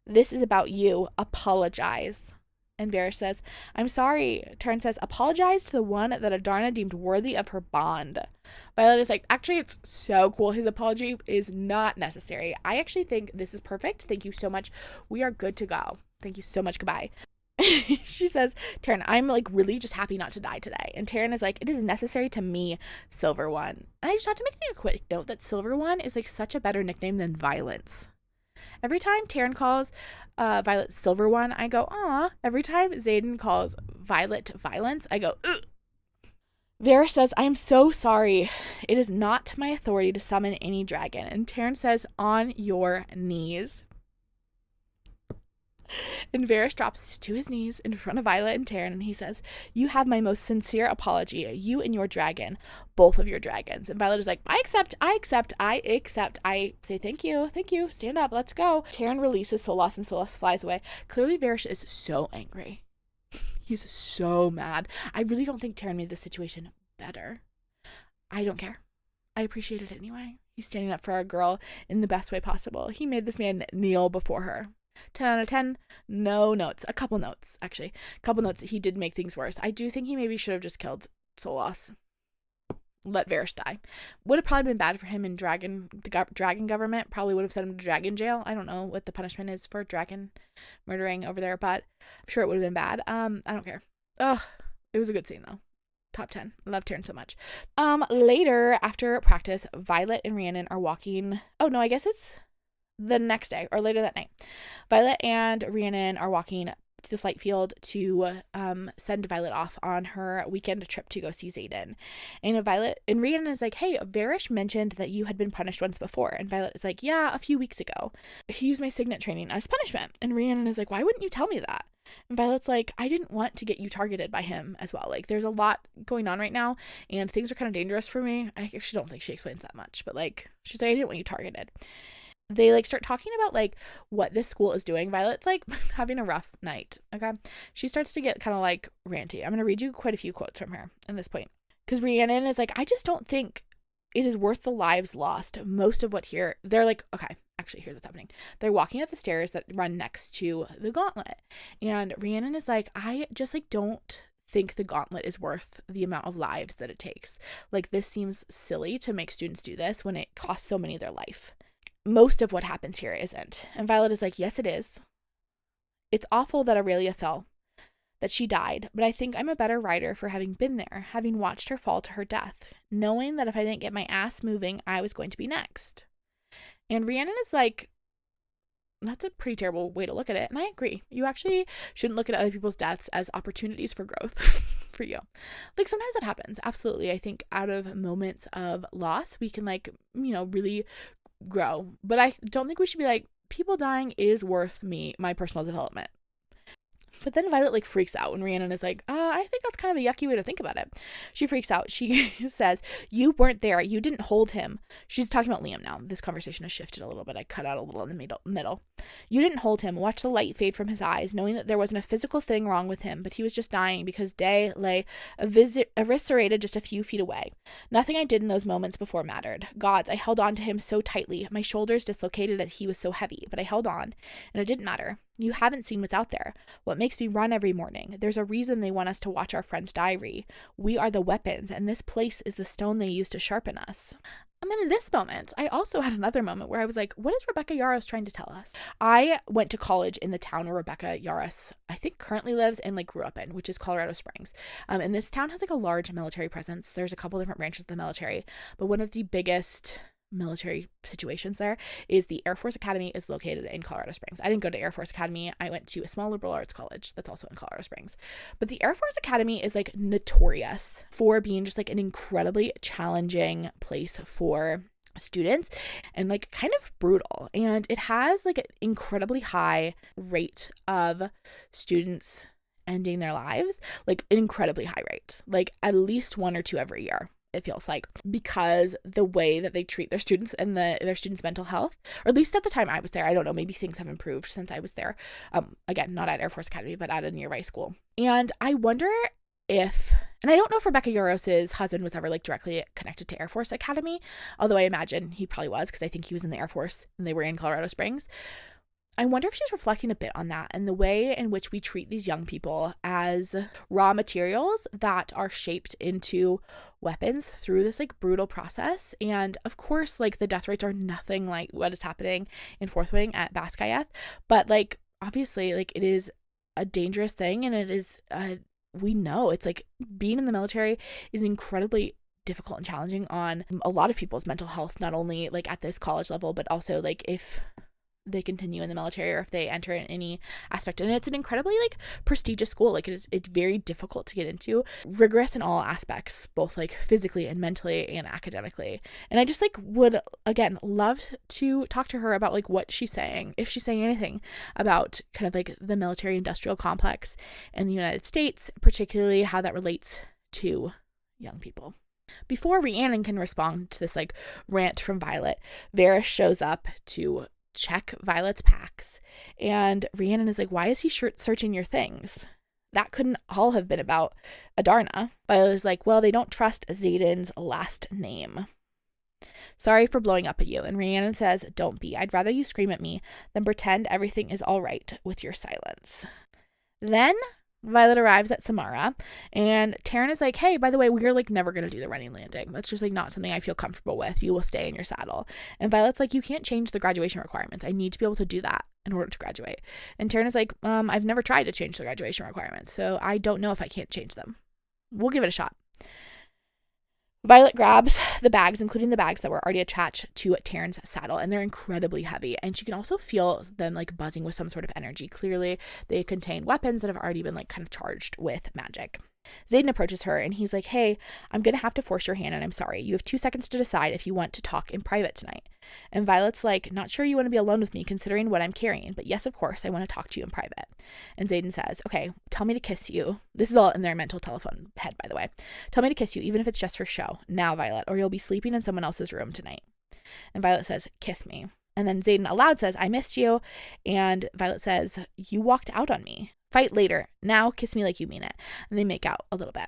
This is about you. Apologize. And Varrish says, I'm sorry. Tairn says, apologize to the one that Adarna deemed worthy of her bond. Violet is like, actually, it's so cool. His apology is not necessary. I actually think this is perfect. Thank you so much. We are good to go. Thank you so much. Goodbye. She says, Tairn, I'm like really just happy not to die today. And Tairn is like, it is necessary to me, Silver One. And I just have to make a quick note that Silver One is like such a better nickname than Violence. Every time Tairn calls Violet Silver One, I go, aw. Every time Xaden calls Violet Violence, I go, ugh. Varrish says, I am so sorry. It is not my authority to summon any dragon. And Tairn says, on your knees. And Varrish drops to his knees in front of Violet and Tairn, and he says, you have my most sincere apology, you and your dragon, both of your dragons. And Violet is like, I accept. I say, thank you, stand up, let's go. Tairn releases Solas, and Solas flies away. Clearly Varrish is so angry. He's so mad. I really don't think Tairn made the situation better. I don't care. I appreciate it anyway. He's standing up for our girl in the best way possible. He made this man kneel before her. 10 out of 10, no notes. A couple notes, actually. A couple notes. He did make things worse. I do think he maybe should have just killed Solas. Let Varrish die. Would have probably been bad for him in the dragon government. Probably would have sent him to dragon jail. I don't know what the punishment is for dragon murdering over there, but I'm sure it would have been bad. I don't care. Ugh, it was a good scene though. Top 10. I love Tairn so much. Later, after practice, Violet and Rhiannon are walking. Oh no, I guess it's the next day or later that night. Violet and Rhiannon are walking to the flight field to send Violet off on her weekend trip to go see Xaden. And Rhiannon is like, hey, Varrish mentioned that you had been punished once before. And Violet is like, yeah, a few weeks ago. He used my signet training as punishment. And Rhiannon is like, why wouldn't you tell me that? And Violet's like, I didn't want to get you targeted by him as well. Like, there's a lot going on right now, and things are kind of dangerous for me. I actually don't think she explains that much, but like, she's like, I didn't want you targeted. They like start talking about like what this school is doing. Violet's like having a rough night. Okay. She starts to get kind of like ranty. I'm going to read you quite a few quotes from her at this point. Because Rhiannon is like, I just don't think it is worth the lives lost. Most of what here, they're like, okay, actually here's what's happening. They're walking up the stairs that run next to the gauntlet. And Rhiannon is like, I just like don't think the gauntlet is worth the amount of lives that it takes. Like, this seems silly to make students do this when it costs so many of their life. Most of what happens here isn't. And Violet is like, yes, it is. It's awful that Aretia fell, that she died, but I think I'm a better writer for having been there, having watched her fall to her death, knowing that if I didn't get my ass moving, I was going to be next. And Rhiannon is like, that's a pretty terrible way to look at it. And I agree. You actually shouldn't look at other people's deaths as opportunities for growth for you. Like, sometimes that happens. Absolutely. I think out of moments of loss, we can like, really grow. But I don't think we should be like, people dying is worth my personal development. But then Violet like freaks out when Rhiannon is like, I think that's kind of a yucky way to think about it. She freaks out. She says, you weren't there. You didn't hold him. She's talking about Liam now. This conversation has shifted a little bit. I cut out a little in the middle. You didn't hold him. Watch the light fade from his eyes, knowing that there wasn't a physical thing wrong with him, but he was just dying because Day lay eviscerated just a few feet away. Nothing I did in those moments before mattered. Gods, I held on to him so tightly. My shoulders dislocated as he was so heavy, but I held on, and it didn't matter. You haven't seen what's out there. What makes me run every morning? There's a reason they want us to watch our friend's diary. We are the weapons, and this place is the stone they use to sharpen us. And then in this moment, I also had another moment where I was like, what is Rebecca Yarros trying to tell us? I went to college in the town where Rebecca Yarros, I think, currently lives and like grew up in, which is Colorado Springs. And this town has like a large military presence. There's a couple different branches of the military, but one of the biggest military situations there is the Air Force Academy is located in Colorado Springs. I didn't go to Air Force Academy. I went to a small liberal arts college that's also in Colorado Springs. But the Air Force Academy is like notorious for being just like an incredibly challenging place for students and like kind of brutal. And it has like an incredibly high rate of students ending their lives, like an incredibly high rate, like at least 1 or 2 every year. It feels like, because the way that they treat their students and their students' mental health, or at least at the time I was there. I don't know, maybe things have improved since I was there. Again, not at Air Force Academy, but at a nearby school. And I wonder if, and I don't know if Rebecca Yarros' husband was ever like directly connected to Air Force Academy, although I imagine he probably was, because I think he was in the Air Force and they were in Colorado Springs. I wonder if she's reflecting a bit on that and the way in which we treat these young people as raw materials that are shaped into weapons through this like brutal process. And of course, like the death rates are nothing like what is happening in Fourthwing at Bascaeth, but like obviously like it is a dangerous thing, and it is we know it's like being in the military is incredibly difficult and challenging on a lot of people's mental health, not only like at this college level, but also like if they continue in the military or if they enter in any aspect. And it's an incredibly like prestigious school. Like it's very difficult to get into, rigorous in all aspects, both like physically and mentally and academically. And I just like would again love to talk to her about like what she's saying, if she's saying anything about kind of like the military industrial complex in the United States, particularly how that relates to young people. Before Rhiannon can respond to this like rant from Violet, Varrish shows up to check Violet's packs, and Rhiannon is like, why is he searching your things? That couldn't all have been about Adarna. Violet is like, well, they don't trust Xaden's last name. Sorry for blowing up at you. And Rhiannon says, don't be. I'd rather you scream at me than pretend everything is all right with your silence. Then Violet arrives at Samara, and Tairn is like, hey, by the way, we're like never going to do the running landing. That's just like not something I feel comfortable with. You will stay in your saddle. And Violet's like, you can't change the graduation requirements. I need to be able to do that in order to graduate. And Tairn is like, I've never tried to change the graduation requirements, so I don't know if I can't change them. We'll give it a shot. Violet grabs the bags, including the bags that were already attached to Tairn's saddle, and they're incredibly heavy. And she can also feel them like buzzing with some sort of energy. Clearly, they contain weapons that have already been like kind of charged with magic. Xaden approaches her and he's like, hey, I'm going to have to force your hand and I'm sorry. You have 2 seconds to decide if you want to talk in private tonight. And Violet's like, not sure you want to be alone with me considering what I'm carrying, but yes, of course, I want to talk to you in private. And Xaden says, okay, tell me to kiss you. This is all in their mental telephone head, by the way. Tell me to kiss you, even if it's just for show. Now, Violet, or you'll be sleeping in someone else's room tonight. And Violet says, kiss me. And then Xaden aloud says, I missed you. And Violet says, you walked out on me. Fight later. Now kiss me like you mean it. And they make out a little bit.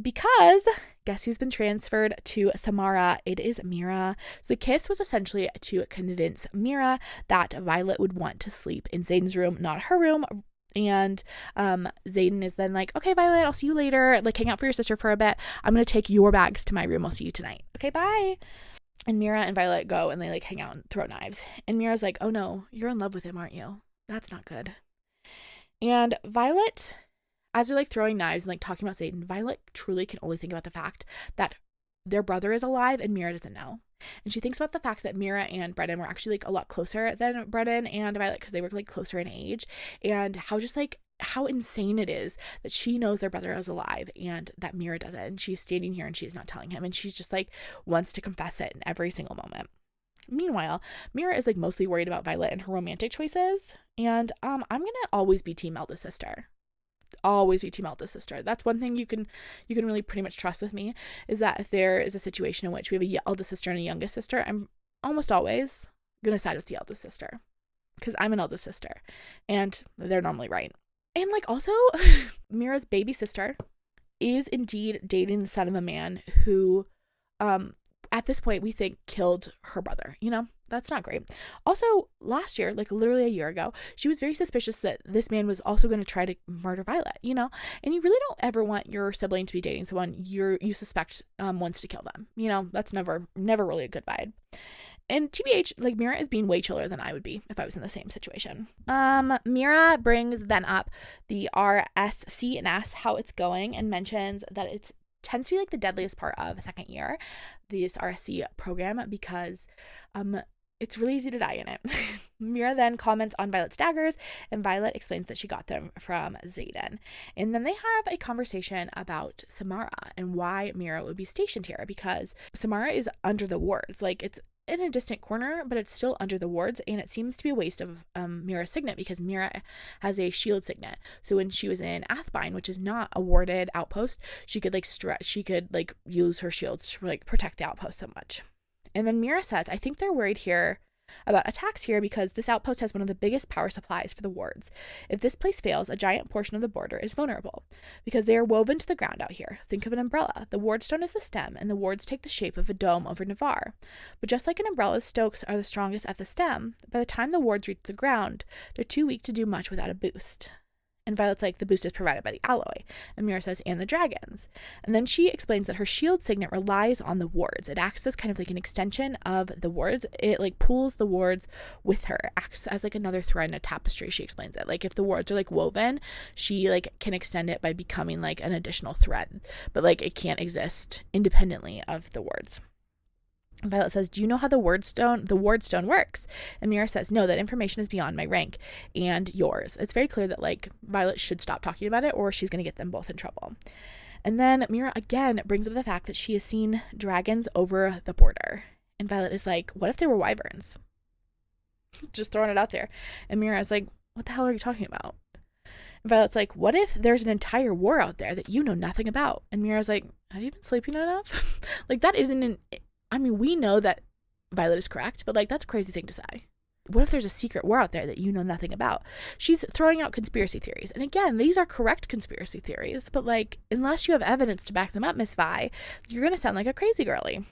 Because guess who's been transferred to Samara? It is Mira. So the kiss was essentially to convince Mira that Violet would want to sleep in Xaden's room, not her room. And Xaden is then like, okay, Violet, I'll see you later. Like, hang out for your sister for a bit. I'm going to take your bags to my room. I'll see you tonight. Okay, bye. And Mira and Violet go and they like hang out and throw knives. And Mira's like, oh no, you're in love with him, aren't you? That's not good. And Violet, as they're like throwing knives and like talking about Xaden, Violet truly can only think about the fact that their brother is alive and Mira doesn't know. And she thinks about the fact that Mira and Brennan were actually like a lot closer than Brennan and Violet because they were like closer in age, and how insane it is that she knows their brother is alive and that Mira doesn't. And she's standing here and she's not telling him, and she's just like wants to confess it in every single moment. Meanwhile, Mira is like mostly worried about Violet and her romantic choices. And I'm going to always be team eldest sister. Always be team eldest sister. That's one thing you can really pretty much trust with me, is that if there is a situation in which we have a eldest sister and a youngest sister, I'm almost always going to side with the eldest sister, because I'm an eldest sister and they're normally right. And like also Mira's baby sister is indeed dating the son of a man who at this point we think killed her brother. You know, that's not great. Also, last year, like literally a year ago, she was very suspicious that this man was also going to try to murder Violet, you know, and you really don't ever want your sibling to be dating someone you suspect wants to kill them. You know, that's never really a good vibe. And TBH, like, Mira is being way chiller than I would be if I was in the same situation. Mira brings then up the RSC and asks how it's going, and mentions that it tends to be like the deadliest part of second year, this RSC program, because it's really easy to die in it. Mira then comments on Violet's daggers, and Violet explains that she got them from Xaden. And then they have a conversation about Samara and why Mira would be stationed here, because Samara is under the wards. Like, it's in a distant corner, but it's still under the wards, and it seems to be a waste of Mira's signet, because Mira has a shield signet. So when she was in Athbine, which is not a warded outpost, she could like use her shields to like protect the outpost so much. And then Mira says, I think they're worried here about attacks here because this outpost has one of the biggest power supplies for the wards. If this place fails, a giant portion of the border is vulnerable because they are woven to the ground out here. Think of an umbrella. The wardstone is the stem, and the wards take the shape of a dome over Navarre. But just like an umbrella's stokes are the strongest at the stem, by the time the wards reach the ground, they're too weak to do much without a boost. And Violet's like, the boost is provided by the alloy. And Mira says, and the dragons. And then she explains that her shield signet relies on the wards. It acts as kind of like an extension of the wards. It like pulls the wards with her. It acts as like another thread in a tapestry, she explains it. Like if the wards are like woven, she like can extend it by becoming like an additional thread. But like it can't exist independently of the wards. Violet says, do you know how the wardstone works? And Mira says, no, that information is beyond my rank and yours. It's very clear that like Violet should stop talking about it, or she's going to get them both in trouble. And then Mira again brings up the fact that she has seen dragons over the border. And Violet is like, what if they were wyverns? Just throwing it out there. And Mira is like, what the hell are you talking about? And Violet's like, what if there's an entire war out there that you know nothing about? And Mira's like, have you been sleeping enough? Like that isn't I mean, we know that Violet is correct, but like that's a crazy thing to say. What if there's a secret war out there that you know nothing about? She's throwing out conspiracy theories. And again, these are correct conspiracy theories, but like unless you have evidence to back them up, Miss Vi, you're going to sound like a crazy girly.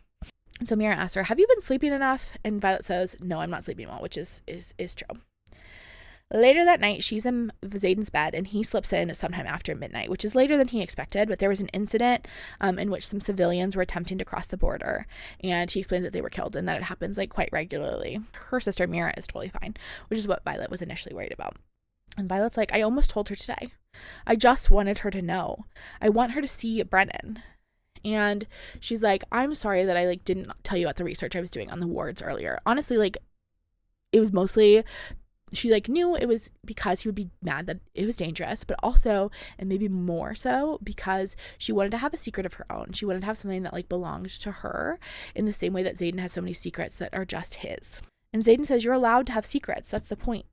And so Mira asks her, have you been sleeping enough? And Violet says, no, I'm not sleeping well, which is true. Later that night, she's in Xaden's bed, and he slips in sometime after midnight, which is later than he expected, but there was an incident in which some civilians were attempting to cross the border, and he explains that they were killed and that it happens like quite regularly. Her sister Mira is totally fine, which is what Violet was initially worried about. And Violet's like, I almost told her today. I just wanted her to know. I want her to see Brennan. And she's like, I'm sorry that I like didn't tell you about the research I was doing on the wards earlier. Honestly, like it was mostly she like knew it was because he would be mad that it was dangerous, but also, and maybe more so, because she wanted to have a secret of her own. She wanted to have something that like belonged to her in the same way that Xaden has so many secrets that are just his. And Xaden says, you're allowed to have secrets. That's the point.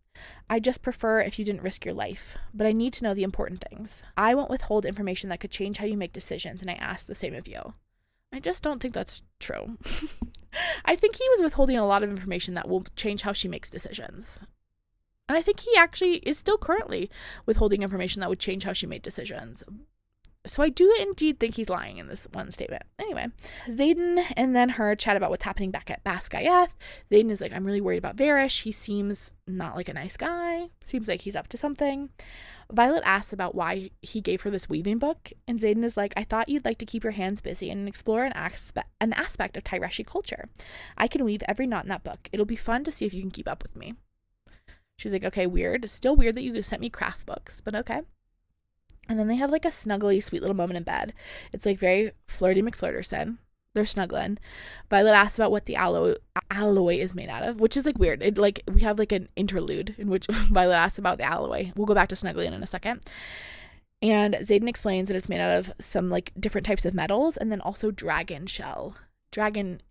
I just prefer if you didn't risk your life, but I need to know the important things. I won't withhold information that could change how you make decisions, and I ask the same of you. I just don't think that's true. I think he was withholding a lot of information that will change how she makes decisions. And I think he actually is still currently withholding information that would change how she made decisions. So I do indeed think he's lying in this one statement. Anyway, Xaden and then her chat about what's happening back at Basgayeth. Xaden is like, I'm really worried about Varrish. He seems not like a nice guy. Seems like he's up to something. Violet asks about why he gave her this weaving book. And Xaden is like, I thought you'd like to keep your hands busy and explore an aspect of Tyreshi culture. I can weave every knot in that book. It'll be fun to see if you can keep up with me. She's like, okay, weird. It's still weird that you sent me craft books, but okay. And then they have like a snuggly, sweet little moment in bed. It's like very flirty McFlirterson. They're snuggling. Violet asks about what the alloy is made out of, which is like weird. It like we have like an interlude in which Violet asks about the alloy. We'll go back to snuggling in a second. And Xaden explains that it's made out of some like different types of metals, and then also dragon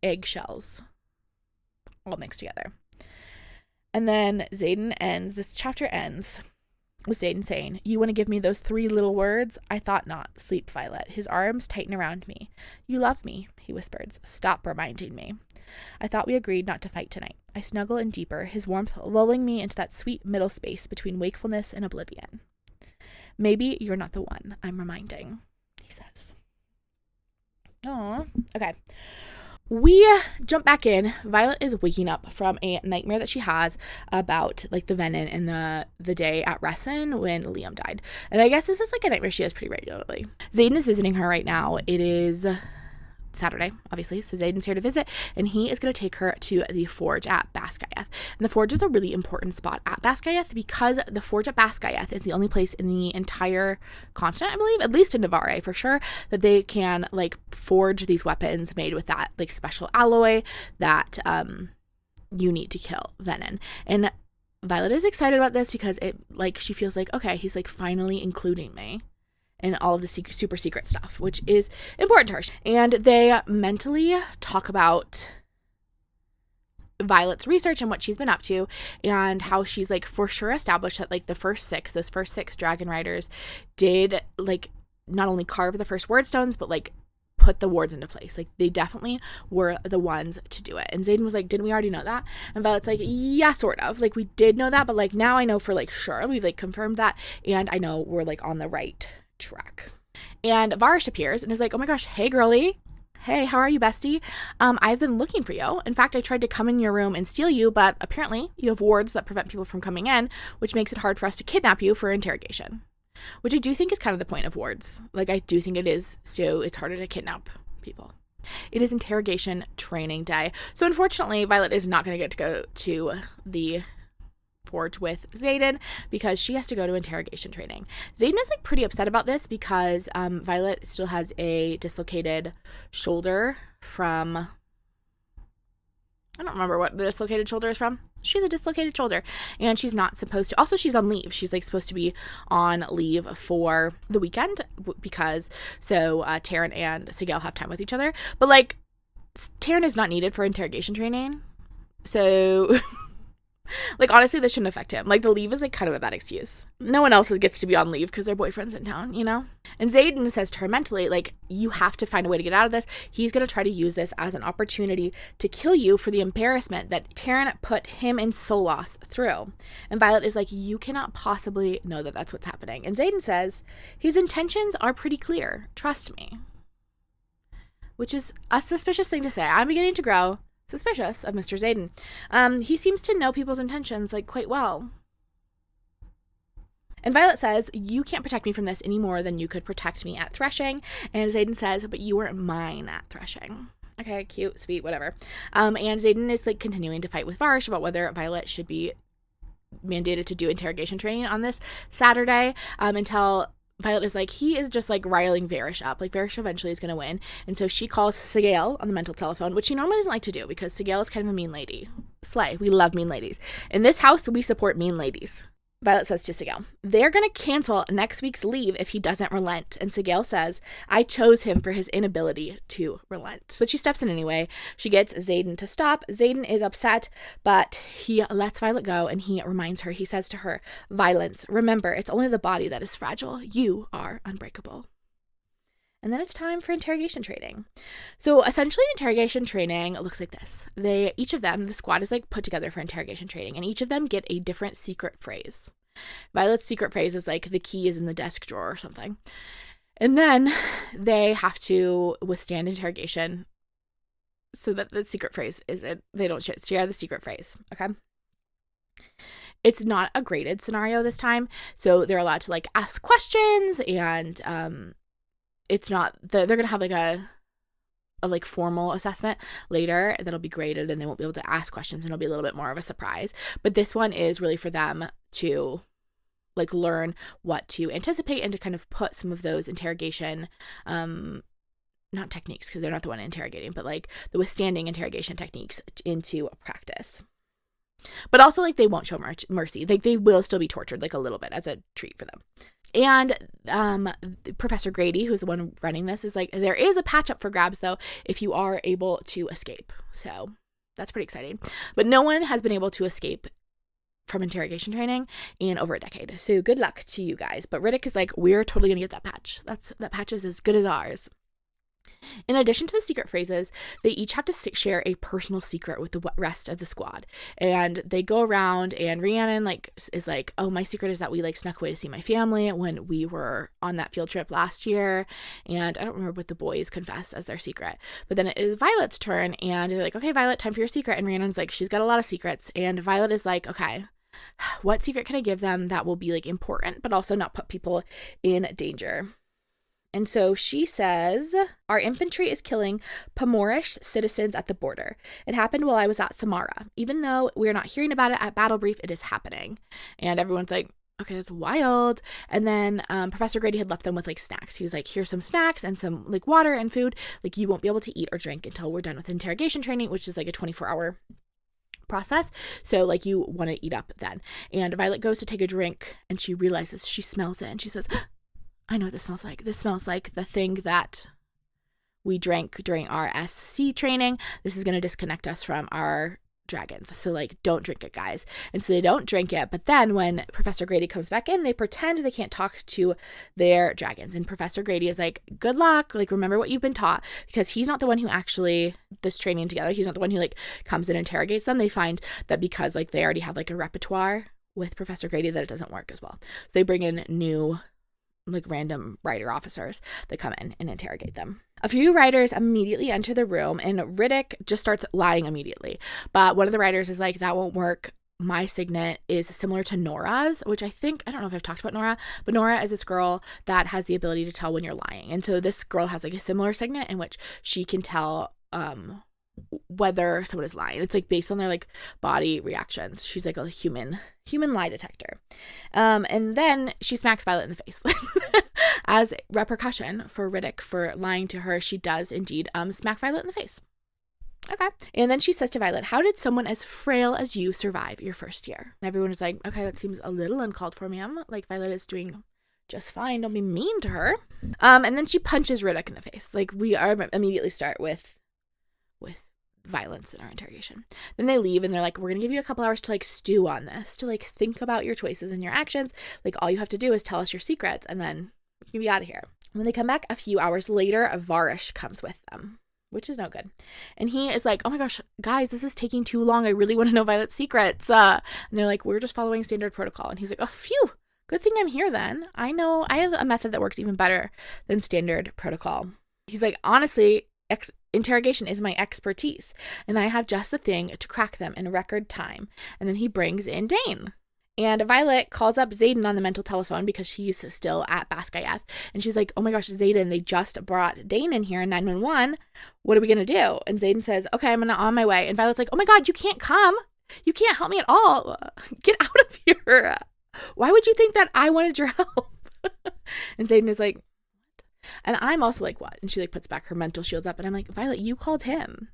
egg shells. all mixed together. And then this chapter ends with Xaden saying, "You want to give me those 3 little words? I thought not. Sleep, Violet." His arms tighten around me. "You love me," he whispers. "Stop reminding me." I thought we agreed not to fight tonight. I snuggle in deeper, his warmth lulling me into that sweet middle space between wakefulness and oblivion. "Maybe you're not the one I'm reminding," he says. Aww. Okay. We jump back in. Violet is waking up from a nightmare that she has about like the venom and the day at Ressin when Liam died. And I guess this is like a nightmare she has pretty regularly. Xaden is visiting her right now. It is Saturday, obviously, so Xaden's here to visit, and he is going to take her to the forge at Basgiath. And the forge is a really important spot at Basgiath because the forge at Basgiath is the only place in the entire continent, I believe, at least in Navarre for sure, that they can like forge these weapons made with that like special alloy that you need to kill venom. And Violet is excited about this because it like she feels like, okay, he's like finally including me and all of the super secret stuff, which is important to her. And they mentally talk about Violet's research and what she's been up to and how she's like for sure established that like those first 6 dragon riders did like not only carve the first word stones, but like put the wards into place. Like they definitely were the ones to do it. And Xaden was like, "Didn't we already know that?" And Violet's like, "Yeah, sort of. Like we did know that, but like now I know for like sure. We've like confirmed that, and I know we're like on the right track." And Varrish appears and is like, "Oh my gosh, hey girly. Hey, how are you, bestie? I've been looking for you. In fact, I tried to come in your room and steal you, but apparently you have wards that prevent people from coming in, which makes it hard for us to kidnap you for interrogation." Which I do think is kind of the point of wards. Like, I do think it is, so it's harder to kidnap people. It is interrogation training day. So unfortunately, Violet is not going to get to go to the forge with Xaden because she has to go to interrogation training. Xaden is like pretty upset about this because Violet still has a dislocated shoulder from, I don't remember what the dislocated shoulder is from. She's a dislocated shoulder and she's not supposed to, also she's on leave. She's like supposed to be on leave for the weekend because so Tairn and Sigel have time with each other, but like Tairn is not needed for interrogation training. So like, honestly, this shouldn't affect him. Like, the leave is, like, kind of a bad excuse. No one else gets to be on leave because their boyfriend's in town, you know? And Xaden says to her mentally, like, you have to find a way to get out of this. He's going to try to use this as an opportunity to kill you for the embarrassment that Tairn put him and Solas through. And Violet is like, you cannot possibly know that that's what's happening. And Xaden says, his intentions are pretty clear. Trust me. Which is a suspicious thing to say. I'm beginning to grow suspicious of Mr. Xaden. He seems to know people's intentions, like, quite well. And Violet says, you can't protect me from this any more than you could protect me at threshing. And Xaden says, but you were mine at threshing. Okay, cute, sweet, whatever. And Xaden is, like, continuing to fight with Varrish about whether Violet should be mandated to do interrogation training on this Saturday, until Violet is like, he is just like riling Varrish up. Like, Varrish eventually is going to win. And so she calls Sigel on the mental telephone, which she normally doesn't like to do because Sigel is kind of a mean lady. Slay. We love mean ladies. In this house, we support mean ladies. Violet says to Sigel, they're going to cancel next week's leave if he doesn't relent. And Sigel says, I chose him for his inability to relent. But she steps in anyway. She gets Xaden to stop. Xaden is upset, but he lets Violet go and he reminds her, he says to her, Violence, remember, it's only the body that is fragile. You are unbreakable. And then it's time for interrogation training. So essentially interrogation training looks like this. Each of them, the squad is like put together for interrogation training, and each of them get a different secret phrase. Violet's secret phrase is like, the key is in the desk drawer or something. And then they have to withstand interrogation so that the secret phrase they don't share the secret phrase. Okay. It's not a graded scenario this time. So they're allowed to like ask questions, and it's not, they're going to have like a like formal assessment later that'll be graded, and they won't be able to ask questions, and it'll be a little bit more of a surprise. But this one is really for them to like learn what to anticipate and to kind of put some of those interrogation, not techniques because they're not the one interrogating, but like the withstanding interrogation techniques into practice. But also, like, they won't show mercy. Like, they will still be tortured, like, a little bit as a treat for them. And Professor Grady, who's the one running this, is like, there is a patch up for grabs, though, if you are able to escape. So that's pretty exciting. But no one has been able to escape from interrogation training in over a decade. So good luck to you guys. But Riddick is like, we're totally going to get that patch. That patch is as good as ours. In addition to the secret phrases, they each have to share a personal secret with the rest of the squad. And they go around, and Rhiannon is like, oh, my secret is that we snuck away to see my family when we were on that field trip last year. And I don't remember what the boys confess as their secret. But then it is Violet's turn, and they're like, okay, Violet, time for your secret. And Rhiannon's like, she's got a lot of secrets. And Violet is like, okay, what secret can I give them that will be important, but also not put people in danger? And so she says, our infantry is killing Pomorish citizens at the border. It happened while I was at Samara. Even though we're not hearing about it at Battle Brief, it is happening. And everyone's like, okay, that's wild. And then Professor Grady had left them with snacks. He was like, here's some snacks and some water and food. You won't be able to eat or drink until we're done with interrogation training, which is a 24-hour process. So you want to eat up then. And Violet goes to take a drink, and she realizes, she smells it, and she says, I know what this smells like. This smells like the thing that we drank during our RSC training. This is going to disconnect us from our dragons. So don't drink it, guys. And so they don't drink it. But then when Professor Grady comes back in, they pretend they can't talk to their dragons. And Professor Grady is like, good luck. Remember what you've been taught, because he's not the one who actually this training together. He's not the one who comes and interrogates them. They find that because they already have a repertoire with Professor Grady, that it doesn't work as well. So they bring in new random rider officers that come in and interrogate them. A few riders immediately enter the room, and Riddick just starts lying immediately. But one of the riders is like, that won't work. My signet is similar to Nora's, which I don't know if I've talked about Nora, but Nora is this girl that has the ability to tell when you're lying. And so this girl has a similar signet in which she can tell whether someone is lying. It's based on their body reactions. She's a human lie detector. And then she smacks Violet in the face. As repercussion for Riddick for lying to her, she does indeed smack Violet in the face. Okay. And then she says to Violet, how did someone as frail as you survive your first year? And everyone is like, okay, that seems a little uncalled for, ma'am. Violet is doing just fine. Don't be mean to her. And then she punches Riddick in the face. We are immediately start with violence in our interrogation. Then they leave, and they're like, we're gonna give you a couple hours to stew on this, to think about your choices and your actions. All you have to do is tell us your secrets, and then you can be out of here. When they come back a few hours later, Varrish comes with them, which is no good. And he is like, oh my gosh, guys, this is taking too long. I really want to know Violet's secrets. And they're like, we're just following standard protocol. And he's like, oh, phew, good thing I'm here then. I know I have a method that works even better than standard protocol. He's like, honestly, interrogation is my expertise, and I have just the thing to crack them in record time. And then he brings in Dane. And Violet calls up Xaden on the mental telephone because she's still at Bascayath. And she's like, oh my gosh, Xaden, they just brought Dane in here in 911. What are we going to do? And Xaden says, okay, I'm on my way. And Violet's like, oh my God, you can't come. You can't help me at all. Get out of here. Why would you think that I wanted your help? And Xaden is like, and I'm also like, what? And she puts back her mental shields up, and I'm like, Violet, you called him.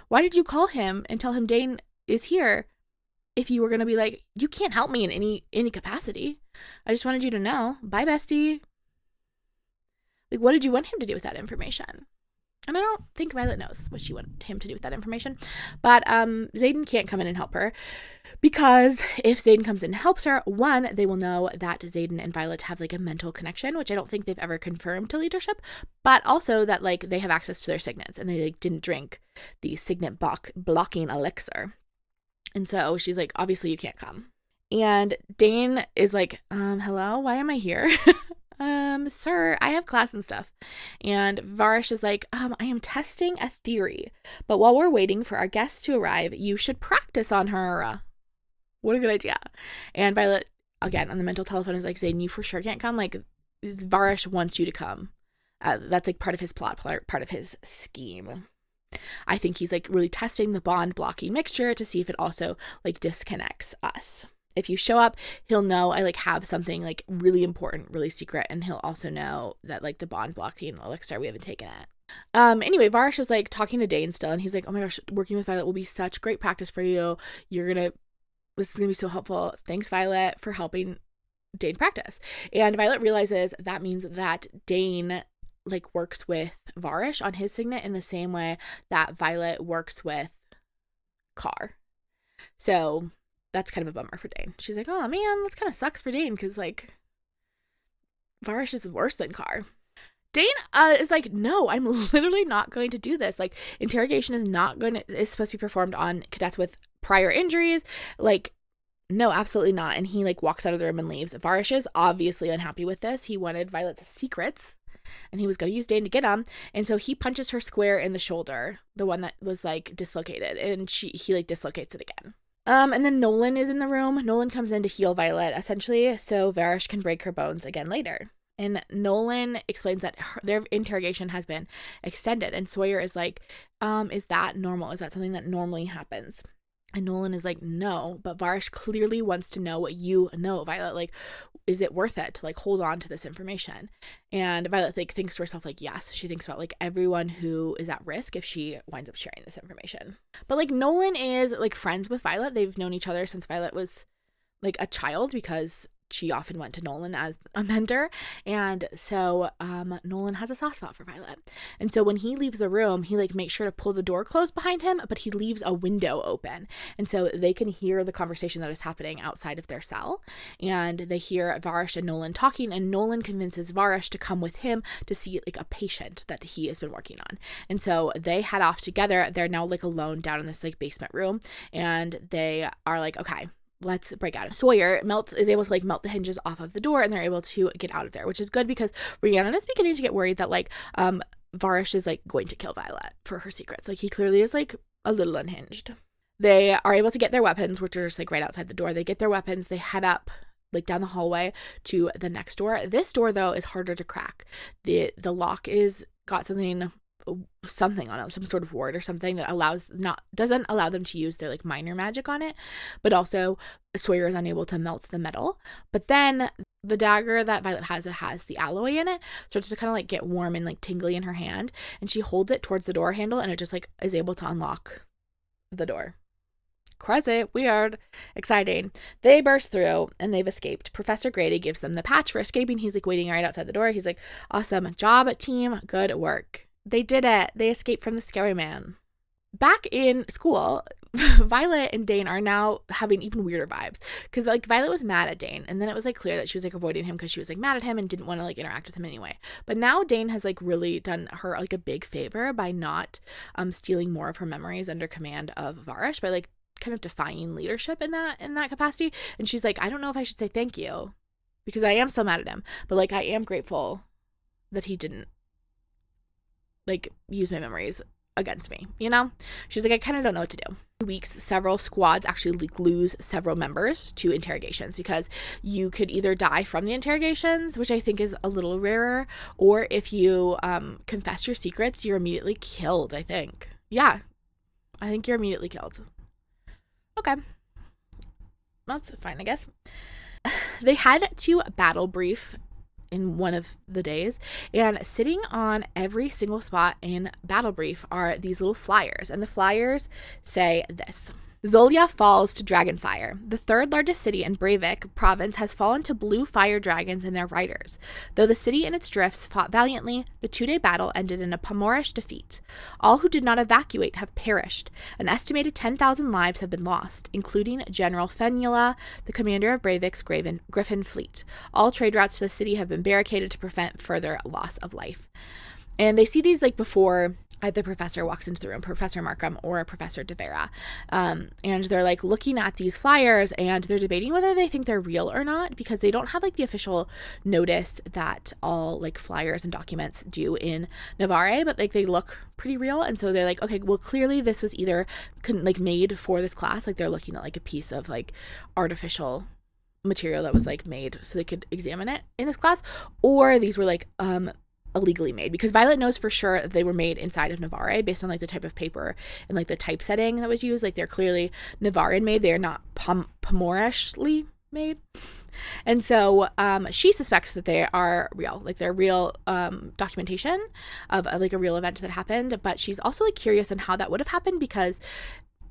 Why did you call him and tell him Dane is here if you were going to be like, you can't help me in any capacity? I just wanted you to know. Bye, bestie. What did you want him to do with that information? And I don't think Violet knows what she wanted him to do with that information. But Xaden can't come in and help her, because if Xaden comes in and helps her, one, they will know that Xaden and Violet have a mental connection, which I don't think they've ever confirmed to leadership, but also that they have access to their signets, and they didn't drink the signet blocking elixir. And so she's like, obviously you can't come. And Dane is like, hello, why am I here? Sir, I have class and stuff. And Varrish is like, I am testing a theory, but while we're waiting for our guests to arrive, you should practice on her. What a good idea. And Violet, again, on the mental telephone, is like, Xaden, you for sure can't come. Varrish wants you to come. That's part of his plot, part of his scheme. I think he's really testing the bond blocking mixture to see if it also disconnects us. If you show up, he'll know I have something really important, really secret, and he'll also know that the bond blocking elixir, we haven't taken it. Anyway, Varrish is talking to Dane still, and he's like, oh my gosh, working with Violet will be such great practice for you. This is gonna be so helpful. Thanks, Violet, for helping Dane practice. And Violet realizes that means that Dane works with Varrish on his signet in the same way that Violet works with car. So that's kind of a bummer for Tairn. She's like, oh man, that kind of sucks for Tairn because like Varrish is worse than Car. Tairn is like, no, I'm literally not going to do this. Like, interrogation is supposed to be performed on cadets with prior injuries. Like, no, absolutely not. And he like walks out of the room and leaves. Varrish is obviously unhappy with this. He wanted Violet's secrets and he was going to use Tairn to get them. And so he punches her square in the shoulder, the one that was like dislocated, and he like dislocates it again. And then Nolan is in the room. Nolan comes in to heal Violet, essentially, so Varrish can break her bones again later. And Nolan explains that their interrogation has been extended. And Sawyer is like, is that normal? Is that something that normally happens? And Nolan is like, no, but Varrish clearly wants to know what you know, Violet. Like, is it worth it to like hold on to this information? And Violet like thinks to herself, like, yes. She thinks about like everyone who is at risk if she winds up sharing this information. But like Nolan is like friends with Violet. They've known each other since Violet was like a child because she often went to Nolan as a mentor. And so Nolan has a soft spot for Violet. And so when he leaves the room, he like makes sure to pull the door closed behind him, but he leaves a window open. And so they can hear the conversation that is happening outside of their cell. And they hear Varrish and Nolan talking, and Nolan convinces Varrish to come with him to see like a patient that he has been working on. And so they head off together. They're now like alone down in this like basement room, and they are like, okay, let's break out. Sawyer is able to like melt the hinges off of the door, and they're able to get out of there, which is good because Rhiannon is beginning to get worried that like Varrish is like going to kill Violet for her secrets. Like, he clearly is like a little unhinged. They are able to get their weapons, which are just like right outside the door. They get their weapons, they head up like down the hallway to the next door. This door though is harder to crack. The lock is got something on it, some sort of ward or something that doesn't allow them to use their like minor magic on it, but also Sawyer is unable to melt the metal. But then the dagger that Violet has, it has the alloy in it, starts to kind of like get warm and like tingly in her hand, and she holds it towards the door handle, and it just like is able to unlock the door. Crazy, weird, exciting. They burst through and they've escaped. Professor Grady gives them the patch for escaping. He's like waiting right outside the door. He's like, awesome job, team, good work. They did it. They escaped from the scary man. Back in school, Violet and Tairn are now having even weirder vibes, because like Violet was mad at Tairn, and then it was like clear that she was like avoiding him because she was like mad at him and didn't want to like interact with him anyway. But now Tairn has like really done her like a big favor by not stealing more of her memories under command of Varrish, by like kind of defying leadership in that capacity. And she's like, I don't know if I should say thank you, because I am so mad at him, but like I am grateful that he didn't like use my memories against me, you know? She's like, I kind of don't know what to do. Weeks, several squads actually lose several members to interrogations, because you could either die from the interrogations, which I think is a little rarer, or if you confess your secrets, you're immediately killed, I think. Yeah, I think you're immediately killed. Okay. That's fine, I guess. They head to battle brief in one of the days, and sitting on every single spot in battle brief are these little flyers, and the flyers say this: Zolia falls to Dragonfire. The third largest city in Breivik province has fallen to blue fire dragons and their riders. Though the city and its drifts fought valiantly, the 2-day battle ended in a Pomorish defeat. All who did not evacuate have perished. An estimated 10,000 lives have been lost, including General Fenula, the commander of Breivik's Griffin fleet. All trade routes to the city have been barricaded to prevent further loss of life. And they see these like before the professor walks into the room, Professor Markham or Professor De Vera. And they're like looking at these flyers, and they're debating whether they think they're real or not, because they don't have like the official notice that all like flyers and documents do in Navarre, but like they look pretty real. And so they're like, okay, well, clearly this was either like made for this class. Like they're looking at like a piece of like artificial material that was like made so they could examine it in this class, or these were like illegally made, because Violet knows for sure that they were made inside of Navarre based on like the type of paper and like the typesetting that was used. Like they're clearly Navarran made. They are not Pomorishly made. And so she suspects that they are real, like they're real documentation of like a real event that happened. But she's also like curious on how that would have happened, because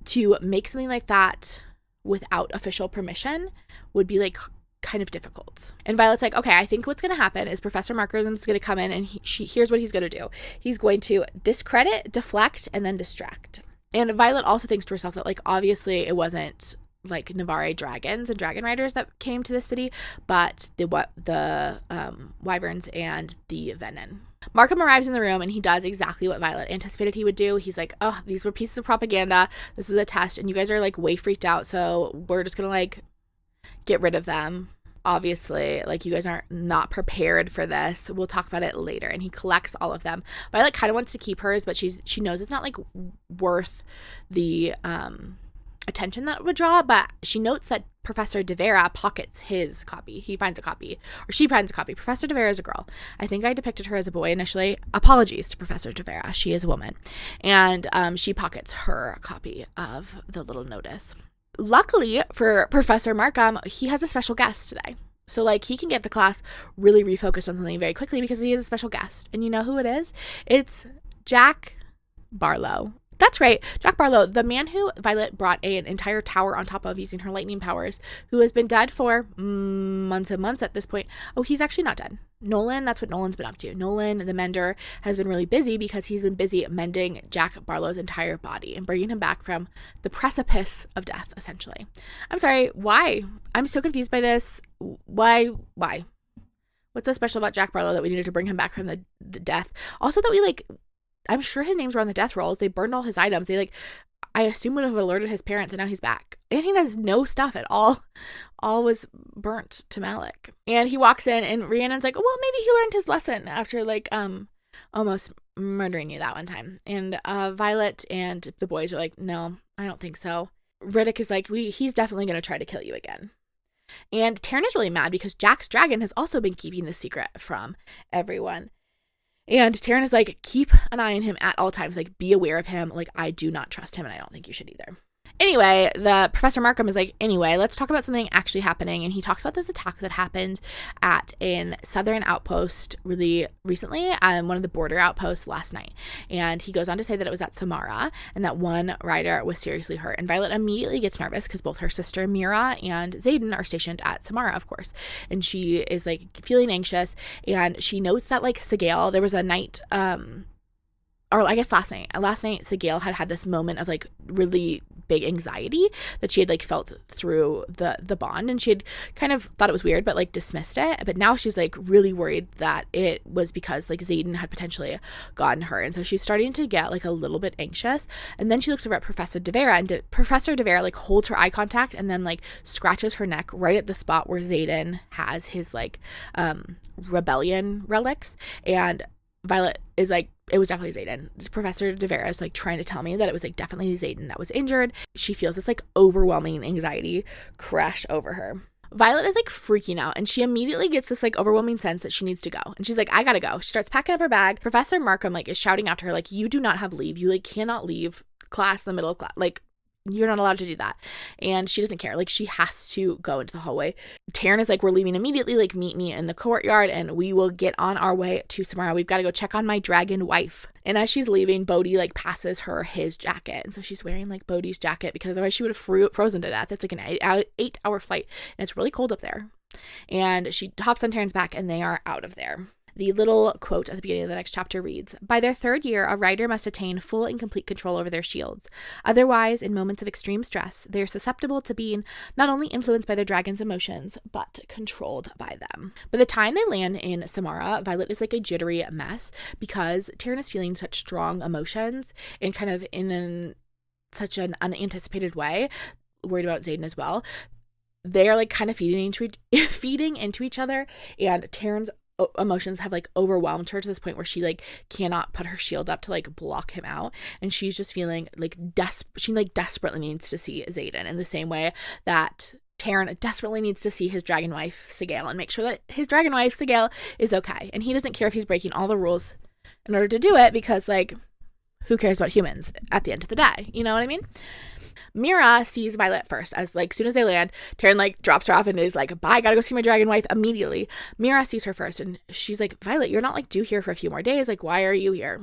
to make something like that without official permission would be like kind of difficult. And Violet's like, okay, I think what's going to happen is Professor Markham's going to come in, and here's what he's going to do. He's going to discredit, deflect, and then distract. And Violet also thinks to herself that, like, obviously it wasn't like Navarre dragons and dragon riders that came to the city, but the wyverns and the venin. Markham arrives in the room and he does exactly what Violet anticipated he would do. He's like, oh, these were pieces of propaganda. This was a test and you guys are like way freaked out. So we're just going to like get rid of them. Obviously, like, you guys are not prepared for this. We'll talk about it later. And he collects all of them. Violet kind of wants to keep hers, but she knows it's not like worth the attention that would draw, but she notes that Professor De Vera pockets his copy. He finds a copy, or she finds a copy. Professor De Vera is a girl. I think I depicted her as a boy initially. Apologies to Professor De Vera. She is a woman. And she pockets her copy of the little notice. Luckily for Professor Markham, he has a special guest today. So, like, he can get the class really refocused on something very quickly because he is a special guest. And you know who it is? It's Jack Barlow. That's right, Jack Barlow, the man who Violet brought an entire tower on top of using her lightning powers, who has been dead for months and months at this point. Oh, he's actually not dead. Nolan, that's what Nolan's been up to. Nolan, the mender, has been really busy because he's been busy mending Jack Barlow's entire body and bringing him back from the precipice of death, essentially. I'm sorry, why? I'm so confused by this. Why? What's so special about Jack Barlow that we needed to bring him back from the death? Also that we, like, I'm sure his names were on the death rolls. They burned all his items. They, like, I assume would have alerted his parents, and now he's back. And he has no stuff at all. All was burnt to Malik. And he walks in, and Rhiannon's like, oh, well, maybe he learned his lesson after, like, almost murdering you that one time. And Violet and the boys are like, no, I don't think so. Riddick is like, he's definitely going to try to kill you again. And Tairn is really mad because Jack's dragon has also been keeping the secret from everyone. And Tairn is like, keep an eye on him at all times. Like, be aware of him. Like, I do not trust him, and I don't think you should either. Anyway, the Professor Markham is like, anyway, let's talk about something actually happening. And he talks about this attack that happened at a southern outpost really recently, one of the border outposts last night. And he goes on to say that it was at Samara and that one rider was seriously hurt. And Violet immediately gets nervous because both her sister Mira and Xaden are stationed at Samara, of course. And she is like feeling anxious. And she notes that, like, Sigale, there was a night, or I guess last night, Sigale had this moment of, like, really big anxiety that she had, like, felt through the bond, and she had kind of thought it was weird, but, like, dismissed it. But now she's, like, really worried that it was because, like, Xaden had potentially gotten her, and so she's starting to get, like, a little bit anxious. And then she looks over at Professor De Vera, and Professor De Vera, like, holds her eye contact and then, like, scratches her neck right at the spot where Xaden has his, like, rebellion relics. And Violet is like, it was definitely Xaden. Professor De Vera is, like, trying to tell me that it was, like, definitely Xaden that was injured. She feels this, like, overwhelming anxiety crash over her. Violet is, like, freaking out, and she immediately gets this, like, overwhelming sense that she needs to go. And she's like, I gotta go. She starts packing up her bag. Professor Markham, like, is shouting out to her, like, you do not have leave. You, like, cannot leave class in the middle of class. Like, you're not allowed to do that. And she doesn't care. Like, she has to go into the hallway. Tairn is like, we're leaving immediately. Like, meet me in the courtyard and we will get on our way to Samara. We've got to go check on my dragon wife. And as she's leaving, Bodhi, like, passes her his jacket. And so she's wearing, like, Bodhi's jacket because otherwise she would have frozen to death. It's like an 8-hour flight and it's really cold up there. And she hops on Tairn's back and they are out of there. The little quote at the beginning of the next chapter reads, by their third year, a rider must attain full and complete control over their shields. Otherwise, in moments of extreme stress, they are susceptible to being not only influenced by their dragon's emotions, but controlled by them. By the time they land in Samara, Violet is like a jittery mess because Tairn is feeling such strong emotions and kind of in such an unanticipated way, worried about Xaden as well. They are, like, kind of feeding into each other, and Tairn's emotions have, like, overwhelmed her to this point where she, like, cannot put her shield up to, like, block him out, and she's just feeling like she, like, desperately needs to see Xaden in the same way that Tairn desperately needs to see his dragon wife Sigale and make sure that his dragon wife Sigale is okay. And he doesn't care if he's breaking all the rules in order to do it because, like, who cares about humans at the end of the day? You know what I mean? Mira sees Violet first, as, like, soon as they land, Tairn, like, drops her off and is like, bye, gotta go see my dragon wife immediately. Mira sees her first and she's like, Violet, you're not, like, due here for a few more days. Like, why are you here?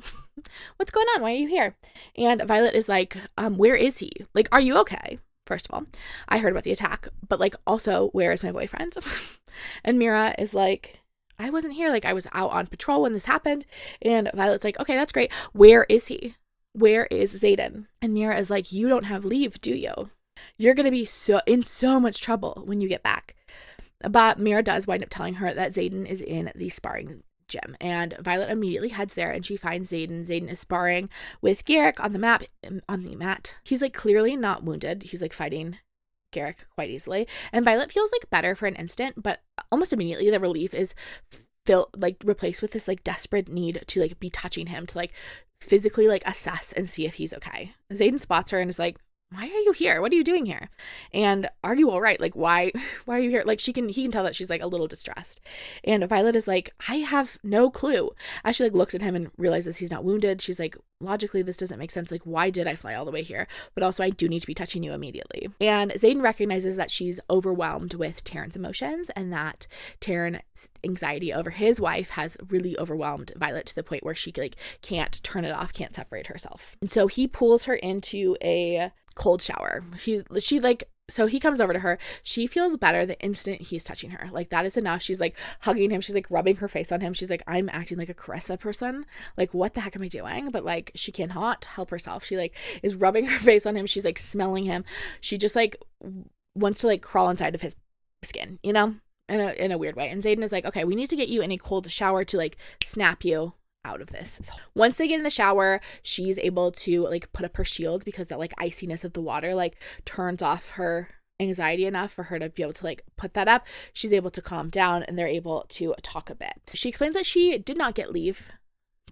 What's going on? Why are you here? And Violet is like, where is he? Like, are you okay? First of all, I heard about the attack, but, like, also, where is my boyfriend? And Mira is like, I wasn't here. Like, I was out on patrol when this happened. And Violet's like, okay, that's great. Where is he? where is Xaden? And Mira is like, you don't have leave, do you? You're going to be in so much trouble when you get back. But Mira does wind up telling her that Xaden is in the sparring gym, and Violet immediately heads there and she finds Xaden. Xaden is sparring with Garrick on the mat. He's like clearly not wounded. He's like fighting Garrick quite easily, and Violet feels like better for an instant, but almost immediately the relief is replaced with this like desperate need to like be touching him, to like physically like assess and see if he's okay. Xaden spots her and is like, why are you here? What are you doing here? And are you all right? Like, why are you here? Like, he can tell that she's like a little distressed. And Violet is like, I have no clue. As she like looks at him and realizes he's not wounded, she's like, logically, this doesn't make sense. Like, why did I fly all the way here? But also, I do need to be touching you immediately. And Xaden recognizes that she's overwhelmed with Tairn's emotions, and that Tairn's anxiety over his wife has really overwhelmed Violet to the point where she like can't turn it off, can't separate herself. And so he pulls her into a cold shower. So he comes over to her. She feels better the instant he's touching her. Like, that is enough. She's like hugging him. She's like rubbing her face on him. She's like, I'm acting like a Carissa person. Like, what the heck am I doing? But like, she cannot help herself. She like is rubbing her face on him. She's like smelling him. She just like wants to like crawl inside of his skin, you know, in a weird way. And Xaden is like, okay, we need to get you in a cold shower to like snap you out of this. Once they get in the shower, she's able to like put up her shield, because that like iciness of the water like turns off her anxiety enough for her to be able to like put that up. She's able to calm down, and they're able to talk a bit. She explains that she did not get leave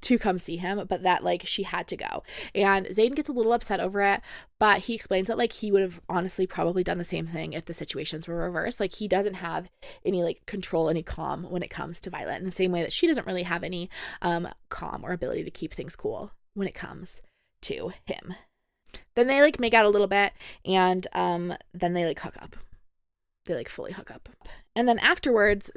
to come see him, but that like she had to go. And Xaden gets a little upset over it, but he explains that like he would have honestly probably done the same thing if the situations were reversed. Like, he doesn't have any like control, any calm when it comes to Violet, in the same way that she doesn't really have any calm or ability to keep things cool when it comes to him. Then they like make out a little bit, and then they like hook up. They like fully hook up. And then afterwards,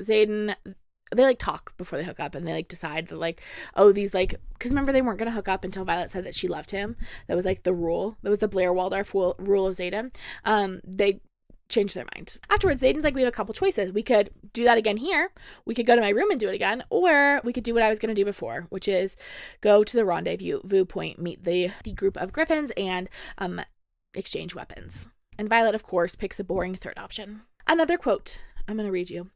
they like talk before they hook up, and they like decide that like, oh, these like, because remember, they weren't going to hook up until Violet said that she loved him. That was like the rule. That was the Blair Waldorf rule of Xaden. They changed their mind. Afterwards, Xaden's like, we have a couple choices. We could do that again here. We could go to my room and do it again, or we could do what I was going to do before, which is go to the rendezvous point, meet the group of griffins, and exchange weapons. And Violet, of course, picks the boring third option. Another quote I'm going to read you.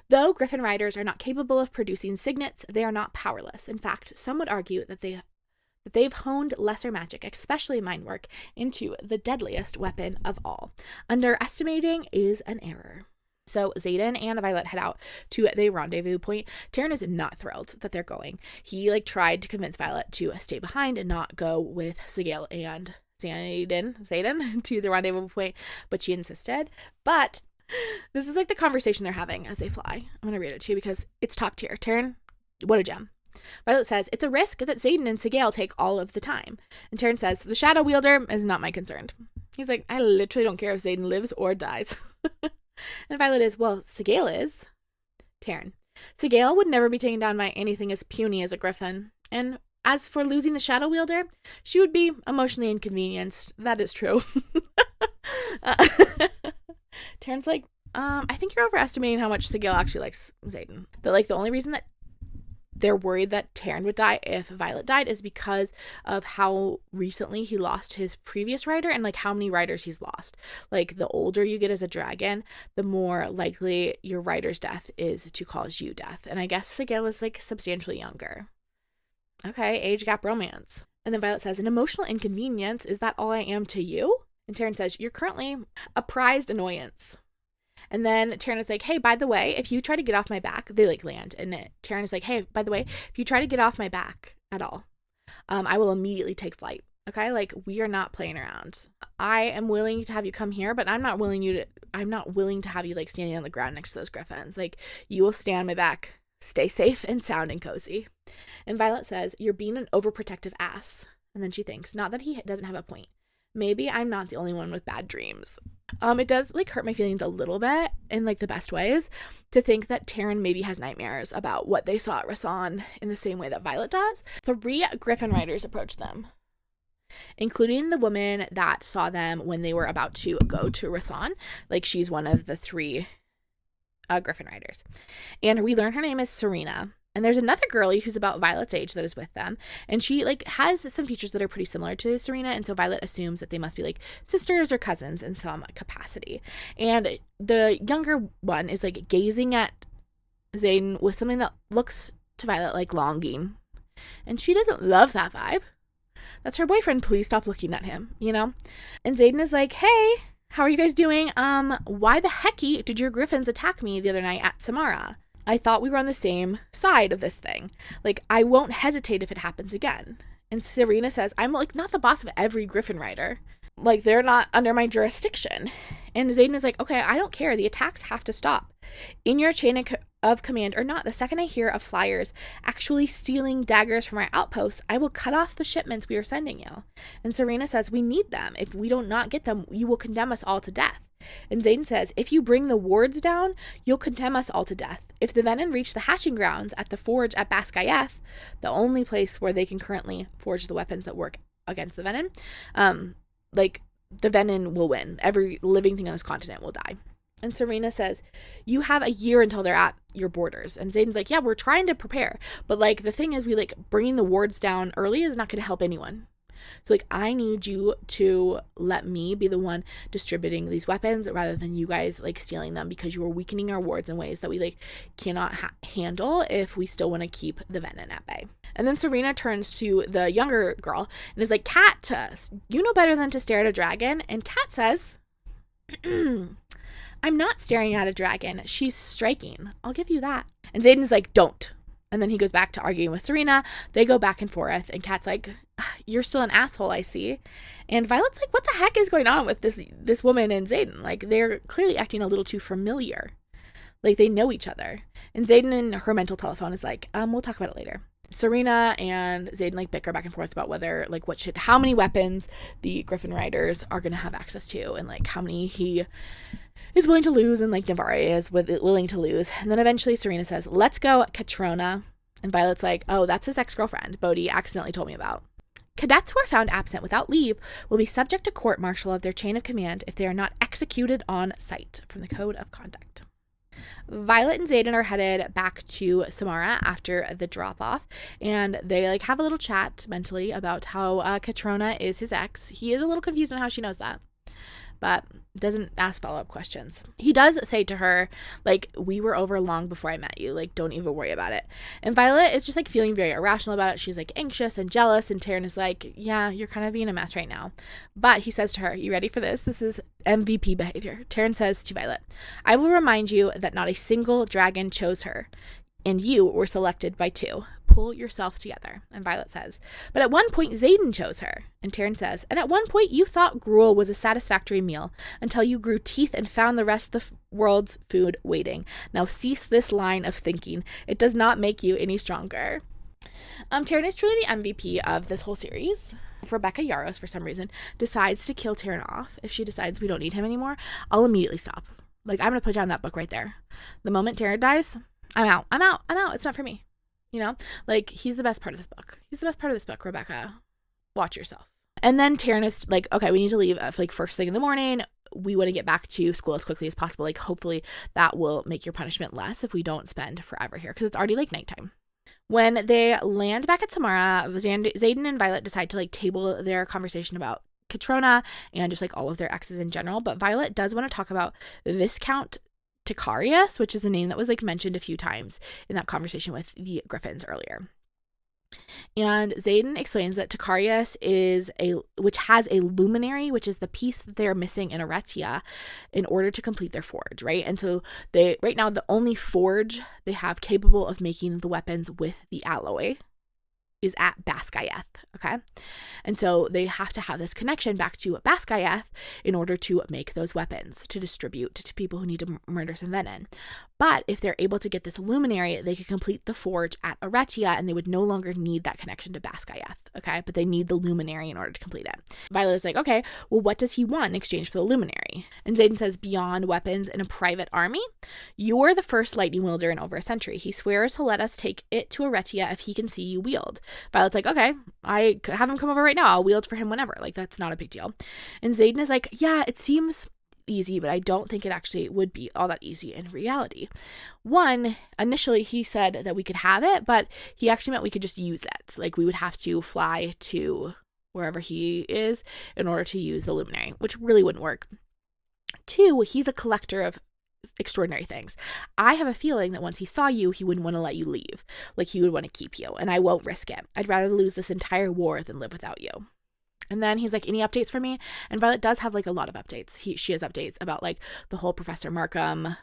Though Griffin riders are not capable of producing signets, they are not powerless. In fact, some would argue that they've honed lesser magic, especially mind work, into the deadliest weapon of all. Underestimating is an error. So Xaden and Violet head out to the rendezvous point. Tairn is not thrilled that they're going. He like tried to convince Violet to stay behind and not go with Sigale and Xaden to the rendezvous point, but she insisted. But this is like the conversation they're having as they fly. I'm going to read it to you because it's top tier. Tairn, what a gem. Violet says, it's a risk that Xaden and Sigale take all of the time. And Tairn says, the Shadow Wielder is not my concern. He's like, I literally don't care if Xaden lives or dies. And Violet is, well, Sigale is. Tairn, Sigale would never be taken down by anything as puny as a griffin. And as for losing the Shadow Wielder, she would be emotionally inconvenienced. That is true. Tairn's like, I think you're overestimating how much Sigale actually likes Xaden. That like the only reason that they're worried that Tairn would die if Violet died is because of how recently he lost his previous rider and like how many riders he's lost. Like, the older you get as a dragon, the more likely your rider's death is to cause you death. And I guess Sigale is like substantially younger. Okay, age gap romance. And then Violet says, an emotional inconvenience, is that all I am to you? And Tairn says, you're currently a prized annoyance. And then Tairn is like, hey, by the way, if you try to get off my back, they like land. And Tairn is like, hey, by the way, if you try to get off my back at all, I will immediately take flight. Okay, like, we are not playing around. I am willing to have you come here, but I'm not willing to have you like standing on the ground next to those griffins. Like, you will stay on my back. Stay safe and sound and cozy. And Violet says, you're being an overprotective ass. And then she thinks, not that he doesn't have a point. Maybe I'm not the only one with bad dreams. It does like hurt my feelings a little bit in like the best ways to think that Tairn maybe has nightmares about what they saw at Rasan in the same way that Violet does. 3 Griffin riders approach them, including the woman that saw them when they were about to go to Rasan. Like, she's one of the 3 Griffin riders. And we learn her name is Serena. And there's another girlie who's about Violet's age that is with them. And she like has some features that are pretty similar to Serena. And so Violet assumes that they must be like sisters or cousins in some capacity. And the younger one is like gazing at Xaden with something that looks to Violet like longing. And she doesn't love that vibe. That's her boyfriend. Please stop looking at him, you know? And Xaden is like, hey, how are you guys doing? Why the hecky did your griffins attack me the other night at Samara? I thought we were on the same side of this thing. Like, I won't hesitate if it happens again. And Serena says, I'm like not the boss of every griffin rider. Like, they're not under my jurisdiction. And Xaden is like, okay, I don't care. The attacks have to stop. In your chain of command or not, the second I hear of flyers actually stealing daggers from our outposts, I will cut off the shipments we are sending you. And Serena says, we need them. If we do not get them, you will condemn us all to death. And Xaden says, if you bring the wards down, you'll condemn us all to death. If the venom reach the hatching grounds at the forge at Baskayeth, the only place where they can currently forge the weapons that work against the venom, like the venom will win. Every living thing on this continent will die. And Serena says, you have a year until they're at your borders. And Xaden's like, yeah, we're trying to prepare. But like the thing is, we like bringing the wards down early is not going to help anyone. So like, I need you to let me be the one distributing these weapons rather than you guys like stealing them, because you are weakening our wards in ways that we like cannot handle if we still want to keep the venom at bay. And then Serena turns to the younger girl and is like, Kat, you know better than to stare at a dragon. And Kat says, I'm not staring at a dragon. She's striking. I'll give you that. And Xaden is like, don't. And then he goes back to arguing with Serena. They go back and forth. And Kat's like, you're still an asshole, I see. And Violet's like, what the heck is going on with this woman and Xaden? Like, they're clearly acting a little too familiar. Like, they know each other. And Xaden in her mental telephone is like, we'll talk about it later. Serena and Xaden like bicker back and forth about whether like how many weapons the Griffin Riders are going to have access to, and like how many he is willing to lose and like Navarre is willing to lose. And then eventually Serena says, let's go, Catrona. And Violet's like, oh, that's his ex-girlfriend Bodhi accidentally told me about. Cadets who are found absent without leave will be subject to court-martial of their chain of command if they are not executed on sight, from the Code of Conduct. Violet and Xaden are headed back to Samara after the drop-off, and they like have a little chat mentally about how Catrona is his ex. He is a little confused on how she knows that, but doesn't ask follow-up questions. He does say to her, like, we were over long before I met you. Like, don't even worry about it. And Violet is just, like, feeling very irrational about it. She's, like, anxious and jealous. And Tairn is like, yeah, you're kind of being a mess right now. But he says to her, you ready for this? This is MVP behavior. Tairn says to Violet, I will remind you that not a single dragon chose her, and you were selected by 2. Pull yourself together. And Violet says, but at one point Xaden chose her. And Tairn says, and at one point you thought gruel was a satisfactory meal until you grew teeth and found the rest of the world's food waiting. Now cease this line of thinking. It does not make you any stronger. Tairn is truly the MVP of this whole series. If Rebecca Yarros, for some reason, decides to kill Tairn off, if she decides we don't need him anymore, I'll immediately stop. Like, I'm going to put down that book right there. The moment Tairn dies, I'm out. It's not for me. You know, like, he's the best part of this book. Rebecca. Watch yourself. And then Tairn is like, okay, we need to leave like first thing in the morning. We want to get back to school as quickly as possible. Like, hopefully that will make your punishment less if we don't spend forever here, because it's already like nighttime. When they land back at Samara, Xaden and Violet decide to like table their conversation about Catrona and just like all of their exes in general. But Violet does want to talk about Viscount Ticarius, which is a name that was like mentioned a few times in that conversation with the Griffins earlier. And Xaden explains that Ticarius which has a luminary, which is the piece that they're missing in Aretia in order to complete their forge, right? And so right now the only forge they have capable of making the weapons with the alloy is at Baskayeth, okay? And so they have to have this connection back to Baskayeth in order to make those weapons to distribute to people who need to murder some venom. But if they're able to get this luminary, they could complete the forge at Aretia, and they would no longer need that connection to Baskayeth, okay? But they need the luminary in order to complete it. Violet is like, okay, well, what does he want in exchange for the luminary? And Xaden says, beyond weapons and a private army, you're the first lightning wielder in over a century. He swears he'll let us take it to Aretia if he can see you wield. Violet's like, okay, I have him come over right now. I'll wield for him whenever. Like, that's not a big deal. And Xaden is like, yeah, it seems easy, but I don't think it actually would be all that easy in reality. One, initially he said that we could have it, but he actually meant we could just use it. Like, we would have to fly to wherever he is in order to use the luminary, which really wouldn't work. Two, he's a collector of extraordinary things. I have a feeling that once he saw you, he wouldn't want to let you leave. Like, he would want to keep you, and I won't risk it. I'd rather lose this entire war than live without you. And then he's like, any updates for me? And Violet does have like a lot of updates. She has updates about like the whole Professor Markham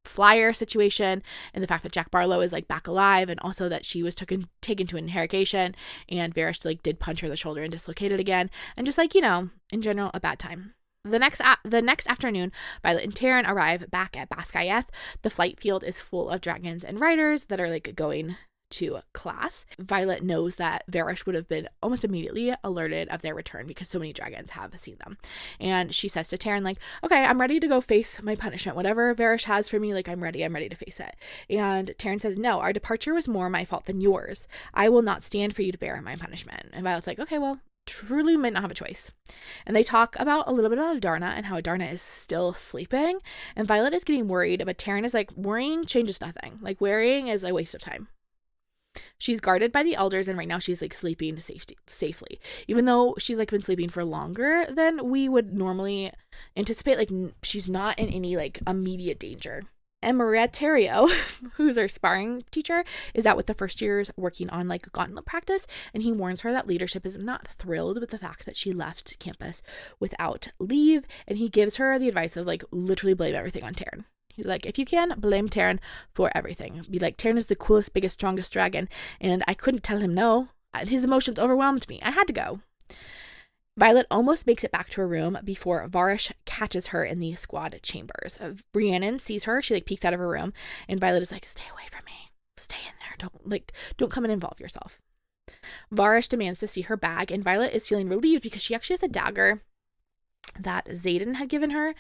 flyer situation, and the fact that Jack Barlow is like back alive, and also that she was taken to interrogation, and Varrish like did punch her in the shoulder and dislocated again, and just like, in general, a bad time. The next afternoon, Violet and Tairn arrive back at Basquiat. The flight field is full of dragons and riders that are like going to class. Violet knows that Varrish would have been almost immediately alerted of their return because so many dragons have seen them. And she says to Tairn, like, okay, I'm ready to go face my punishment. Whatever Varrish has for me, like, I'm ready to face it. And Tairn says, no, our departure was more my fault than yours. I will not stand for you to bear my punishment. And Violet's like, okay, well, truly might not have a choice. And they talk about a little bit about Adarna and how Adarna is still sleeping. And Violet is getting worried, but Tairn is like, worrying changes nothing. Like, worrying is a waste of time. She's guarded by the elders, and right now she's like sleeping safely, even though she's like been sleeping for longer than we would normally anticipate. Like, she's not in any like immediate danger. And Maria Terrio, who's our sparring teacher, is out with the first years working on like gauntlet practice, and he warns her that leadership is not thrilled with the fact that she left campus without leave, and he gives her the advice of like literally blame everything on Tairn. He's like, if you can, blame Tairn for everything. Be like, Tairn is the coolest, biggest, strongest dragon, and I couldn't tell him no. His emotions overwhelmed me. I had to go. Violet almost makes it back to her room before Varrish catches her in the squad chambers. Rhiannon sees her. She like peeks out of her room, and Violet is like, stay away from me. Stay in there. Don't come and involve yourself. Varrish demands to see her bag, and Violet is feeling relieved because she actually has a dagger that Xaden had given her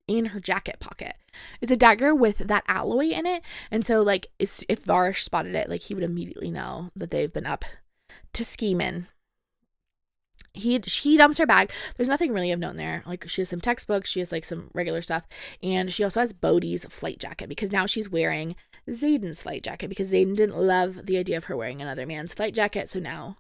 in her jacket pocket. It's a dagger with that alloy in it, and so like if Varrish spotted it, like he would immediately know that they've been up to scheming. She dumps her bag. There's nothing really of note there. Like, she has some textbooks, she has like some regular stuff, and she also has Bodhi's flight jacket because now she's wearing Xaden's flight jacket because Xaden didn't love the idea of her wearing another man's flight jacket, so now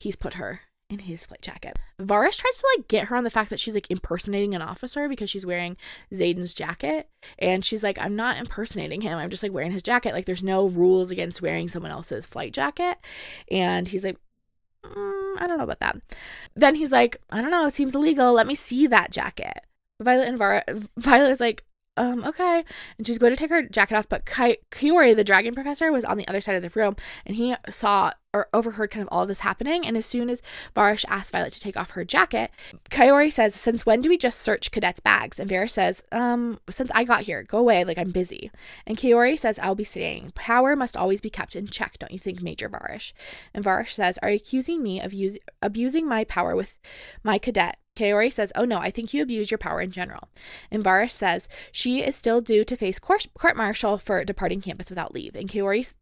he's put her in his flight jacket. Varrish tries to like get her on the fact that she's like impersonating an officer because she's wearing Xaden's jacket, and she's like, I'm not impersonating him, I'm just like wearing his jacket. Like, there's no rules against wearing someone else's flight jacket. And he's like, I don't know about that. Then he's like, I don't know, it seems illegal, let me see that jacket. Violet is like, okay. And she's going to take her jacket off, but Kaori, the dragon professor, was on the other side of the room, and he saw or overheard kind of all of this happening. And as soon as Varrish asked Violet to take off her jacket, Kaori says, since when do we just search cadets' bags? And Varrish says, since I got here, go away, like I'm busy. And Kaori says, I'll be staying. Power must always be kept in check, don't you think, Major Varrish? And Varrish says, are you accusing me of abusing my power with my cadet? Kaori says, oh no, I think you abuse your power in general. And Varrish says she is still due to face court-martial for departing campus without leave. And Kaori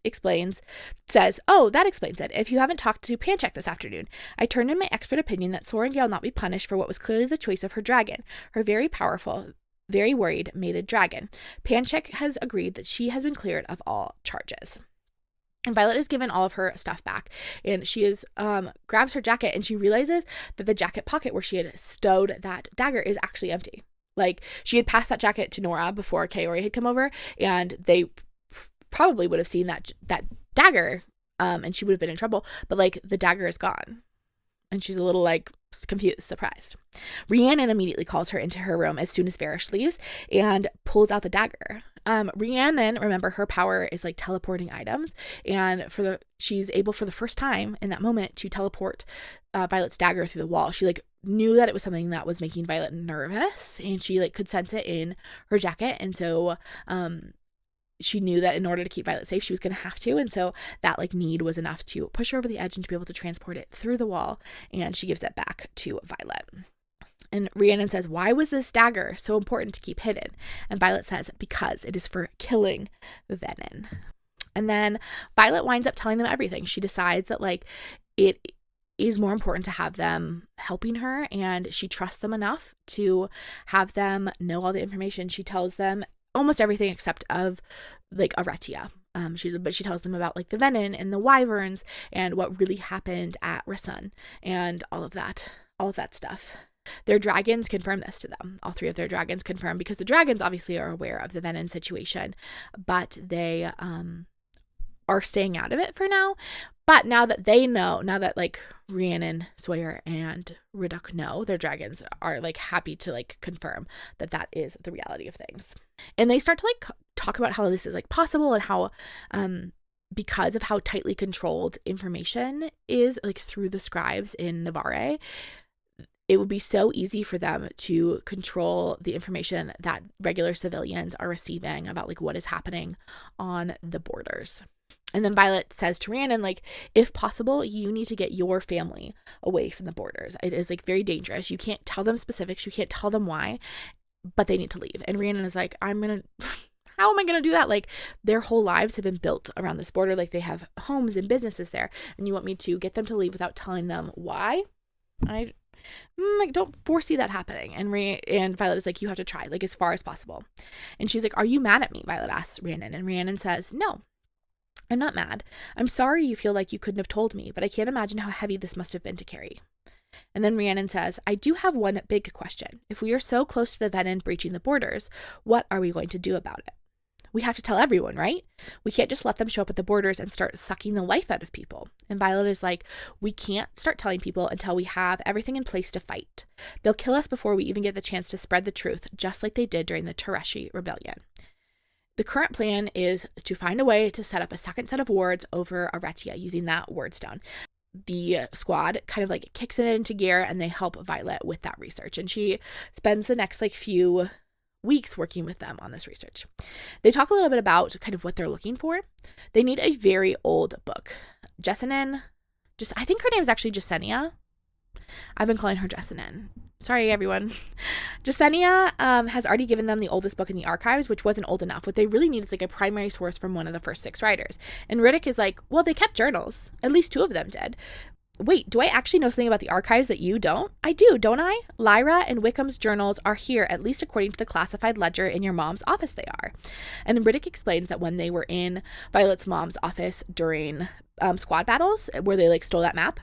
says, oh, that explains it. If you haven't talked to Panchek this afternoon, I turned in my expert opinion that Sorengale not be punished for what was clearly the choice of her dragon, her very powerful, very worried mated dragon. Panchek has agreed that she has been cleared of all charges. And Violet is given all of her stuff back, and she grabs her jacket, and she realizes that the jacket pocket where she had stowed that dagger is actually empty. Like, she had passed that jacket to Nora before Kaori had come over, and they probably would have seen that dagger, and she would have been in trouble, but like the dagger is gone. And she's a little like confused, surprised. Rhiannon immediately calls her into her room as soon as Varrish leaves and pulls out the dagger. Rhiannon, remember, her power is like teleporting items, and she's able for the first time in that moment to teleport Violet's dagger through the wall. She like knew that it was something that was making Violet nervous, and she like could sense it in her jacket, and so she knew that in order to keep Violet safe, she was going to have to. And so that like need was enough to push her over the edge and to be able to transport it through the wall. And she gives it back to Violet. And Rhiannon says, why was this dagger so important to keep hidden? And Violet says, because it is for killing Venin. And then Violet winds up telling them everything. She decides that like it is more important to have them helping her, and she trusts them enough to have them know all the information. She tells them almost everything except of like Aretia. But she tells them about like the venin and the wyverns and what really happened at Rasun and all of that stuff. Their dragons confirm this to them. All 3 of their dragons confirm, because the dragons obviously are aware of the venin situation, but they are staying out of it for now. But now that they know, now that like Rhiannon, Sawyer, and Riddick know, their dragons are like happy to like confirm that that is the reality of things. And they start to like talk about how this is like possible, and how because of how tightly controlled information is like through the scribes in Navarre, it would be so easy for them to control the information that regular civilians are receiving about like what is happening on the borders. And then Violet says to Rhiannon, like, if possible, you need to get your family away from the borders. It is like very dangerous. You can't tell them specifics. You can't tell them why, but they need to leave. And Rhiannon is like, how am I going to do that? Like, their whole lives have been built around this border. Like, they have homes and businesses there. And you want me to get them to leave without telling them why? I don't foresee that happening. And Violet is like, you have to try, like, as far as possible. And she's like, are you mad at me? Violet asks Rhiannon. And Rhiannon says, no, I'm not mad. I'm sorry you feel like you couldn't have told me, but I can't imagine how heavy this must have been to carry. And then Rhiannon says, I do have one big question. If we are so close to the venin breaching the borders, what are we going to do about it? We have to tell everyone, right? We can't just let them show up at the borders and start sucking the life out of people. And Violet is like, we can't start telling people until we have everything in place to fight. They'll kill us before we even get the chance to spread the truth, just like they did during the Tereshi rebellion. The current plan is to find a way to set up a second set of wards over Aretia using that word stone. The squad kind of like kicks it into gear, and they help Violet with that research. And she spends the next like few weeks working with them on this research. They talk a little bit about kind of what they're looking for. They need a very old book. I think her name is actually Jasenia. I've been calling her Jessamine. Sorry, everyone. Jasenia has already given them the oldest book in the archives, which wasn't old enough. What they really need is like a primary source from one of the first 6 writers. And Riddick is like, well, they kept journals. At least 2 of them did. Wait, do I actually know something about the archives that you don't? I do, don't I? Lyra and Wickham's journals are here, at least according to the classified ledger in your mom's office they are. And then Riddick explains that when they were in Violet's mom's office during squad battles, where they like stole that map,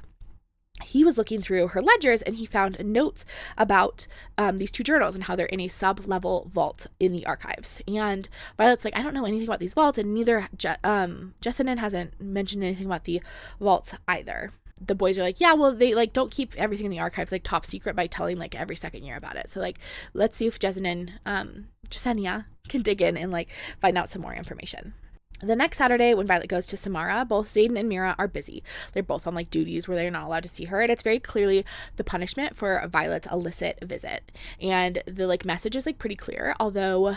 he was looking through her ledgers and he found notes about these 2 journals and how they're in a sub-level vault in the archives. And Violet's like, I don't know anything about these vaults, and neither Jessamine hasn't mentioned anything about the vaults either. The boys are like, yeah, well, they like don't keep everything in the archives like top secret by telling like every second year about it. So like, let's see if Jasenia can dig in and like find out some more information. The next Saturday, when Violet goes to Samara, both Xaden and Mira are busy. They're both on like duties where they're not allowed to see her, and it's very clearly the punishment for Violet's illicit visit. And the like message is like pretty clear, although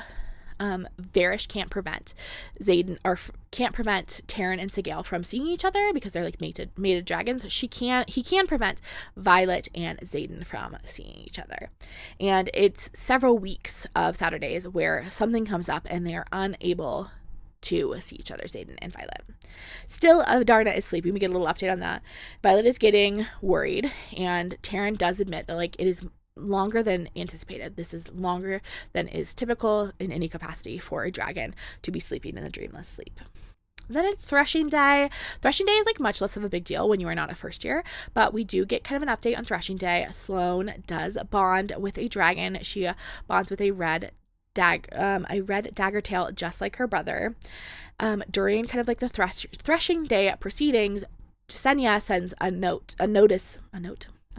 Varrish can't prevent Tairn and Sigale from seeing each other because they're like mated dragons. He can prevent Violet and Xaden from seeing each other. And it's several weeks of Saturdays where something comes up and they are unable to see each other, Xaden and Violet. Still, Adarna is sleeping. We get a little update on that. Violet is getting worried, and Tairn does admit that like it is longer than anticipated. This is longer than is typical in any capacity for a dragon to be sleeping in a dreamless sleep. Then it's Threshing Day. Threshing Day is like much less of a big deal when you are not a first year, but we do get kind of an update on Threshing Day. Sloane does bond with a dragon. She bonds with a red dagger tail, just like her brother. During kind of like the Threshing Day proceedings, Jasenia sends a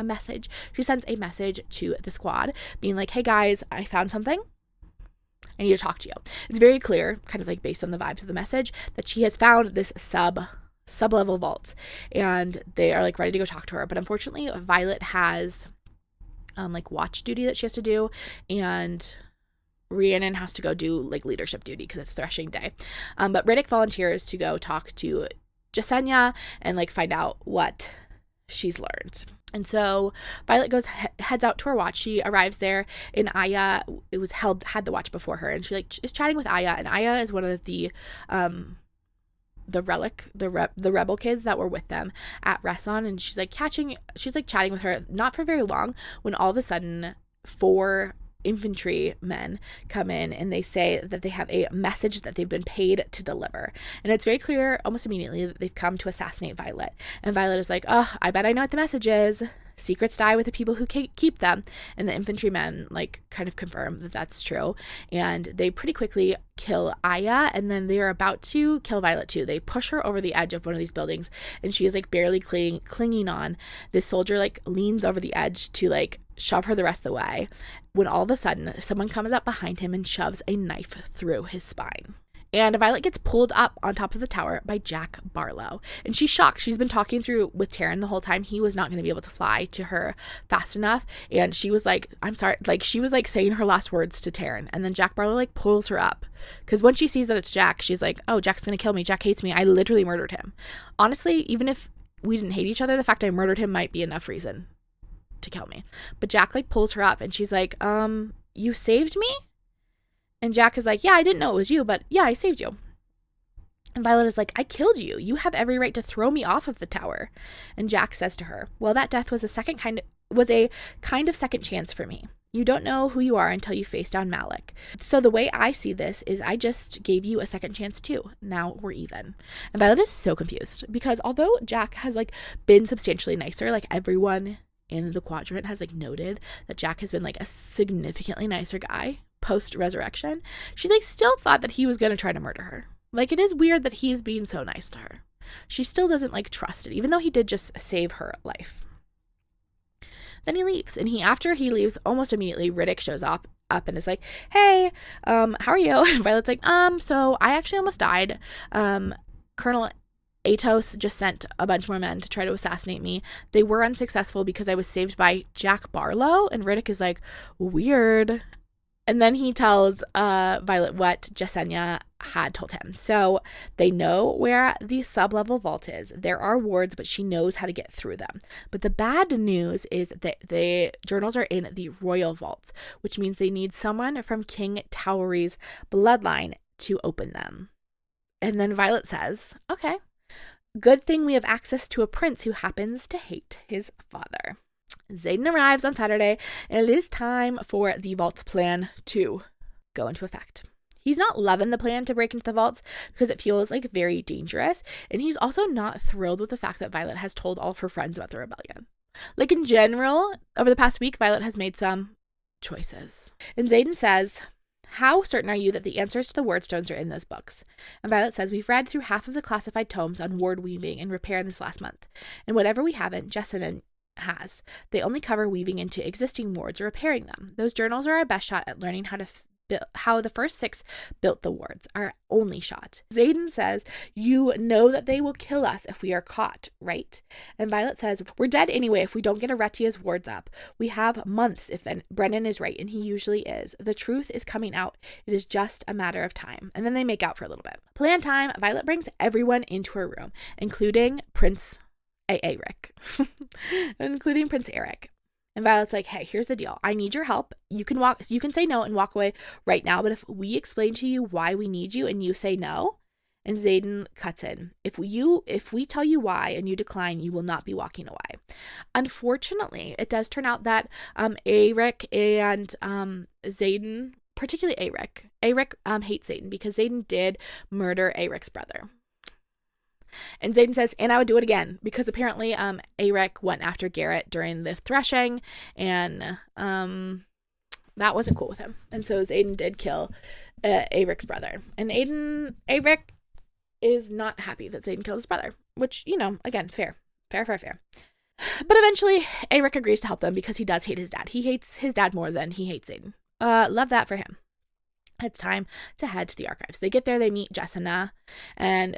message. She sends a message to the squad being like, hey guys, I found something. I need to talk to you. It's very clear, kind of like based on the vibes of the message, that she has found this sub-level vault, and they are like ready to go talk to her. But unfortunately, Violet has like watch duty that she has to do, and Rhiannon has to go do like leadership duty because it's Threshing Day. But Riddick volunteers to go talk to Jasenia and like find out what she's learned. And so Violet heads out to her watch. She arrives there, and Aya had the watch before her, and she like is chatting with Aya, and Aya is one of the the rebel kids that were with them at Resson, and she's like chatting with her, not for very long, when all of a sudden 4 infantry men come in and they say that they have a message that they've been paid to deliver. And it's very clear almost immediately that they've come to assassinate Violet. And Violet is like, oh, I bet I know what the message is. Secrets die with the people who keep them. And the infantrymen like kind of confirm that that's true. And they pretty quickly kill Aya, and then they are about to kill Violet too. They push her over the edge of one of these buildings, and she is like barely clinging on. This soldier like leans over the edge to like shove her the rest of the way, when all of a sudden someone comes up behind him and shoves a knife through his spine. And Violet gets pulled up on top of the tower by Jack Barlow. And she's shocked. She's been talking through with Tairn the whole time. He was not going to be able to fly to her fast enough. And she was like, I'm sorry. Like, she was like saying her last words to Tairn. And then Jack Barlow like pulls her up. Because when she sees that it's Jack, she's like, oh, Jack's going to kill me. Jack hates me. I literally murdered him. Honestly, even if we didn't hate each other, the fact I murdered him might be enough reason to kill me. But Jack like pulls her up and she's like, you saved me? And Jack is like, yeah, I didn't know it was you, but yeah, I saved you. And Violet is like, I killed you. You have every right to throw me off of the tower. And Jack says to her, well, that death was a kind of second chance for me. You don't know who you are until you face down Malik. So the way I see this is I just gave you a second chance too. Now we're even. And Violet is so confused because although Jack has like been substantially nicer, like everyone in the quadrant has like noted that Jack has been like a significantly nicer guy post-resurrection, she like still thought that he was going to try to murder her. Like, it is weird that he's being so nice to her. She still doesn't like trust it, even though he did just save her life. Then he leaves, and after he leaves, almost immediately Riddick shows up and is like, hey, how are you? And Violet's like, so I actually almost died. Colonel Atos just sent a bunch more men to try to assassinate me. They were unsuccessful because I was saved by Jack Barlow. And Riddick is like, weird. And then he tells Violet what Jasenia had told him. So they know where the sub-level vault is. There are wards, but she knows how to get through them. But the bad news is that the journals are in the royal vaults, which means they need someone from King Towery's bloodline to open them. And then Violet says, okay, good thing we have access to a prince who happens to hate his father. Xaden arrives on Saturday, and it is time for the vault plan to go into effect. He's not loving the plan to break into the vaults because it feels like very dangerous, and he's also not thrilled with the fact that Violet has told all of her friends about the rebellion. Like, in general, over the past week, Violet has made some choices. And Xaden says, how certain are you that the answers to the word stones are in those books? And Violet says, we've read through half of the classified tomes on ward weaving and repair in this last month. And whatever we haven't, Jessamine has. They only cover weaving into existing wards or repairing them. Those journals are our best shot at learning how the first 6 built the wards. Our only shot. Xaden says, you know that they will kill us if we are caught, right? And Violet says, we're dead anyway if we don't get Aretia's wards up. We have months if Brennan is right, and he usually is. The truth is coming out. It is just a matter of time. And then they make out for a little bit. Plan time, Violet brings everyone into her room, including Prince Eric. Including Prince Eric. And Violet's like, hey, here's the deal. I need your help. You can say no and walk away right now, but if we explain to you why we need you and you say no, and Xaden cuts in, if we tell you why and you decline, you will not be walking away. Unfortunately, it does turn out that Eric and Xaden, particularly Eric hates Xaden because Xaden did murder Eric's brother. And Xaden says, and I would do it again, because apparently Eric went after Garrett during the threshing, and that wasn't cool with him. And so Xaden did kill Eric's brother. And Eric is not happy that Xaden killed his brother, which, again, fair. But eventually, Eric agrees to help them because he does hate his dad. He hates his dad more than he hates Xaden. Love that for him. It's time to head to the archives. They get there, they meet Jessena, and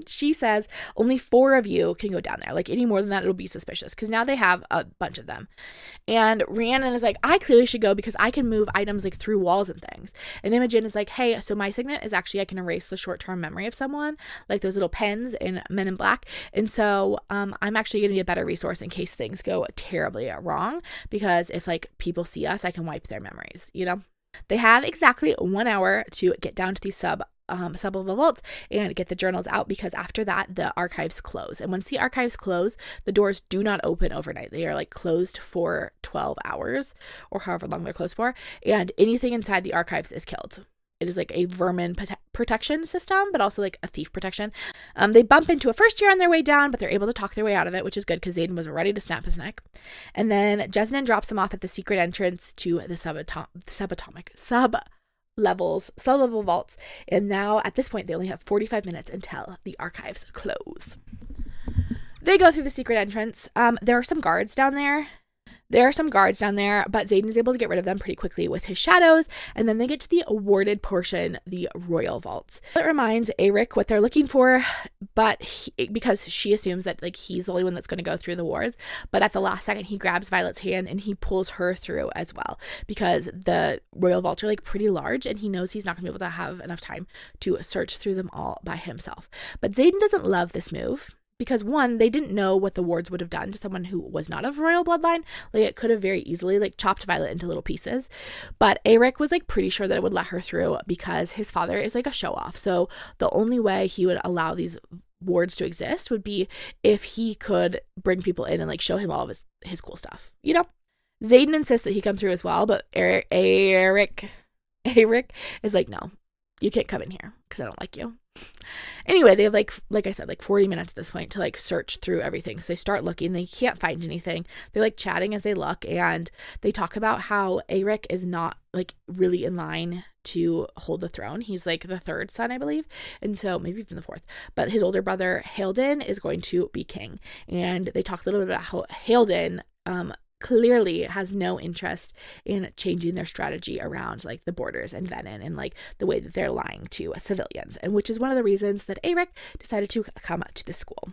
she says only 4 of you can go down there. Like, any more than that, it'll be suspicious, because now they have a bunch of them. And Rhiannon is like, I clearly should go because I can move items like through walls and things. And Imogen is like, hey, so my signet is actually I can erase the short-term memory of someone, like those little pens in Men in Black. And so I'm actually going to be a better resource in case things go terribly wrong, because if like people see us, I can wipe their memories, They have exactly 1 hour to get down to the sub-level vaults and get the journals out, because after that, the archives close. And once the archives close, the doors do not open overnight. They are like closed for 12 hours or however long they're closed for. And anything inside the archives is killed. It is like a vermin protection system, but also like a thief protection. They bump into a first year on their way down, but they're able to talk their way out of it, which is good because Xaden was ready to snap his neck. And then Jessamine drops them off at the secret entrance to the sub-level vaults. And now at this point, they only have 45 minutes until the archives close. They go through the secret entrance. There are some guards down there. But Xaden is able to get rid of them pretty quickly with his shadows, and then they get to the awarded portion, the royal vaults. It reminds Arecia what they're looking for, but because she assumes that like he's the only one that's going to go through the wards, but at the last second he grabs Violet's hand and he pulls her through as well, because the royal vaults are like pretty large and he knows he's not going to be able to have enough time to search through them all by himself. But Xaden doesn't love this move, because one, they didn't know what the wards would have done to someone who was not of royal bloodline. Like it could have very easily like chopped Violet into little pieces. But Arecia was like pretty sure that it would let her through because his father is like a show off. So the only way he would allow these wards to exist would be if he could bring people in and like show him all of his cool stuff, you know? Xaden insists that he come through as well, but Arecia is like, no, you can't come in here because I don't like you. Anyway, they have like I said, like 40 minutes at this point to like search through everything. So they start looking, they can't find anything. They're like chatting as they look, and they talk about how Arecia is not like really in line to hold the throne. He's like the third son, I believe, and so maybe even the fourth. But his older brother Halden is going to be king, and they talk a little bit about how Halden clearly has no interest in changing their strategy around like the borders and Venin and like the way that they're lying to civilians, and which is one of the reasons that Arecia decided to come to the school.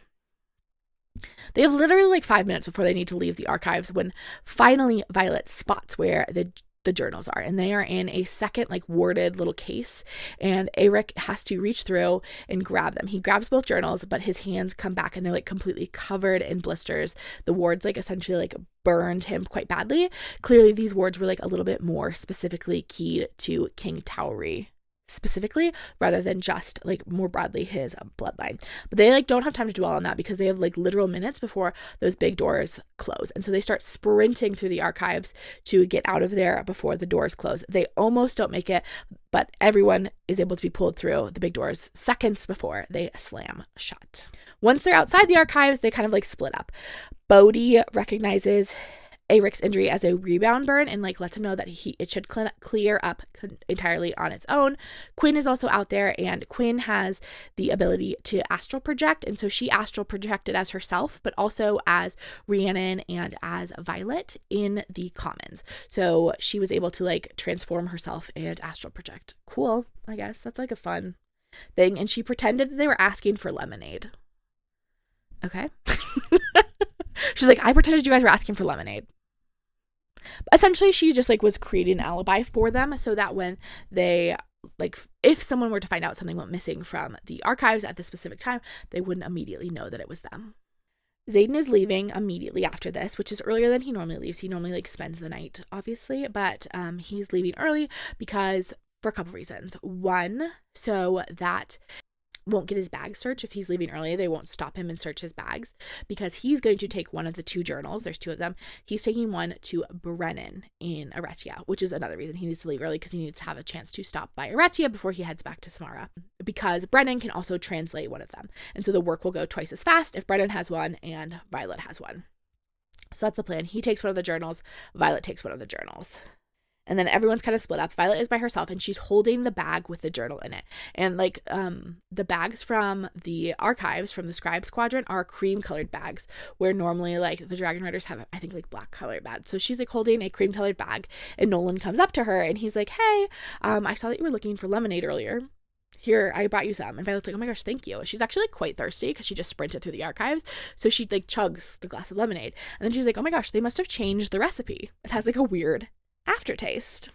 They have literally like 5 minutes before they need to leave the archives when finally Violet spots where the journals are, and they are in a second like warded little case, and Arecia has to reach through and grab them. He grabs both journals, but his hands come back and they're like completely covered in blisters. The wards like essentially like burned him quite badly. Clearly these wards were like a little bit more specifically keyed to King Tauri specifically, rather than just like more broadly his bloodline. But they like don't have time to dwell on that because they have like literal minutes before those big doors close, and so they start sprinting through the archives to get out of there before the doors close. They almost don't make it, but everyone is able to be pulled through the big doors seconds before they slam shut. Once they're outside the archives, they kind of like split up. Bodhi recognizes Arecia's injury as a rebound burn and like lets him know that it should clear up entirely on its own. Quinn is also out there, and Quinn has the ability to astral project, and so she astral projected as herself, but also as Rhiannon and as Violet in the commons. So she was able to like transform herself and astral project. Cool, I guess that's like a fun thing. And she pretended that they were asking for lemonade. Okay. She's like, I pretended you guys were asking for lemonade. Essentially, she just like was creating an alibi for them so that when they like, if someone were to find out something went missing from the archives at this specific time, they wouldn't immediately know that it was them. Xaden is leaving immediately after this, which is earlier than he normally leaves. He normally like spends the night, obviously, but he's leaving early because for a couple reasons. One, so that won't get his bag searched. If he's leaving early, they won't stop him and search his bags, because he's going to take one of the two journals. There's two of them. He's taking one to Brennan in Aretia, which is another reason he needs to leave early, because he needs to have a chance to stop by Aretia before he heads back to Samara, because Brennan can also translate one of them. And so the work will go twice as fast if Brennan has one and Violet has one. So that's the plan. He takes one of the journals. Violet takes one of the journals. And then everyone's kind of split up. Violet is by herself, and she's holding the bag with the journal in it. And like the bags from the archives from the Scribe Squadron are cream-colored bags, where normally like the Dragon Riders have, I think, like black-colored bags. So she's like holding a cream-colored bag, and Nolan comes up to her, and he's like, hey, I saw that you were looking for lemonade earlier. Here, I brought you some. And Violet's like, oh my gosh, thank you. She's actually like quite thirsty because she just sprinted through the archives. So she like chugs the glass of lemonade. And then she's like, oh my gosh, they must have changed the recipe. It has like a weird aftertaste.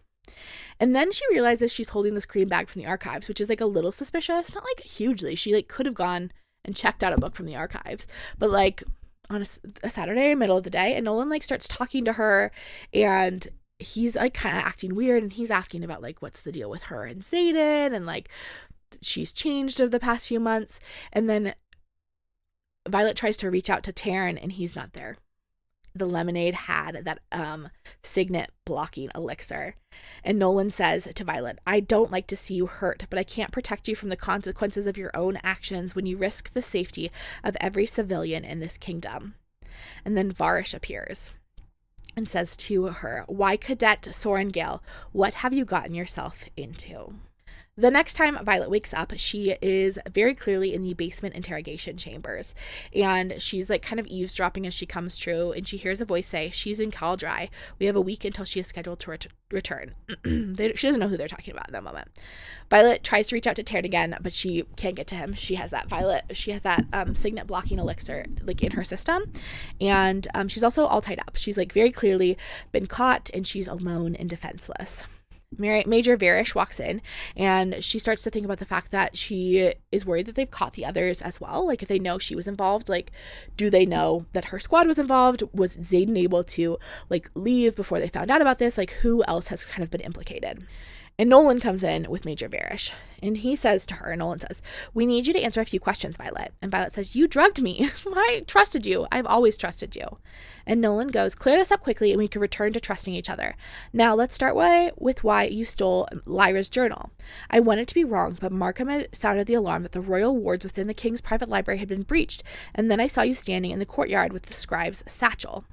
And then she realizes she's holding this cream bag from the archives, which is like a little suspicious, not like hugely. She like could have gone and checked out a book from the archives, but like on a Saturday, middle of the day, and Nolan like starts talking to her, and he's like kind of acting weird, and he's asking about like what's the deal with her and Xaden, and like she's changed over the past few months. And then Violet tries to reach out to Tairn, and he's not there. The lemonade had that signet blocking elixir. And Nolan says to Violet, I don't like to see you hurt, but I can't protect you from the consequences of your own actions when you risk the safety of every civilian in this kingdom. And then Varrish appears and says to her, why, Cadet Sorengale, what have you gotten yourself into? The next time Violet wakes up, she is very clearly in the basement interrogation chambers, and she's like kind of eavesdropping as she comes through, and she hears a voice say, she's in Caldry. We have a week until she is scheduled to return. She doesn't know who they're talking about at that moment. Violet tries to reach out to Tairn again, but she can't get to him. She has that signet blocking elixir like in her system, and she's also all tied up. She's like very clearly been caught, and she's alone and defenseless. Major Varrish walks in, and she starts to think about the fact that she is worried that they've caught the others as well. Like, if they know she was involved, like, do they know that her squad was involved? Was Xaden able to, like, leave before they found out about this? Like, who else has kind of been implicated? And Nolan comes in with Major Varrish, and he says to her, Nolan says, we need you to answer a few questions, Violet. And Violet says, you drugged me. I trusted you. I've always trusted you. And Nolan goes, clear this up quickly and we can return to trusting each other. Now let's start with why you stole Lyra's journal. I wanted to be wrong, but Markham had sounded the alarm that the royal wards within the king's private library had been breached, and then I saw you standing in the courtyard with the scribe's satchel.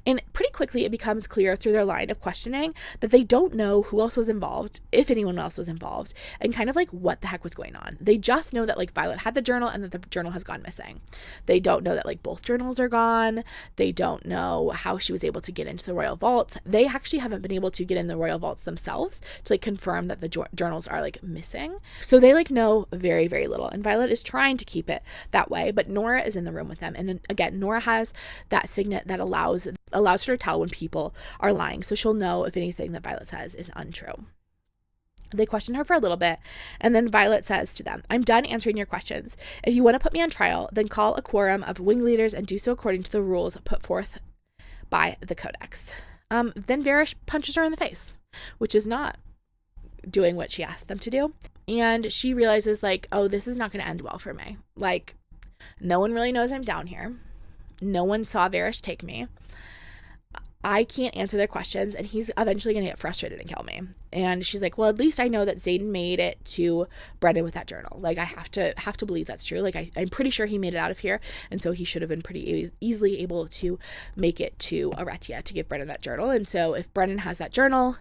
And pretty quickly it becomes clear through their line of questioning that they don't know who else was involved, if anyone else was involved, and kind of like what the heck was going on. They just know that like Violet had the journal and that the journal has gone missing. They don't know that like both journals are gone. They don't know how she was able to get into the royal vaults. They actually haven't been able to get in the royal vaults themselves to like confirm that the journals are like missing. So they like know very, very little. And Violet is trying to keep it that way, but Nora is in the room with them. And then again, Nora has that signet that allows her to tell when people are lying, so she'll know if anything that Violet says is untrue. They question her for a little bit, and then Violet says to them, I'm done answering your questions. If you want to put me on trial, then call a quorum of wing leaders and do so according to the rules put forth by the Codex. Then Varrish punches her in the face, which is not doing what she asked them to do. And she realizes like, oh, this is not going to end well for me. Like, no one really knows I'm down here. No one saw Varrish take me. I can't answer their questions, and he's eventually going to get frustrated and kill me. And she's like, well, at least I know that Xaden made it to Brennan with that journal. Like, I have to believe that's true. Like, I'm pretty sure he made it out of here, and so he should have been pretty easily able to make it to Aretia to give Brennan that journal. And so if Brennan has that journal,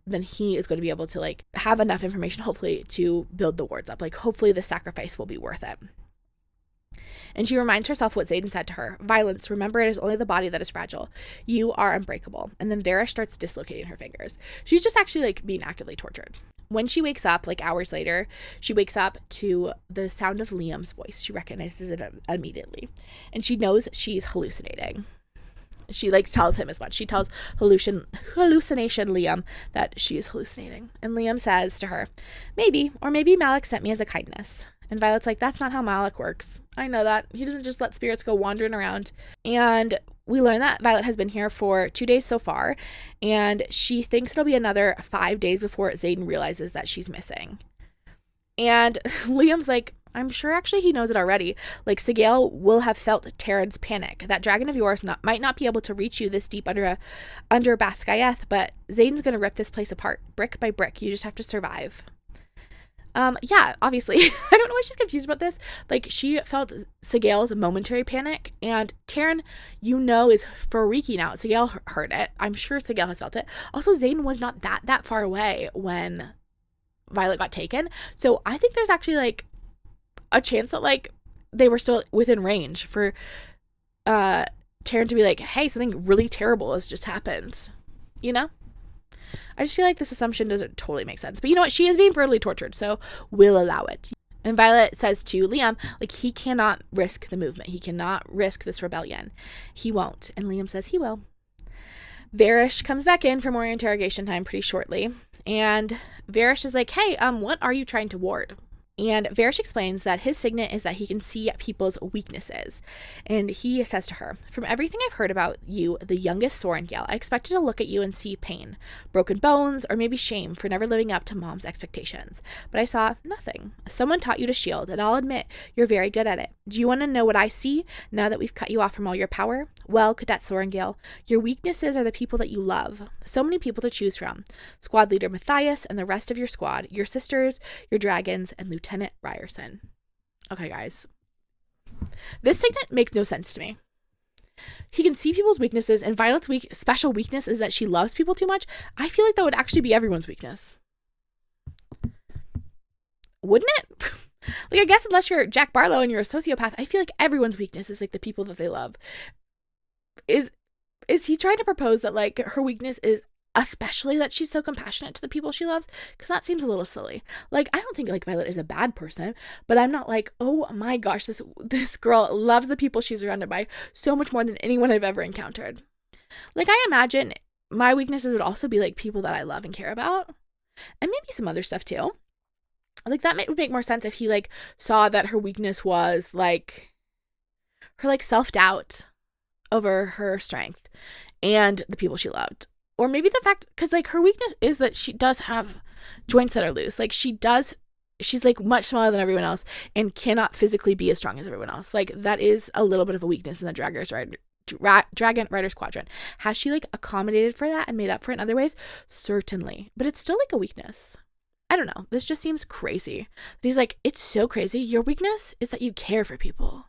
then he is going to be able to, like, have enough information, hopefully, to build the wards up. Like, hopefully the sacrifice will be worth it. And she reminds herself what Xaden said to her. Violence, remember, it is only the body that is fragile. You are unbreakable. And then Varrish starts dislocating her fingers. She's just actually like being actively tortured. When she wakes up, like hours later, she wakes up to the sound of Liam's voice. She recognizes it immediately. And she knows she's hallucinating. She like tells him as much. She tells hallucination Liam that she is hallucinating. And Liam says to her, maybe Malik sent me as a kindness. And Violet's like, that's not how Malik works. I know that. He doesn't just let spirits go wandering around. And we learn that Violet has been here for 2 days so far. And she thinks it'll be another 5 days before Xaden realizes that she's missing. And Liam's like, I'm sure actually he knows it already. Like, Sigale will have felt Tairn's panic. That dragon of yours might not be able to reach you this deep under Bascaeth, but Xaden's going to rip this place apart, brick by brick. You just have to survive. Yeah, obviously. I don't know why she's confused about this. Like, she felt Sigale's momentary panic, and Tairn, is freaking out. Sigale heard it. I'm sure Sigale has felt it. Also, Xaden was not that far away when Violet got taken. So I think there's actually, like, a chance that, like, they were still within range for Tairn to be like, hey, something really terrible has just happened. You know? I just feel like this assumption doesn't totally make sense. But you know what? She is being brutally tortured, so we'll allow it. And Violet says to Liam, like, he cannot risk the movement. He cannot risk this rebellion. He won't. And Liam says he will. Varrish comes back in for more interrogation time pretty shortly. And Varrish is like, hey, what are you trying to ward? And Varrish explains that his signet is that he can see people's weaknesses. And he says to her, "From everything I've heard about you, the youngest Sorengale, I expected to look at you and see pain, broken bones, or maybe shame for never living up to Mom's expectations. But I saw nothing. Someone taught you to shield, and I'll admit you're very good at it. Do you want to know what I see now that we've cut you off from all your power? Well, Cadet Sorengale, your weaknesses are the people that you love. So many people to choose from. Squad leader Matthias and the rest of your squad, your sisters, your dragons, and Lieutenant Ryerson." Okay, guys. This signet makes no sense to me. He can see people's weaknesses, and Violet's special weakness is that she loves people too much. I feel like that would actually be everyone's weakness. Wouldn't it? Like, I guess unless you're Jack Barlow and you're a sociopath, I feel like everyone's weakness is like the people that they love. Is he trying to propose that like her weakness is especially that she's so compassionate to the people she loves? Because that seems a little silly. Like, I don't think like Violet is a bad person, but I'm not like, oh my gosh, this girl loves the people she's surrounded by so much more than anyone I've ever encountered. Like, I imagine my weaknesses would also be like people that I love and care about, and maybe some other stuff too. Like, that would make more sense if he like saw that her weakness was like her like self-doubt over her strength and the people she loved. Or maybe the fact, because like her weakness is that she does have joints that are loose. Like she's like much smaller than everyone else and cannot physically be as strong as everyone else. Like, that is a little bit of a weakness in the Dragon Rider Squadron. Has she like accommodated for that and made up for it in other ways? Certainly. But it's still like a weakness. I don't know. This just seems crazy. He's like, it's so crazy. Your weakness is that you care for people.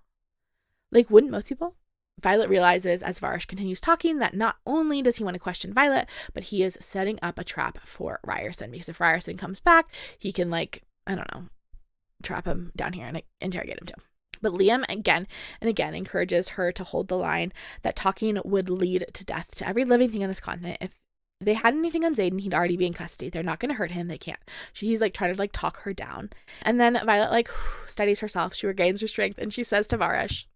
Like, wouldn't most people? Violet realizes as Varrish continues talking that not only does he want to question Violet, but he is setting up a trap for Ryerson, because if Ryerson comes back, he can like, I don't know, trap him down here and interrogate him too. But Liam again and again encourages her to hold the line that talking would lead to death to every living thing on this continent. If they had anything on Xaden, he'd already be in custody. They're not going to hurt him. They can't. He's like trying to like talk her down. And then Violet like steadies herself. She regains her strength and she says to Varrish,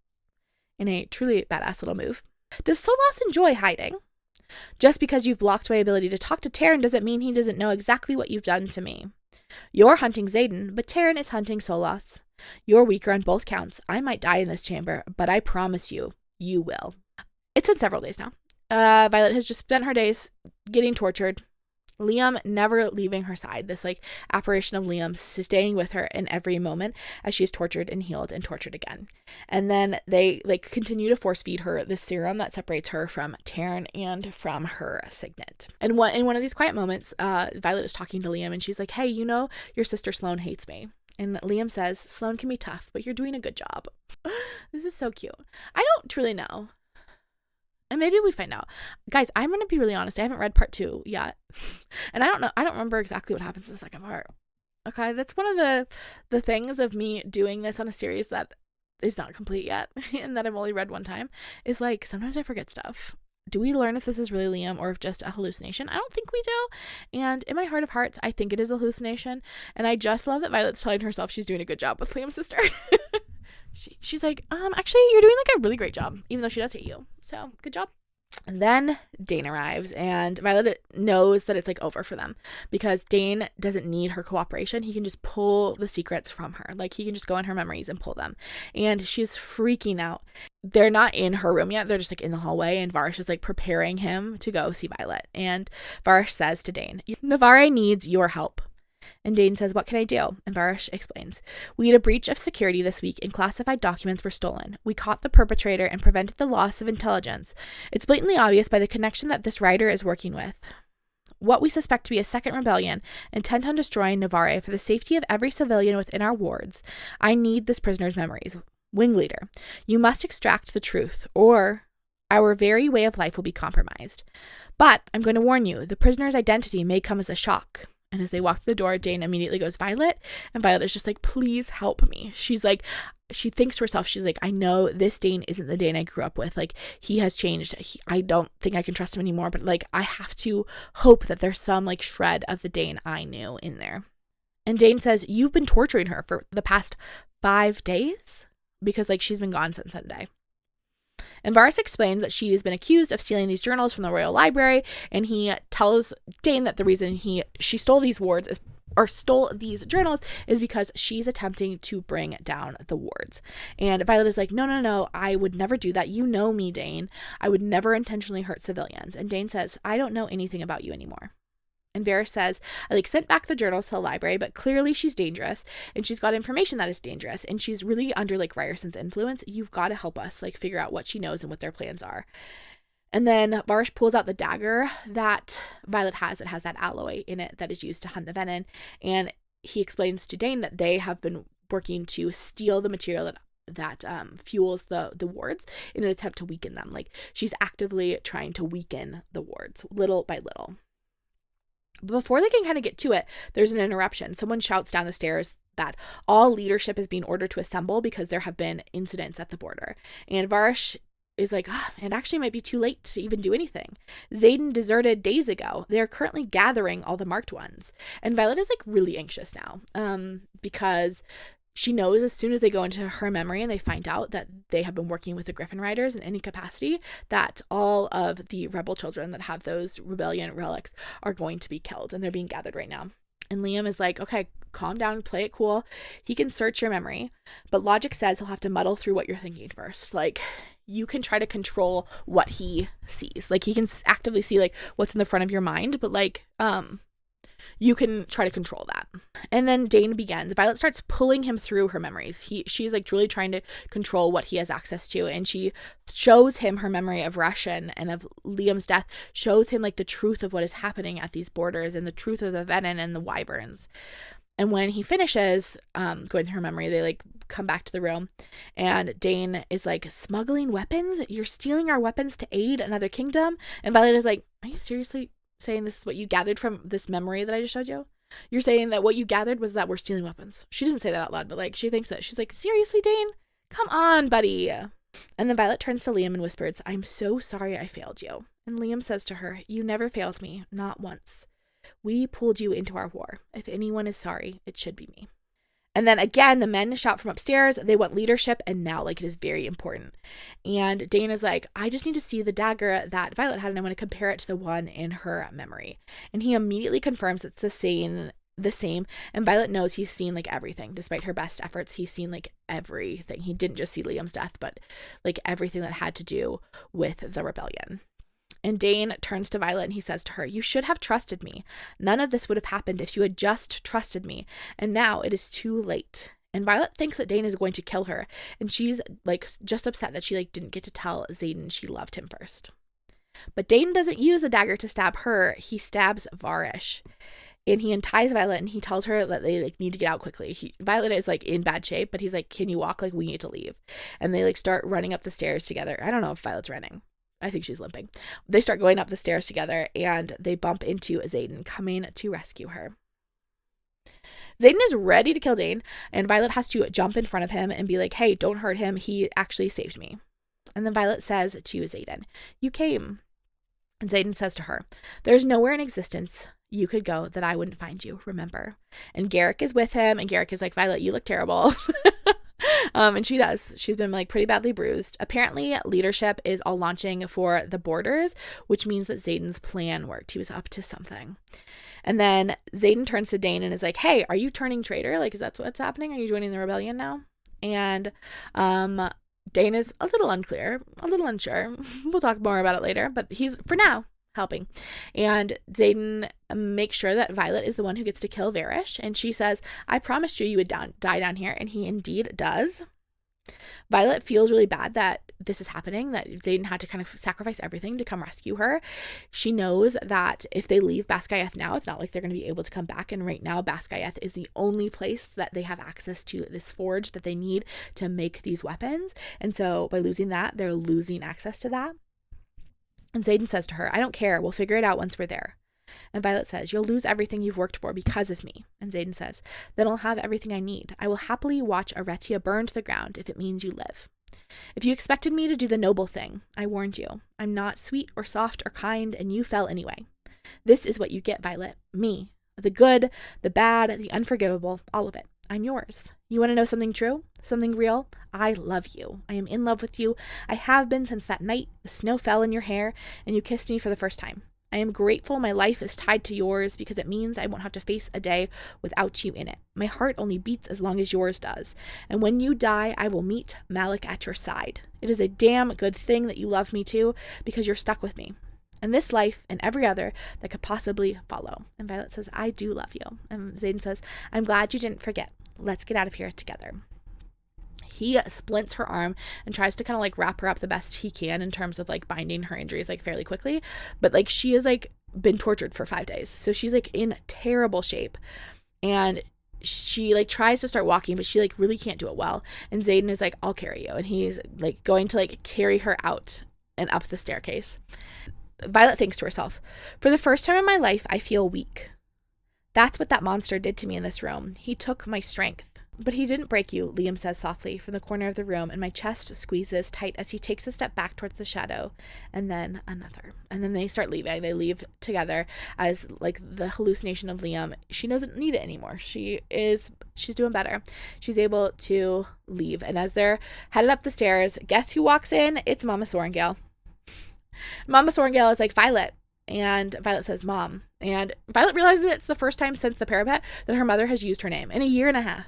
in a truly badass little move, "Does Solas enjoy hiding? Just because you've blocked my ability to talk to Tairn doesn't mean he doesn't know exactly what you've done to me. You're hunting Xaden, but Tairn is hunting Solas. You're weaker on both counts. I might die in this chamber, but I promise you, you will." It's been several days now. Violet has just spent her days getting tortured. Liam never leaving her side. This like apparition of Liam staying with her in every moment as she is tortured and healed and tortured again. And then they like continue to force feed her the serum that separates her from Tairn and from her signet. And in one of these quiet moments, Violet is talking to Liam and she's like, "Hey, you know, your sister Sloane hates me." And Liam says, "Sloane can be tough, but you're doing a good job." This is so cute. I don't truly know. And maybe we find out. Guys, I'm going to be really honest. I haven't read part 2 yet. And I don't know. I don't remember exactly what happens in the second part. Okay, that's one of the things of me doing this on a series that is not complete yet and that I've only read one time, is like sometimes I forget stuff. Do we learn if this is really Liam or if just a hallucination? I don't think we do. And in my heart of hearts, I think it is a hallucination. And I just love that Violet's telling herself she's doing a good job with Liam's sister. She's like, actually, you're doing like a really great job, even though she does hate you. So good job. And then Dain arrives, and Violet knows that it's like over for them because Dain doesn't need her cooperation. He can just pull the secrets from her. Like, he can just go in her memories and pull them. And she's freaking out. They're not in her room yet. They're just like in the hallway, and Varrish is like preparing him to go see Violet. And Varrish says to Dain, "Navarre needs your help." And Dain says, "What can I do?" And Varrish explains, "We had a breach of security this week and classified documents were stolen. We caught the perpetrator and prevented the loss of intelligence. It's blatantly obvious by the connection that this rider is working with what we suspect to be a second rebellion intent on destroying Navarre for the safety of every civilian within our wards. I need this prisoner's memories. Wing leader, you must extract the truth or our very way of life will be compromised. But I'm going to warn you, the prisoner's identity may come as a shock." And as they walk through the door, Dain immediately goes, "Violet." And Violet is just like, "Please help me." She's like, she thinks to herself, she's like, "I know this Dain isn't the Dain I grew up with. Like, he has changed. I don't think I can trust him anymore. But like, I have to hope that there's some like shred of the Dain I knew in there." And Dain says, "You've been torturing her for the past 5 days?" Because like she's been gone since Sunday. And Varrish explains that she has been accused of stealing these journals from the Royal Library, and he tells Dain that the reason she stole these wards is, stole these journals is because she's attempting to bring down the wards. And Violet is like, no, I would never do that. You know me, Dane. I would never intentionally hurt civilians. And Dane says, I don't know anything about you anymore. And Varrish says, I sent back the journals to the library, but clearly she's dangerous and she's got information that is dangerous and she's really under Ryerson's influence. You've got to help us figure out what she knows and what their plans are. And then Varrish pulls out the dagger that Violet has. It has that alloy in it that is used to hunt the venom. And he explains to Dane that they have been working to steal the material that fuels the wards in an attempt to weaken them. She's actively trying to weaken the wards little by little. But before they can kind of get to it, there's an interruption. Someone shouts down the stairs that all leadership is being ordered to assemble because there have been incidents at the border. And Varrish is like, it actually might be too late to even do anything. Xaden deserted days ago. They're currently gathering all the marked ones. And Violet is really anxious now because she knows as soon as they go into her memory and they find out that they have been working with the Griffin Riders in any capacity, that all of the rebel children that have those rebellion relics are going to be killed, and they're being gathered right now. And Liam is like, okay, calm down, play it cool. He can search your memory, but logic says he'll have to muddle through what you're thinking first. You can try to control what he sees. He can actively see what's in the front of your mind, but you can try to control that. And then Dane begins. Violet starts pulling him through her memories. She's truly trying to control what he has access to. And she shows him her memory of Russian and of Liam's death, shows him the truth of what is happening at these borders and the truth of the venom and the wyverns. And when he finishes going through her memory, they come back to the room and Dane is smuggling weapons? You're stealing our weapons to aid another kingdom? And Violet is like, are you seriously saying this is what you gathered from this memory that I just showed you? You're saying that what you gathered was that we're stealing weapons. She doesn't say that out loud, but she thinks that. She's like, seriously, Dane? Come on, buddy. And then Violet turns to Liam and whispers, I'm so sorry I failed you. And Liam says to her, you never failed me, not once. We pulled you into our war. If anyone is sorry, it should be me. And then again, the men shout from upstairs. They want leadership, and now it is very important. And Dane is like, I just need to see the dagger that Violet had, and I want to compare it to the one in her memory. And he immediately confirms it's the same. And Violet knows he's seen everything. Despite her best efforts, he's seen everything. He didn't just see Liam's death, but everything that had to do with the rebellion. And Dane turns to Violet and he says to her, you should have trusted me. None of this would have happened if you had just trusted me. And now it is too late. And Violet thinks that Dane is going to kill her. And she's just upset that she didn't get to tell Xaden she loved him first. But Dane doesn't use a dagger to stab her. He stabs Varrish. And he unties Violet and he tells her that they need to get out quickly. Violet is in bad shape, but he's like, can you walk? We need to leave. And they start running up the stairs together. I don't know if Violet's running. I think she's limping. They start going up the stairs together and they bump into Xaden coming to rescue her. Xaden is ready to kill Dane, and Violet has to jump in front of him and be like, hey, don't hurt him. He actually saved me. And then Violet says to Xaden, you came. And Xaden says to her, there's nowhere in existence you could go that I wouldn't find you, remember? And Garrick is with him, and Garrick is like, Violet, you look terrible. And she does. She's been pretty badly bruised. Apparently, leadership is all launching for the borders, which means that Xaden's plan worked. He was up to something. And then Xaden turns to Dane and is like, hey, are you turning traitor? Is that what's happening? Are you joining the rebellion now? And Dane is a little unclear, a little unsure. We'll talk more about it later, but he's, for now, helping. And Xaden makes sure that Violet is the one who gets to kill Varrish. And she says, I promised you would die down here. And he indeed does. Violet feels really bad that this is happening, that Xaden had to kind of sacrifice everything to come rescue her. She knows that if they leave Basgiath now, it's not like they're going to be able to come back. And right now, Basgiath is the only place that they have access to this forge that they need to make these weapons. And so by losing that, they're losing access to that. And Xaden says to her, I don't care. We'll figure it out once we're there. And Violet says, you'll lose everything you've worked for because of me. And Xaden says, then I'll have everything I need. I will happily watch Aretia burn to the ground if it means you live. If you expected me to do the noble thing, I warned you. I'm not sweet or soft or kind, and you fell anyway. This is what you get, Violet. Me. The good, the bad, the unforgivable, all of it. I'm yours. You want to know something true? Something real? I love you. I am in love with you. I have been since that night the snow fell in your hair and you kissed me for the first time. I am grateful my life is tied to yours because it means I won't have to face a day without you in it. My heart only beats as long as yours does. And when you die, I will meet Malik at your side. It is a damn good thing that you love me too, because you're stuck with me. And this life and every other that could possibly follow. And Violet says, I do love you. And Xaden says, I'm glad you didn't forget. Let's get out of here together. He splints her arm and tries to kind of like wrap her up the best he can in terms of like binding her injuries like fairly quickly. But like she has like been tortured for 5 days. So she's like in terrible shape. And she like tries to start walking, but she like really can't do it well. And Xaden is like, I'll carry you. And he's like going to like carry her out and up the staircase. Violet thinks to herself, for the first time in my life, I feel weak. That's what that monster did to me in this room. He took my strength. But he didn't break you, Liam says softly from the corner of the room, and my chest squeezes tight as he takes a step back towards the shadow, and then another. And then they start leaving. They leave together as, like, the hallucination of Liam. She doesn't need it anymore. She's doing better. She's able to leave. And as they're headed up the stairs, guess who walks in? It's Mama Sorrengail. Mama Sorrengail is like, Violet. And Violet says, Mom. And Violet realizes it's the first time since the parapet that her mother has used her name in a year and a half.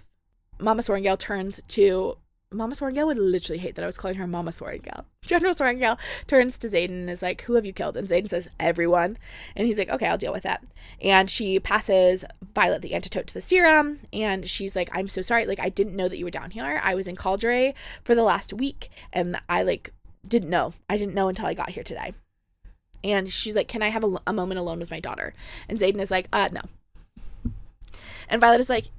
Mama Sorrengail turns to... Mama Sorrengail would literally hate that I was calling her Mama Sorrengail. General Sorrengail turns to Xaden and is like, who have you killed? And Xaden says, everyone. And he's like, okay, I'll deal with that. And she passes Violet the antidote to the serum. And she's like, I'm so sorry. Like, I didn't know that you were down here. I was in Cauldre for the last week. And I, like, didn't know. I didn't know until I got here today. And she's like, can I have a moment alone with my daughter? And Xaden is like, no. And Violet is like,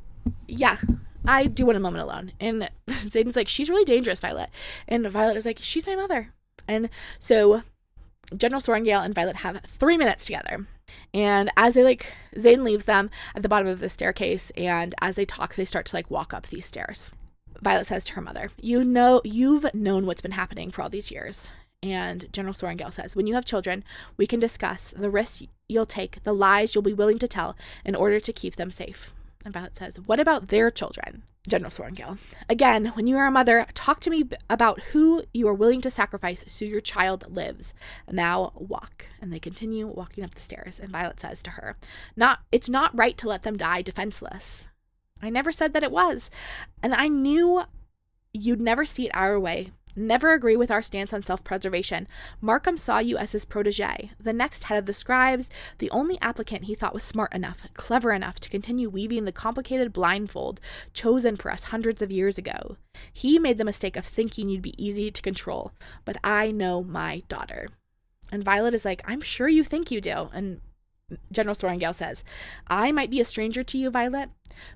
yeah, I do want a moment alone. And Xaden's like, she's really dangerous, Violet. And Violet is like, she's my mother. And so General Sorrengail and Violet have 3 minutes together. And as they Xaden leaves them at the bottom of the staircase. And as they talk, they start to walk up these stairs. Violet says to her mother, you've known what's been happening for all these years. And General Sorrengail says, when you have children, we can discuss the risks you'll take, the lies you'll be willing to tell in order to keep them safe. And Violet says, what about their children? General Sorrengail, again, when you are a mother, talk to me about who you are willing to sacrifice so your child lives. Now walk. And they continue walking up the stairs. And Violet says to her, it's not right to let them die defenseless. I never said that it was. And I knew you'd never see it our way. Never agree with our stance on self-preservation. Markham saw you as his protege, the next head of the Scribes, the only applicant he thought was smart enough, clever enough to continue weaving the complicated blindfold chosen for us hundreds of years ago. He made the mistake of thinking you'd be easy to control, but I know my daughter. And Violet is like, I'm sure you think you do. And General Sorrengail says, I might be a stranger to you, Violet,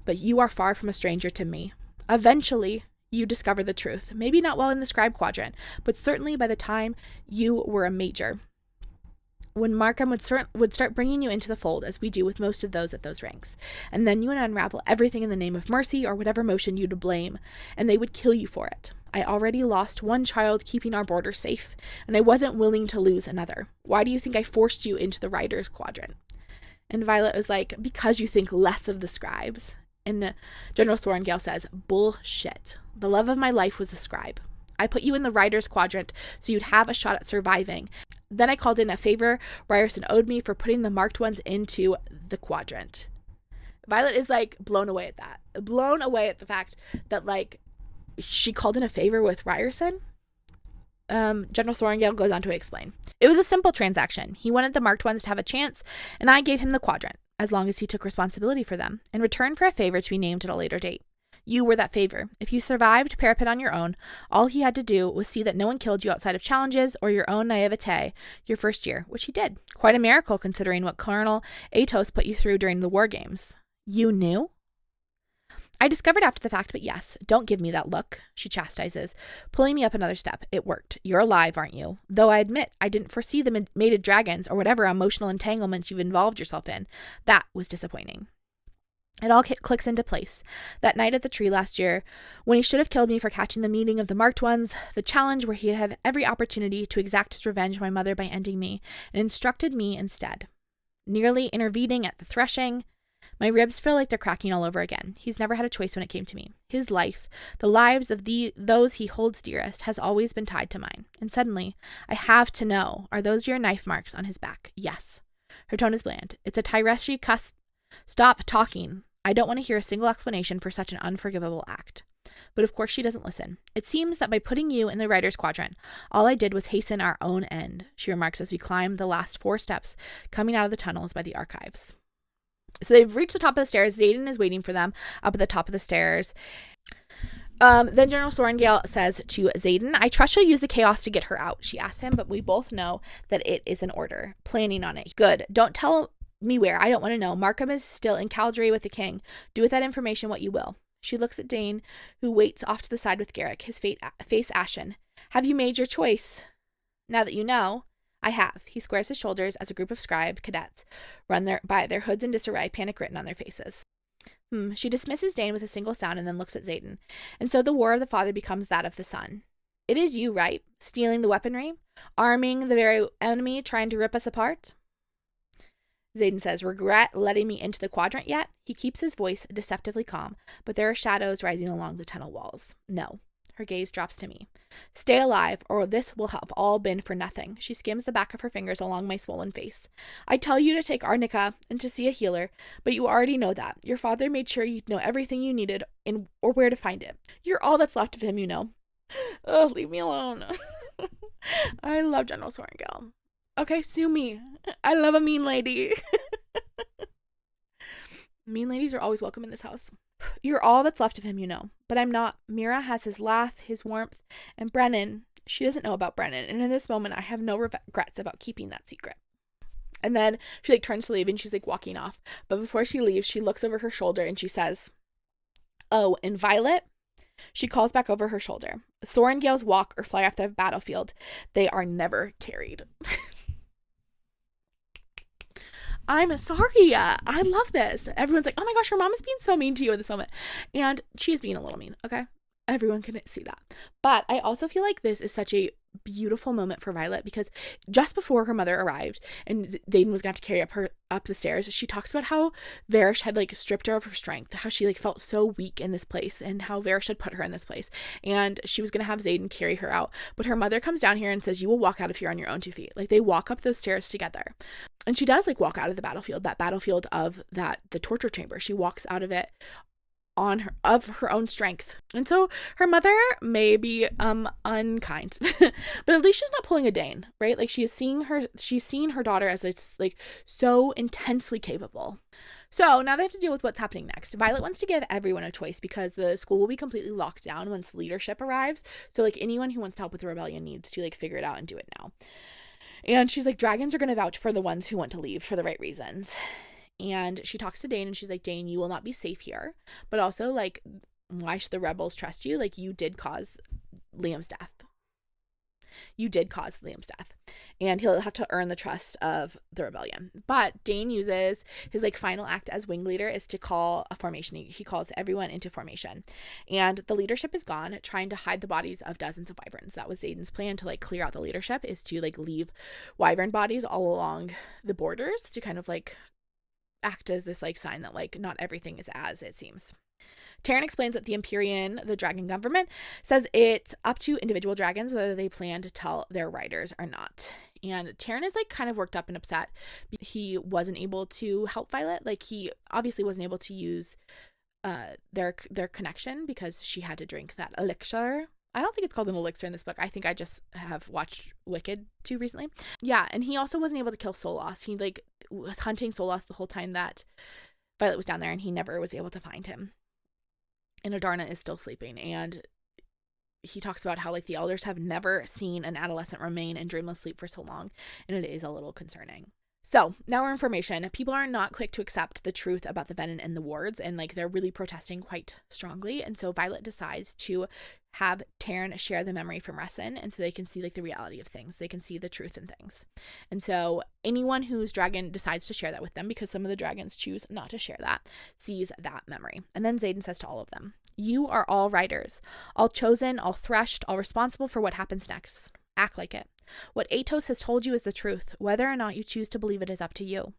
but you are far from a stranger to me. Eventually, you discover the truth. Maybe not while in the Scribe Quadrant, but certainly by the time you were a major. When Markham would start bringing you into the fold, as we do with most of those at those ranks. And then you would unravel everything in the name of mercy or whatever motion you'd blame, and they would kill you for it. I already lost one child keeping our border safe, and I wasn't willing to lose another. Why do you think I forced you into the Riders Quadrant? And Violet was like, because you think less of the Scribes. And General Sorrengail says, bullshit. The love of my life was a Scribe. I put you in the Riders Quadrant so you'd have a shot at surviving. Then I called in a favor Ryerson owed me for putting the marked ones into the quadrant. Violet is blown away at that. Blown away at the fact that she called in a favor with Ryerson. General Sorrengail goes on to explain. It was a simple transaction. He wanted the marked ones to have a chance, and I gave him the quadrant, as long as he took responsibility for them, in return for a favor to be named at a later date. You were that favor. If you survived Parapet on your own, all he had to do was see that no one killed you outside of challenges or your own naivete your first year, which he did. Quite a miracle considering what Colonel Atos put you through during the war games. You knew? I discovered after the fact, but yes, don't give me that look, she chastises, pulling me up another step. It worked. You're alive, aren't you? Though I admit I didn't foresee the mated dragons or whatever emotional entanglements you've involved yourself in. That was disappointing. It all clicks into place. That night at the tree last year, when he should have killed me for catching the meeting of the marked ones, the challenge where he had every opportunity to exact his revenge on my mother by ending me, and instructed me instead. Nearly intervening at the threshing, my ribs feel like they're cracking all over again. He's never had a choice when it came to me. His life, the lives of those he holds dearest, has always been tied to mine. And suddenly, I have to know, are those your knife marks on his back? Yes. Her tone is bland. It's a Tyreshi cuss. Stop talking. I don't want to hear a single explanation for such an unforgivable act. But of course she doesn't listen. It seems that by putting you in the writer's quadrant, all I did was hasten our own end, she remarks as we climb the last 4 steps coming out of the tunnels by the archives. So they've reached the top of the stairs. Xaden is waiting for them up at the top of the stairs. Then General Sorengale says to Xaden, I trust you'll use the chaos to get her out. She asks him, but we both know that it is an order. Planning on it. Good. Don't tell me where. I don't want to know. Markham is still in Caldry with the king. Do with that information what you will. She looks at Dane, who waits off to the side with Garrick, his face ashen. Have you made your choice? Now that you know. I have. He squares his shoulders as a group of Scribe cadets run by, their hoods in disarray, panic written on their faces. She dismisses Dane with a single sound and then looks at Xaden. And so the war of the father becomes that of the son. It is you, right? Stealing the weaponry? Arming the very enemy, trying to rip us apart? Xaden says, regret letting me into the quadrant yet? He keeps his voice deceptively calm, but there are shadows rising along the tunnel walls. No. Her gaze drops to me. Stay alive, or this will have all been for nothing. She skims the back of her fingers along my swollen face. I tell you to take Arnica and to see a healer, but you already know that. Your father made sure you'd know everything you needed or where to find it. You're all that's left of him, you know. Oh, leave me alone. I love General Sorengale. Okay, sue me. I love a mean lady. Mean ladies are always welcome in this house. You're all that's left of him, you know. But I'm not. Mira has his laugh, his warmth, and Brennan. She doesn't know about Brennan, and in this moment, I have no regrets about keeping that secret. And then she turns to leave, and she's walking off. But before she leaves, she looks over her shoulder, and she says, oh, and Violet? She calls back over her shoulder. Sorengales walk or fly off the battlefield. They are never carried. I'm sorry. I love this. Everyone's like, oh my gosh, your mom is being so mean to you in this moment. And she is being a little mean, okay? Everyone can see that. But I also feel like this is such a beautiful moment for Violet because just before her mother arrived and Xaden was going to have to carry up the stairs, she talks about how Varrish had stripped her of her strength, how she felt so weak in this place and how Varrish had put her in this place. And she was going to have Xaden carry her out. But her mother comes down here and says, you will walk out of here on your own 2 feet. They walk up those stairs together. And she does walk out of the battlefield, that battlefield of the torture chamber. She walks out of it of her own strength. And so her mother may be unkind, but at least she's not pulling a Dane, right? She's seeing her daughter as so intensely capable. So now they have to deal with what's happening next. Violet wants to give everyone a choice because the school will be completely locked down once leadership arrives. So anyone who wants to help with the rebellion needs to figure it out and do it now. And she's dragons are going to vouch for the ones who want to leave for the right reasons. And she talks to Dane and she's like, Dane, you will not be safe here. But also, why should the rebels trust you? You did cause Liam's death. You did cause Liam's death. And he'll have to earn the trust of the rebellion. But Dane uses his final act as wing leader is to call a formation. He calls everyone into formation. And the leadership is gone, trying to hide the bodies of dozens of wyverns. That was Xaden's plan to clear out the leadership, is to leave wyvern bodies all along the borders to kind of act as this sign that not everything is as it seems. Tairn explains that the Empyrean, the dragon government, says it's up to individual dragons whether they plan to tell their riders or not. And Tairn is kind of worked up and upset. He wasn't able to help Violet. He obviously wasn't able to use their connection because she had to drink that elixir. I don't think it's called an elixir in this book. I think I just have watched Wicked too recently. Yeah, and he also wasn't able to kill Solas. He was hunting Solas the whole time that Violet was down there, and he never was able to find him. And Adarna is still sleeping, and he talks about how the elders have never seen an adolescent remain in dreamless sleep for so long, and it is a little concerning. So now our information. People are not quick to accept the truth about the Venin and the wards, and they're really protesting quite strongly. And so Violet decides to have Tairn share the memory from Resin, and so they can see the reality of things. They can see the truth in things. And so anyone whose dragon decides to share that with them, because some of the dragons choose not to share that, sees that memory. And then Xaden says to all of them, you are all riders, all chosen, all threshed, all responsible for what happens next. Act like it. What Atos has told you is the truth. Whether or not you choose to believe it is up to you.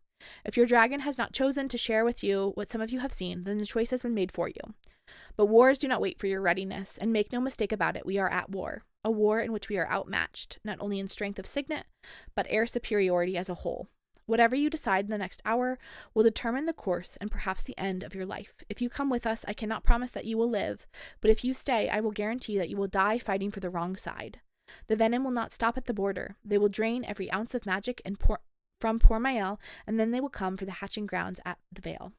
If your dragon has not chosen to share with you what some of you have seen, then the choice has been made for you. But wars do not wait for your readiness, and make no mistake about it, we are at war. A war in which we are outmatched, not only in strength of signet, but air superiority as a whole. Whatever you decide in the next hour will determine the course and perhaps the end of your life. If you come with us, I cannot promise that you will live, but if you stay, I will guarantee that you will die fighting for the wrong side. The venom will not stop at the border. They will drain every ounce of magic from Port Mael, and then they will come for the hatching grounds at the Vale.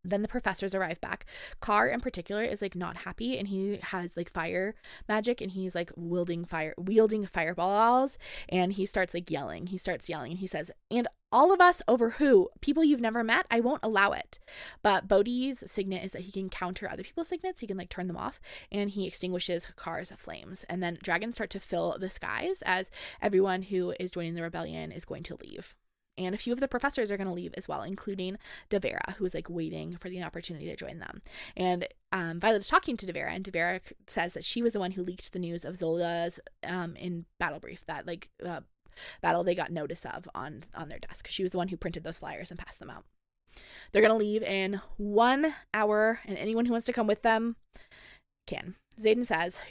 Then the professors arrive back. Carr in particular is like not happy, and he has like fire magic, and he's like wielding fireballs, and he starts yelling, and he says, "And all of us over who? People you've never met? I won't allow it." But Bodhi's signet is that he can counter other people's signets. He can like turn them off, and he extinguishes Carr's flames. And then dragons start to fill the skies as everyone who is joining the rebellion is going to leave. And a few of the professors are going to leave as well, including Devera, who is like waiting for the opportunity to join them. And Violet is talking to Devera, and Devera says that she was the one who leaked the news of Zola's in Battle Brief, that battle they got notice of on their desk. She was the one who printed those flyers and passed them out. They're going to leave in 1 hour, and anyone who wants to come with them can. Xaden says,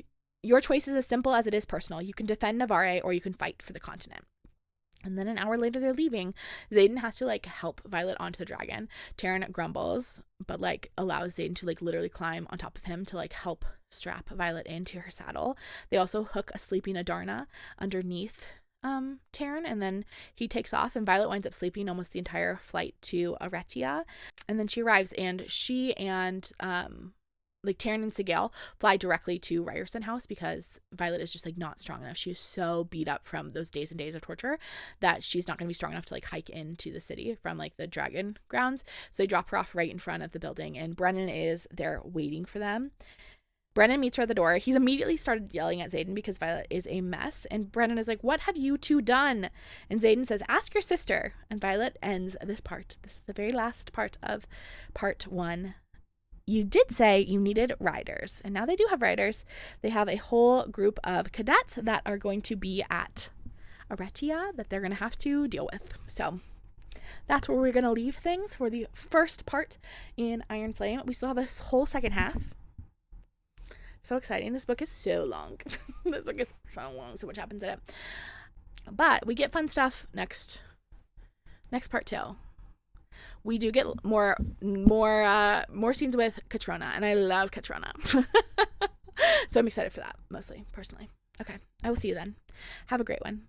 "Your choice is as simple as it is personal. You can defend Navarre or you can fight for the continent." And then an hour later, they're leaving. Xaden has to help Violet onto the dragon. Tairn grumbles, but allows Xaden to literally climb on top of him to help strap Violet into her saddle. They also hook a sleeping Adarna underneath Tairn, and then he takes off, and Violet winds up sleeping almost the entire flight to Aretia. And then she arrives, and she and Tairn and Sigil fly directly to Ryerson House because Violet is just not strong enough. She is so beat up from those days and days of torture that she's not going to be strong enough to hike into the city from the dragon grounds. So they drop her off right in front of the building, and Brennan is there waiting for them. Brennan meets her at the door. He's immediately started yelling at Xaden because Violet is a mess, and Brennan is like, "What have you two done?" And Xaden says, "Ask your sister." And Violet ends this part. This is the very last part of part 1. You did say you needed riders, and now they do have riders. They have a whole group of cadets that are going to be at Aretia that they're going to have to deal with. So that's where we're going to leave things for the first part in Ironflame. We still have a whole second half. So exciting. This book is so long. This book is so long. So much happens in it. But we get fun stuff next part 2. We do get more scenes with Katrona, and I love Katrona. So I'm excited for that, mostly, personally. Okay, I will see you then. Have a great one.